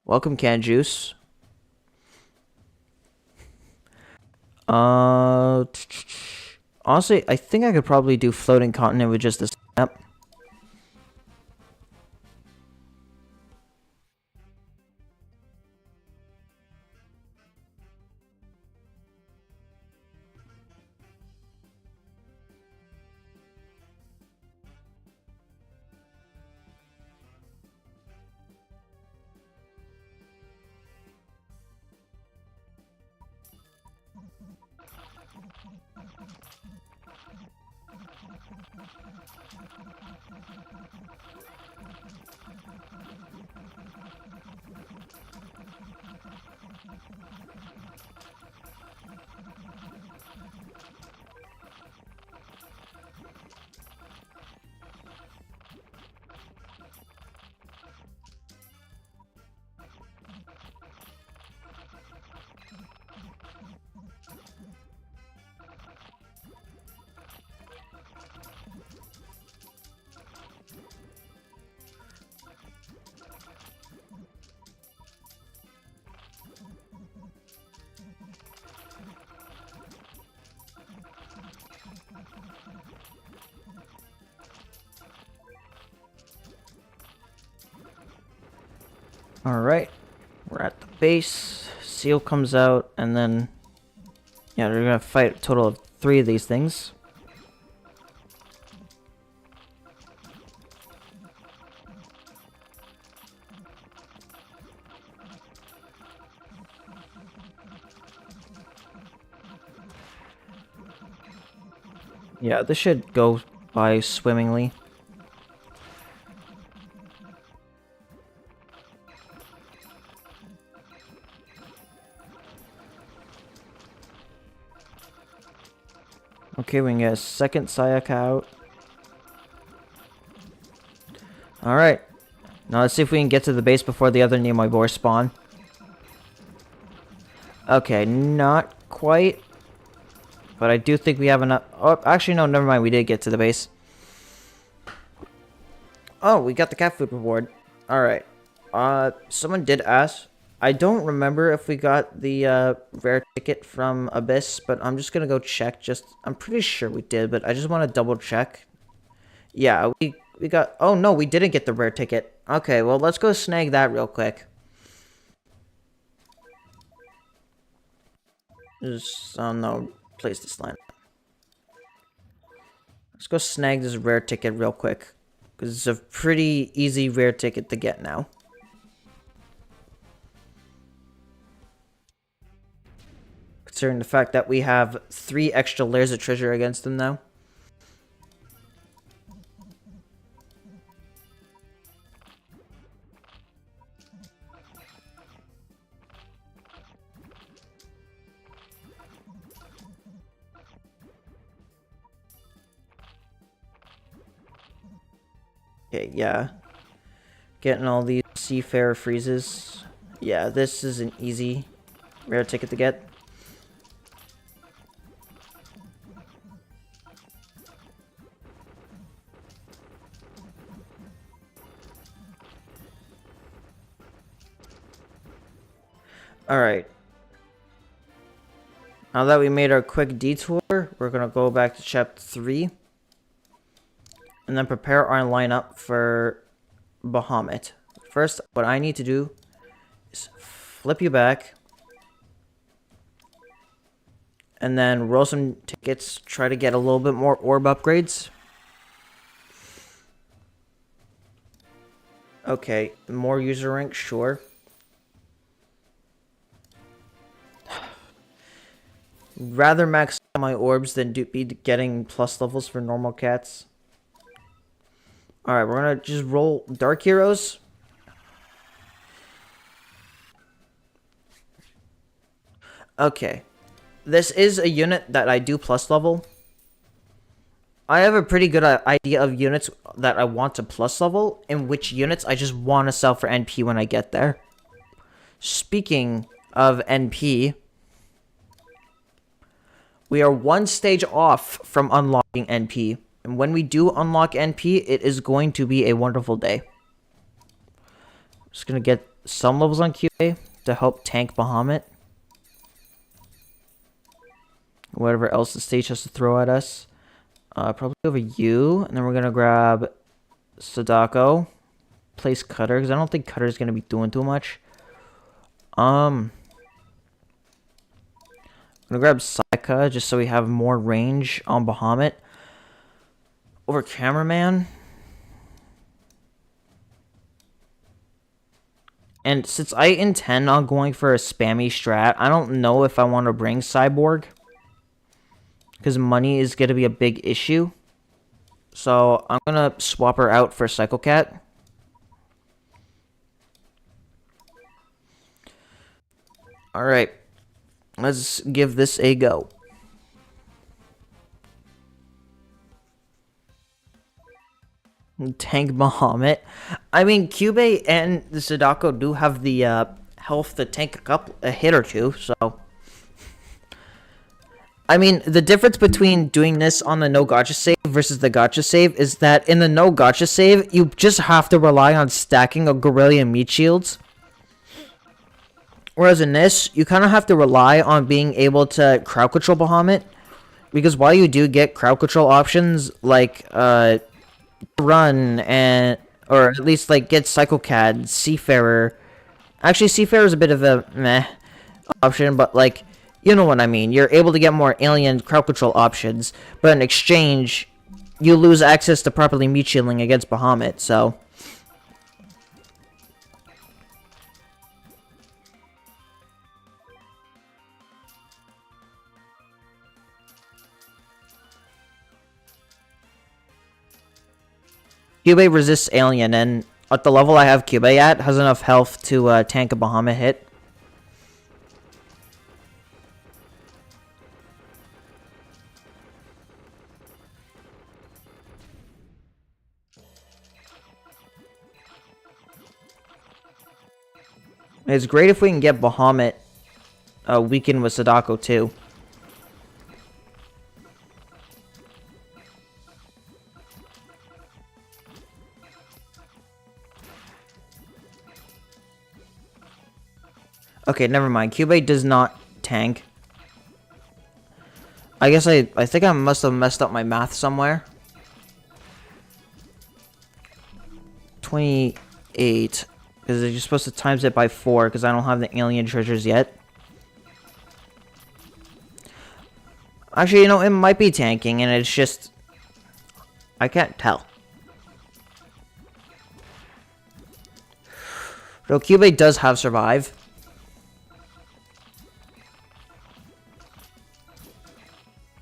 Welcome, Can Juice. Honestly, I think I could probably do Floating Continent with just this snap. Alright. We're at the base. Seal comes out, and then... yeah, they're gonna fight a total of 3 of these things. Yeah, this should go by swimmingly. Okay, we can get a second Sayaka out. Alright. Now let's see if we can get to the base before the other Nimoy boars spawn. Okay, not quite. But I do think we have enough... oh, actually, no, never mind. We did get to the base. Oh, we got the cat food reward. Alright. Someone did ask. I don't remember if we got the rare ticket from Abyss, but I'm just gonna go check. I'm pretty sure we did, but I just want to double check. Yeah, we got... oh, no, we didn't get the rare ticket. Okay, well, let's go snag that real quick. Just... oh, no. Place this land. Let's go snag this rare ticket real quick. Because it's a pretty easy rare ticket to get now. Considering the fact that we have 3 extra layers of treasure against them now. Okay, yeah. Getting all these seafarer freezes. Yeah, this is an easy rare ticket to get. Alright. Now that we made our quick detour, we're gonna go back to chapter 3. And then prepare our lineup for Bahamut. First, what I need to do is flip you back. And then roll some tickets. Try to get a little bit more orb upgrades. Okay, more user rank, sure. Rather max out my orbs than be getting plus levels for normal cats. Alright, we're gonna just roll Dark Heroes. Okay. This is a unit that I do plus level. I have a pretty good idea of units that I want to plus level, and which units I just want to sell for NP when I get there. Speaking of NP, we are 1 stage off from unlocking NP. And when we do unlock NP, it is going to be a wonderful day. Just gonna get some levels on QA to help tank Bahamut. Whatever else the stage has to throw at us. Probably over you. And then we're gonna grab Sadako. Place Cutter, because I don't think Cutter is gonna be doing too much. I'm gonna grab Sayaka just so we have more range on Bahamut. Over Cameraman. And since I intend on going for a spammy strat, I don't know if I want to bring Cyborg. Because money is going to be a big issue. So I'm going to swap her out for Psycho Cat. Alright. Let's give this a go. Tank Bahamut. I mean, Cube and the Sadako do have the health to tank a hit or two, so... I mean, the difference between doing this on the No Gacha save versus the Gacha save is that in the No Gacha save, you just have to rely on stacking a Gorilla meat shields. Whereas in this, you kind of have to rely on being able to crowd control Bahamut. Because while you do get crowd control options, like, run and... or at least, like, get Psycho Cat, Seafarer, Actually, Seafarer is a bit of a meh option, but like, you know what I mean. You're able to get more alien crowd control options, but in exchange, you lose access to properly meat shielding against Bahamut, so... Cubey resists alien, and at the level I have Cubey at, has enough health to tank a Bahamut hit. It's great if we can get Bahamut weakened with Sadako too. Okay, never mind. Cubey does not tank. I guess I think I must have messed up my math somewhere. 28. Because you're supposed to times it by 4, because I don't have the alien treasures yet. Actually, you know, it might be tanking, and it's just... I can't tell. So, Cubey does have survive.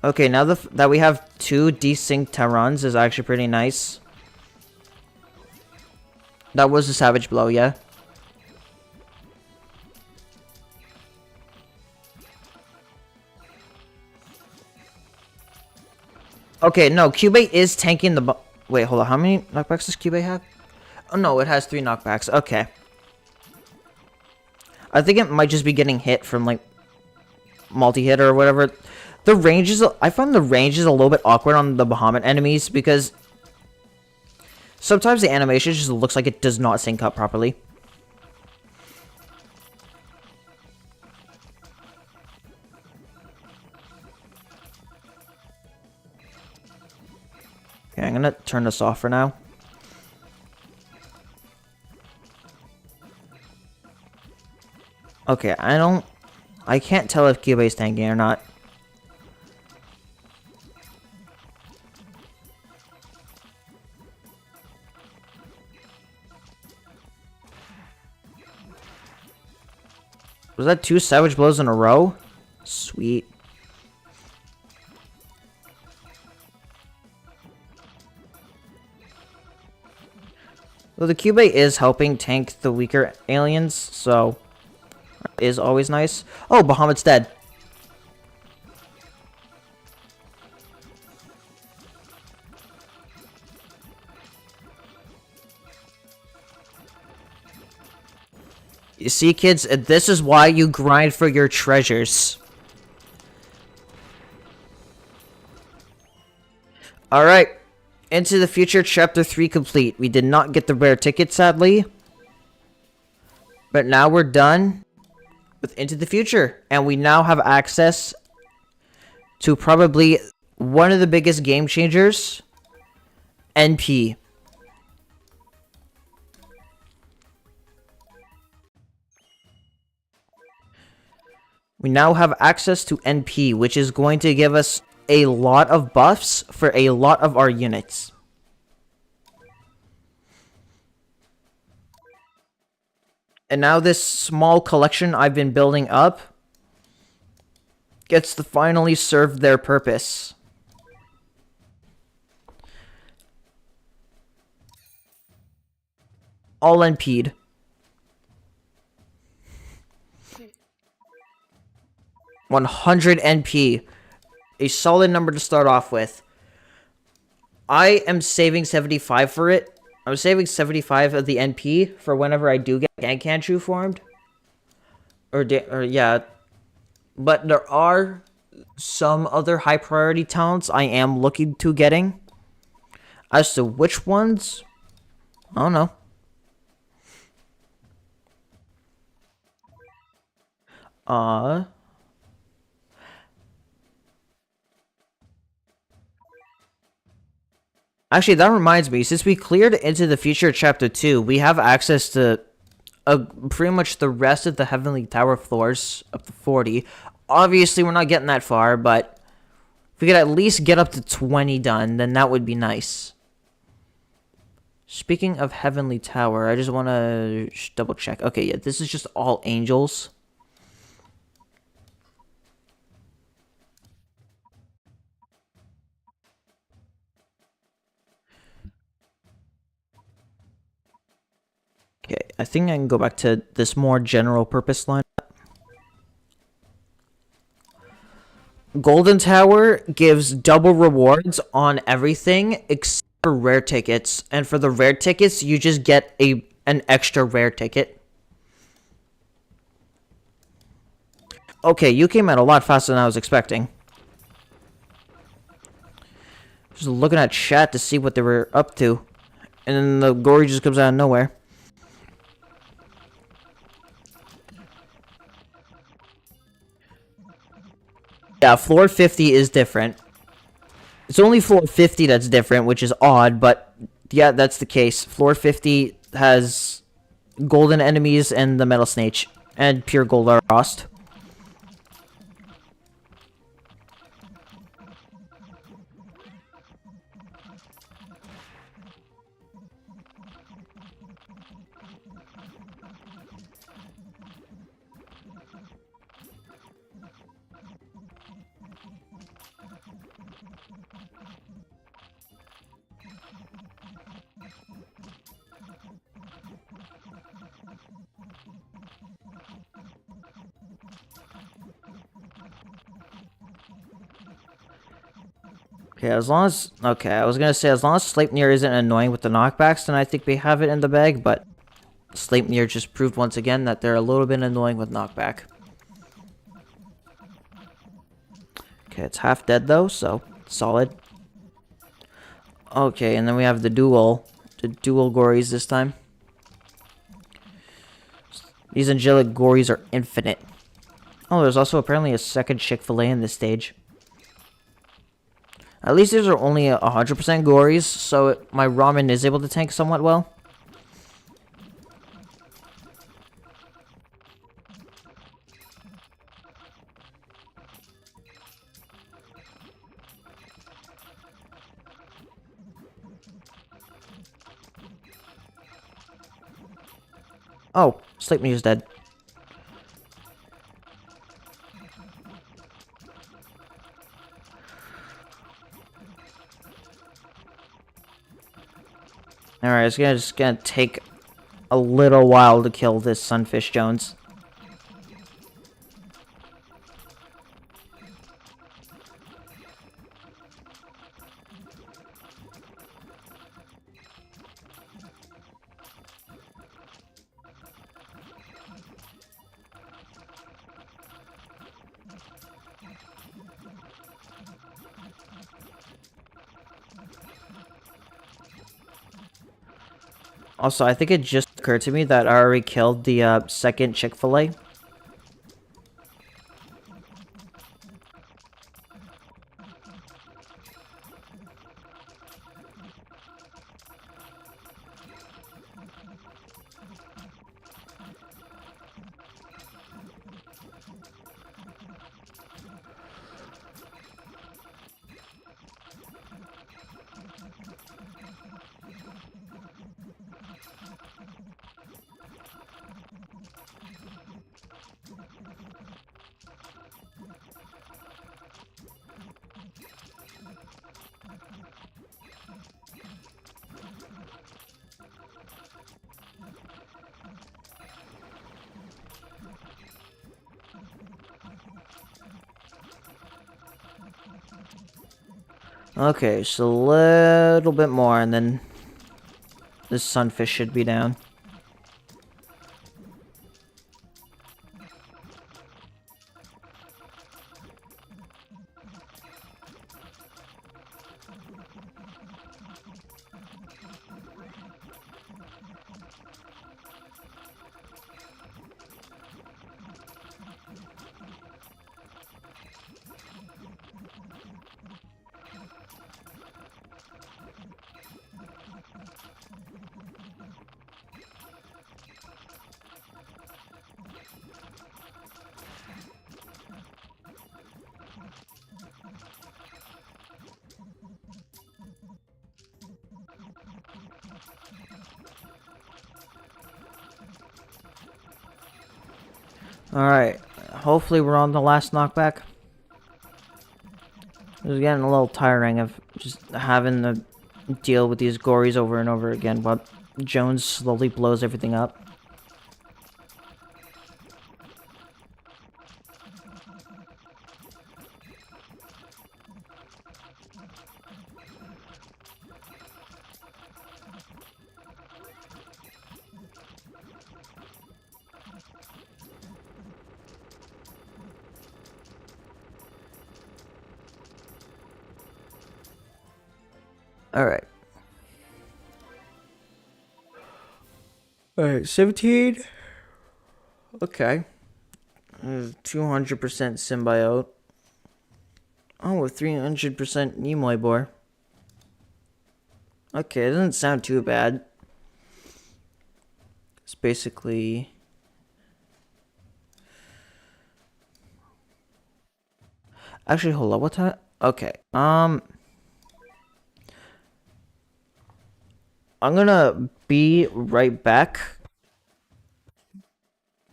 Okay, now that we have 2 desynced Terrans is actually pretty nice. That was a savage blow, yeah. Okay, no, Cubey is tanking the... Wait, hold on. How many knockbacks does Cubey have? Oh, no, it has 3 knockbacks. Okay. I think it might just be getting hit from, like, multi-hit or whatever. The range is... I find the range is a little bit awkward on the Bahamut enemies because... sometimes the animation just looks like it does not sync up properly. Okay, I'm gonna turn this off for now. Okay, I can't tell if Cubey's tanking or not. Was that 2 savage blows in a row? Sweet. Well, the Cubey is helping tank the weaker aliens, so... is always nice. Oh, Bahamut's dead. You see, kids, this is why you grind for your treasures. Alright. Into the Future Chapter 3 complete. We did not get the rare ticket, sadly. But now we're done with Into the Future. And we now have access to probably one of the biggest game changers. NP. We now have access to NP, which is going to give us a lot of buffs for a lot of our units. And now this small collection I've been building up gets to finally serve their purpose. All NP'd. 100 NP. A solid number to start off with. I am saving 75 for it. I'm saving 75 of the NP for whenever I do get Gankanchu formed. Or yeah. But there are some other high priority talents I am looking to getting. As to which ones, I don't know. Actually, that reminds me, since we cleared Into the Future Chapter 2, we have access to pretty much the rest of the Heavenly Tower floors up to 40. Obviously, we're not getting that far, but if we could at least get up to 20 done, then that would be nice. Speaking of Heavenly Tower, I just want to double check. Okay, yeah, this is just all angels. Okay, I think I can go back to this more general purpose line. Golden Tower gives double rewards on everything except for rare tickets. And for the rare tickets, you just get an extra rare ticket. Okay, you came out a lot faster than I was expecting. Just looking at chat to see what they were up to. And then the gory just comes out of nowhere. Yeah, floor 50 is different. It's only floor 50 that's different, which is odd, but yeah, that's the case. Floor 50 has golden enemies and the metal snake, and pure gold are lost. Okay, as long as... Okay, I was gonna say, as long as Sleipnir isn't annoying with the knockbacks, then I think we have it in the bag, but Sleipnir just proved once again that they're a little bit annoying with knockback. Okay, it's half dead though, so solid. Okay, and then we have the dual gories this time. These angelic gories are infinite. Oh, there's also apparently a second Chick-fil-A in this stage. At least these are only 100% gories, so my ramen is able to tank somewhat well. Oh, Sleipnir is dead. Alright, it's just gonna take a little while to kill this Sunfish Jones. Also, I think it just occurred to me that I already killed the second Chick-fil-A. Okay, so a little bit more, and then this Sunfish should be down. Alright, hopefully we're on the last knockback. It was getting a little tiring of just having to deal with these gories over and over again, but Jones slowly blows everything up. Alright. Alright, 17. Okay. 200% symbiote. Oh, a 300% Nimoy boar. Okay, it doesn't sound too bad. It's basically... Actually, hold up, what time? Okay, I'm gonna be right back.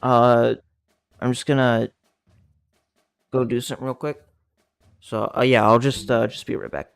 I'm just gonna go do something real quick. So, yeah, I'll just be right back.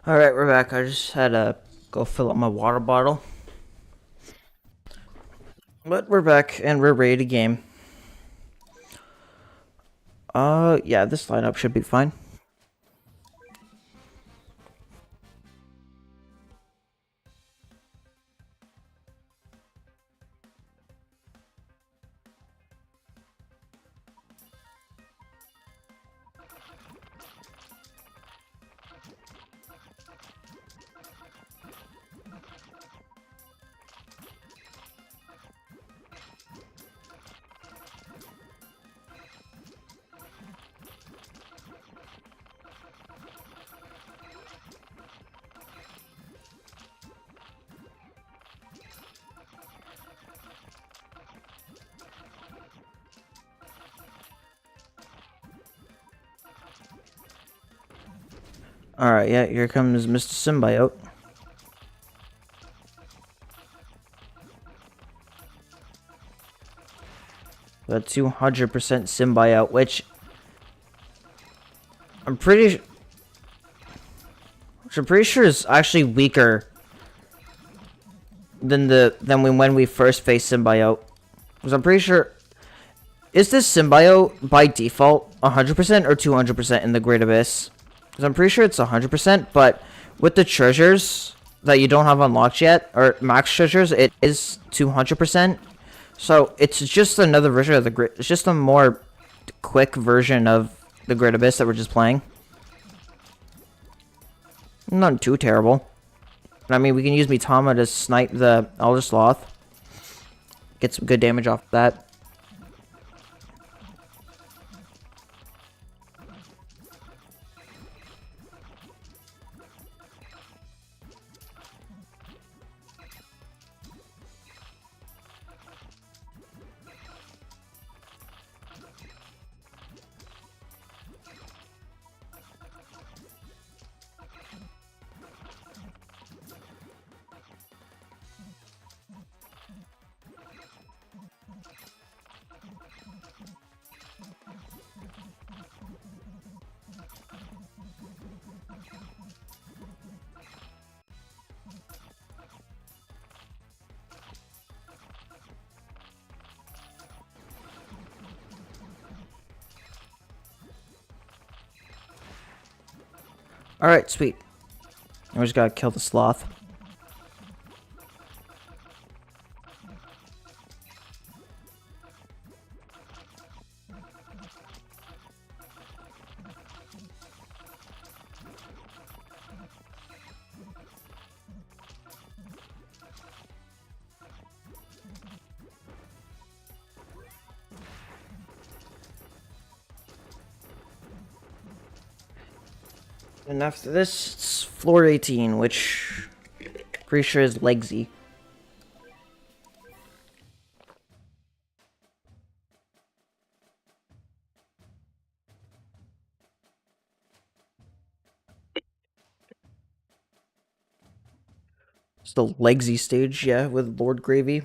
Alright, we're back. I just had to go fill up my water bottle. But we're back, and we're ready to game. Yeah, this lineup should be fine. Alright, yeah, here comes Mr. Symbiote. The 200% Symbiote, which... I'm pretty... Which I'm pretty sure is actually weaker than when we first faced Symbiote. Because I'm pretty sure... Is this Symbiote by default 100% or 200% in the Great Abyss? Because I'm pretty sure it's 100%, but with the treasures that you don't have unlocked yet, or max treasures, it is 200%. So it's just another version of the Great... It's just a more quick version of the Great Abyss that we're just playing. Not too terrible. I mean, we can use Mitama to snipe the Elder Sloth. Get some good damage off of that. Alright, sweet. We just gotta kill the sloth. And after this, it's floor 18, which pretty sure is Legsy. It's the Legsy stage, yeah, with Lord Gravy.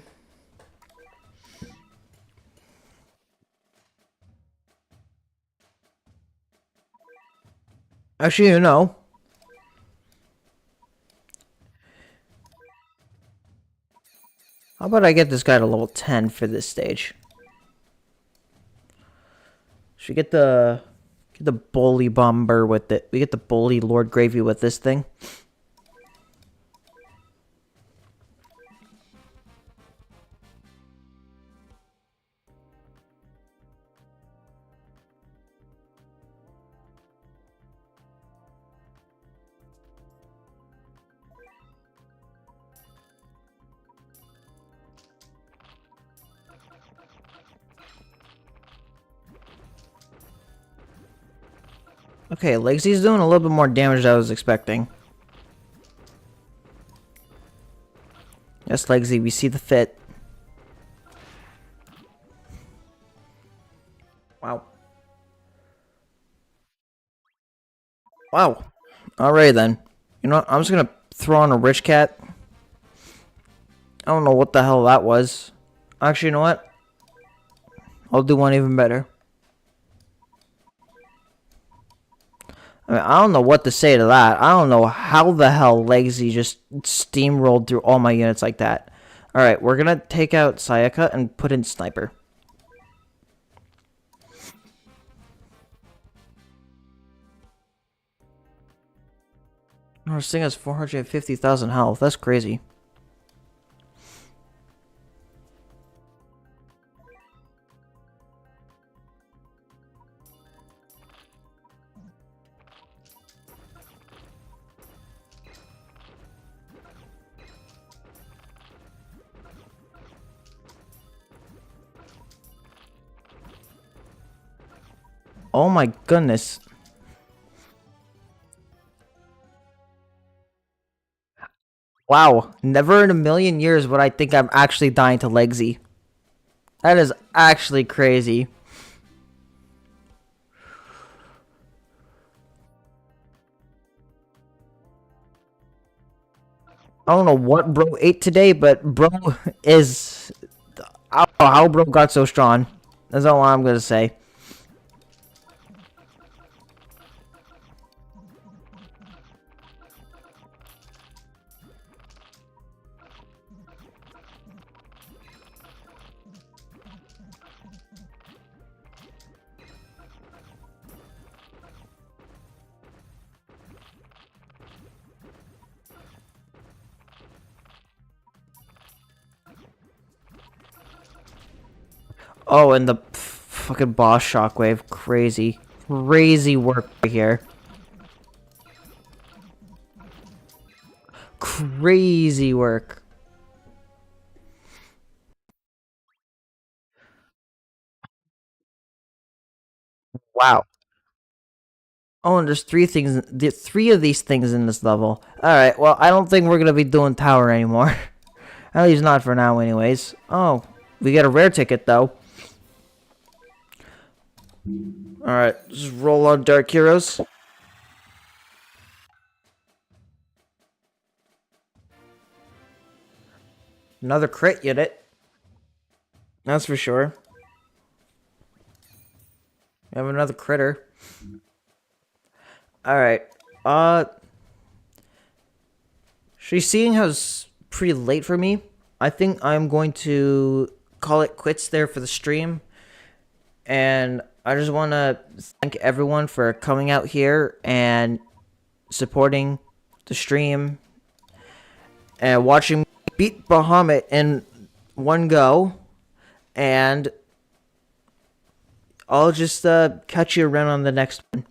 Actually, you know. How about I get this guy to level 10 for this stage? Should we get the bully bomber with it? We get the bully Lord Gravy with this thing. Okay, Legsy's doing a little bit more damage than I was expecting. Yes, Legsy, we see the fit. Wow. Wow. Alright then. You know what? I'm just gonna throw on a Rich Cat. I don't know what the hell that was. Actually, you know what? I'll do one even better. I mean, I don't know what to say to that. I don't know how the hell Legsy just steamrolled through all my units like that. Alright, we're gonna take out Sayaka and put in Sniper. Oh, this thing has 450,000 health. That's crazy. Oh my goodness. Wow. Never in a million years would I think I'm actually dying to Legsy. That is actually crazy. I don't know what bro ate today, but bro is... I don't know how bro got so strong. That's all I'm gonna say. Oh, and the fucking boss shockwave. Crazy. Crazy work right here. Crazy work. Wow. Oh, and there's three of these things in this level. Alright, well, I don't think we're gonna be doing tower anymore. At least not for now, anyways. Oh, we get a rare ticket, though. Alright, just roll on Dark Heroes. Another crit unit. That's for sure. We have another critter. Alright. Seeing how it's pretty late for me, I think I'm going to call it quits there for the stream. And I just want to thank everyone for coming out here and supporting the stream and watching me beat Bahamut in one go. And I'll just catch you around on the next one.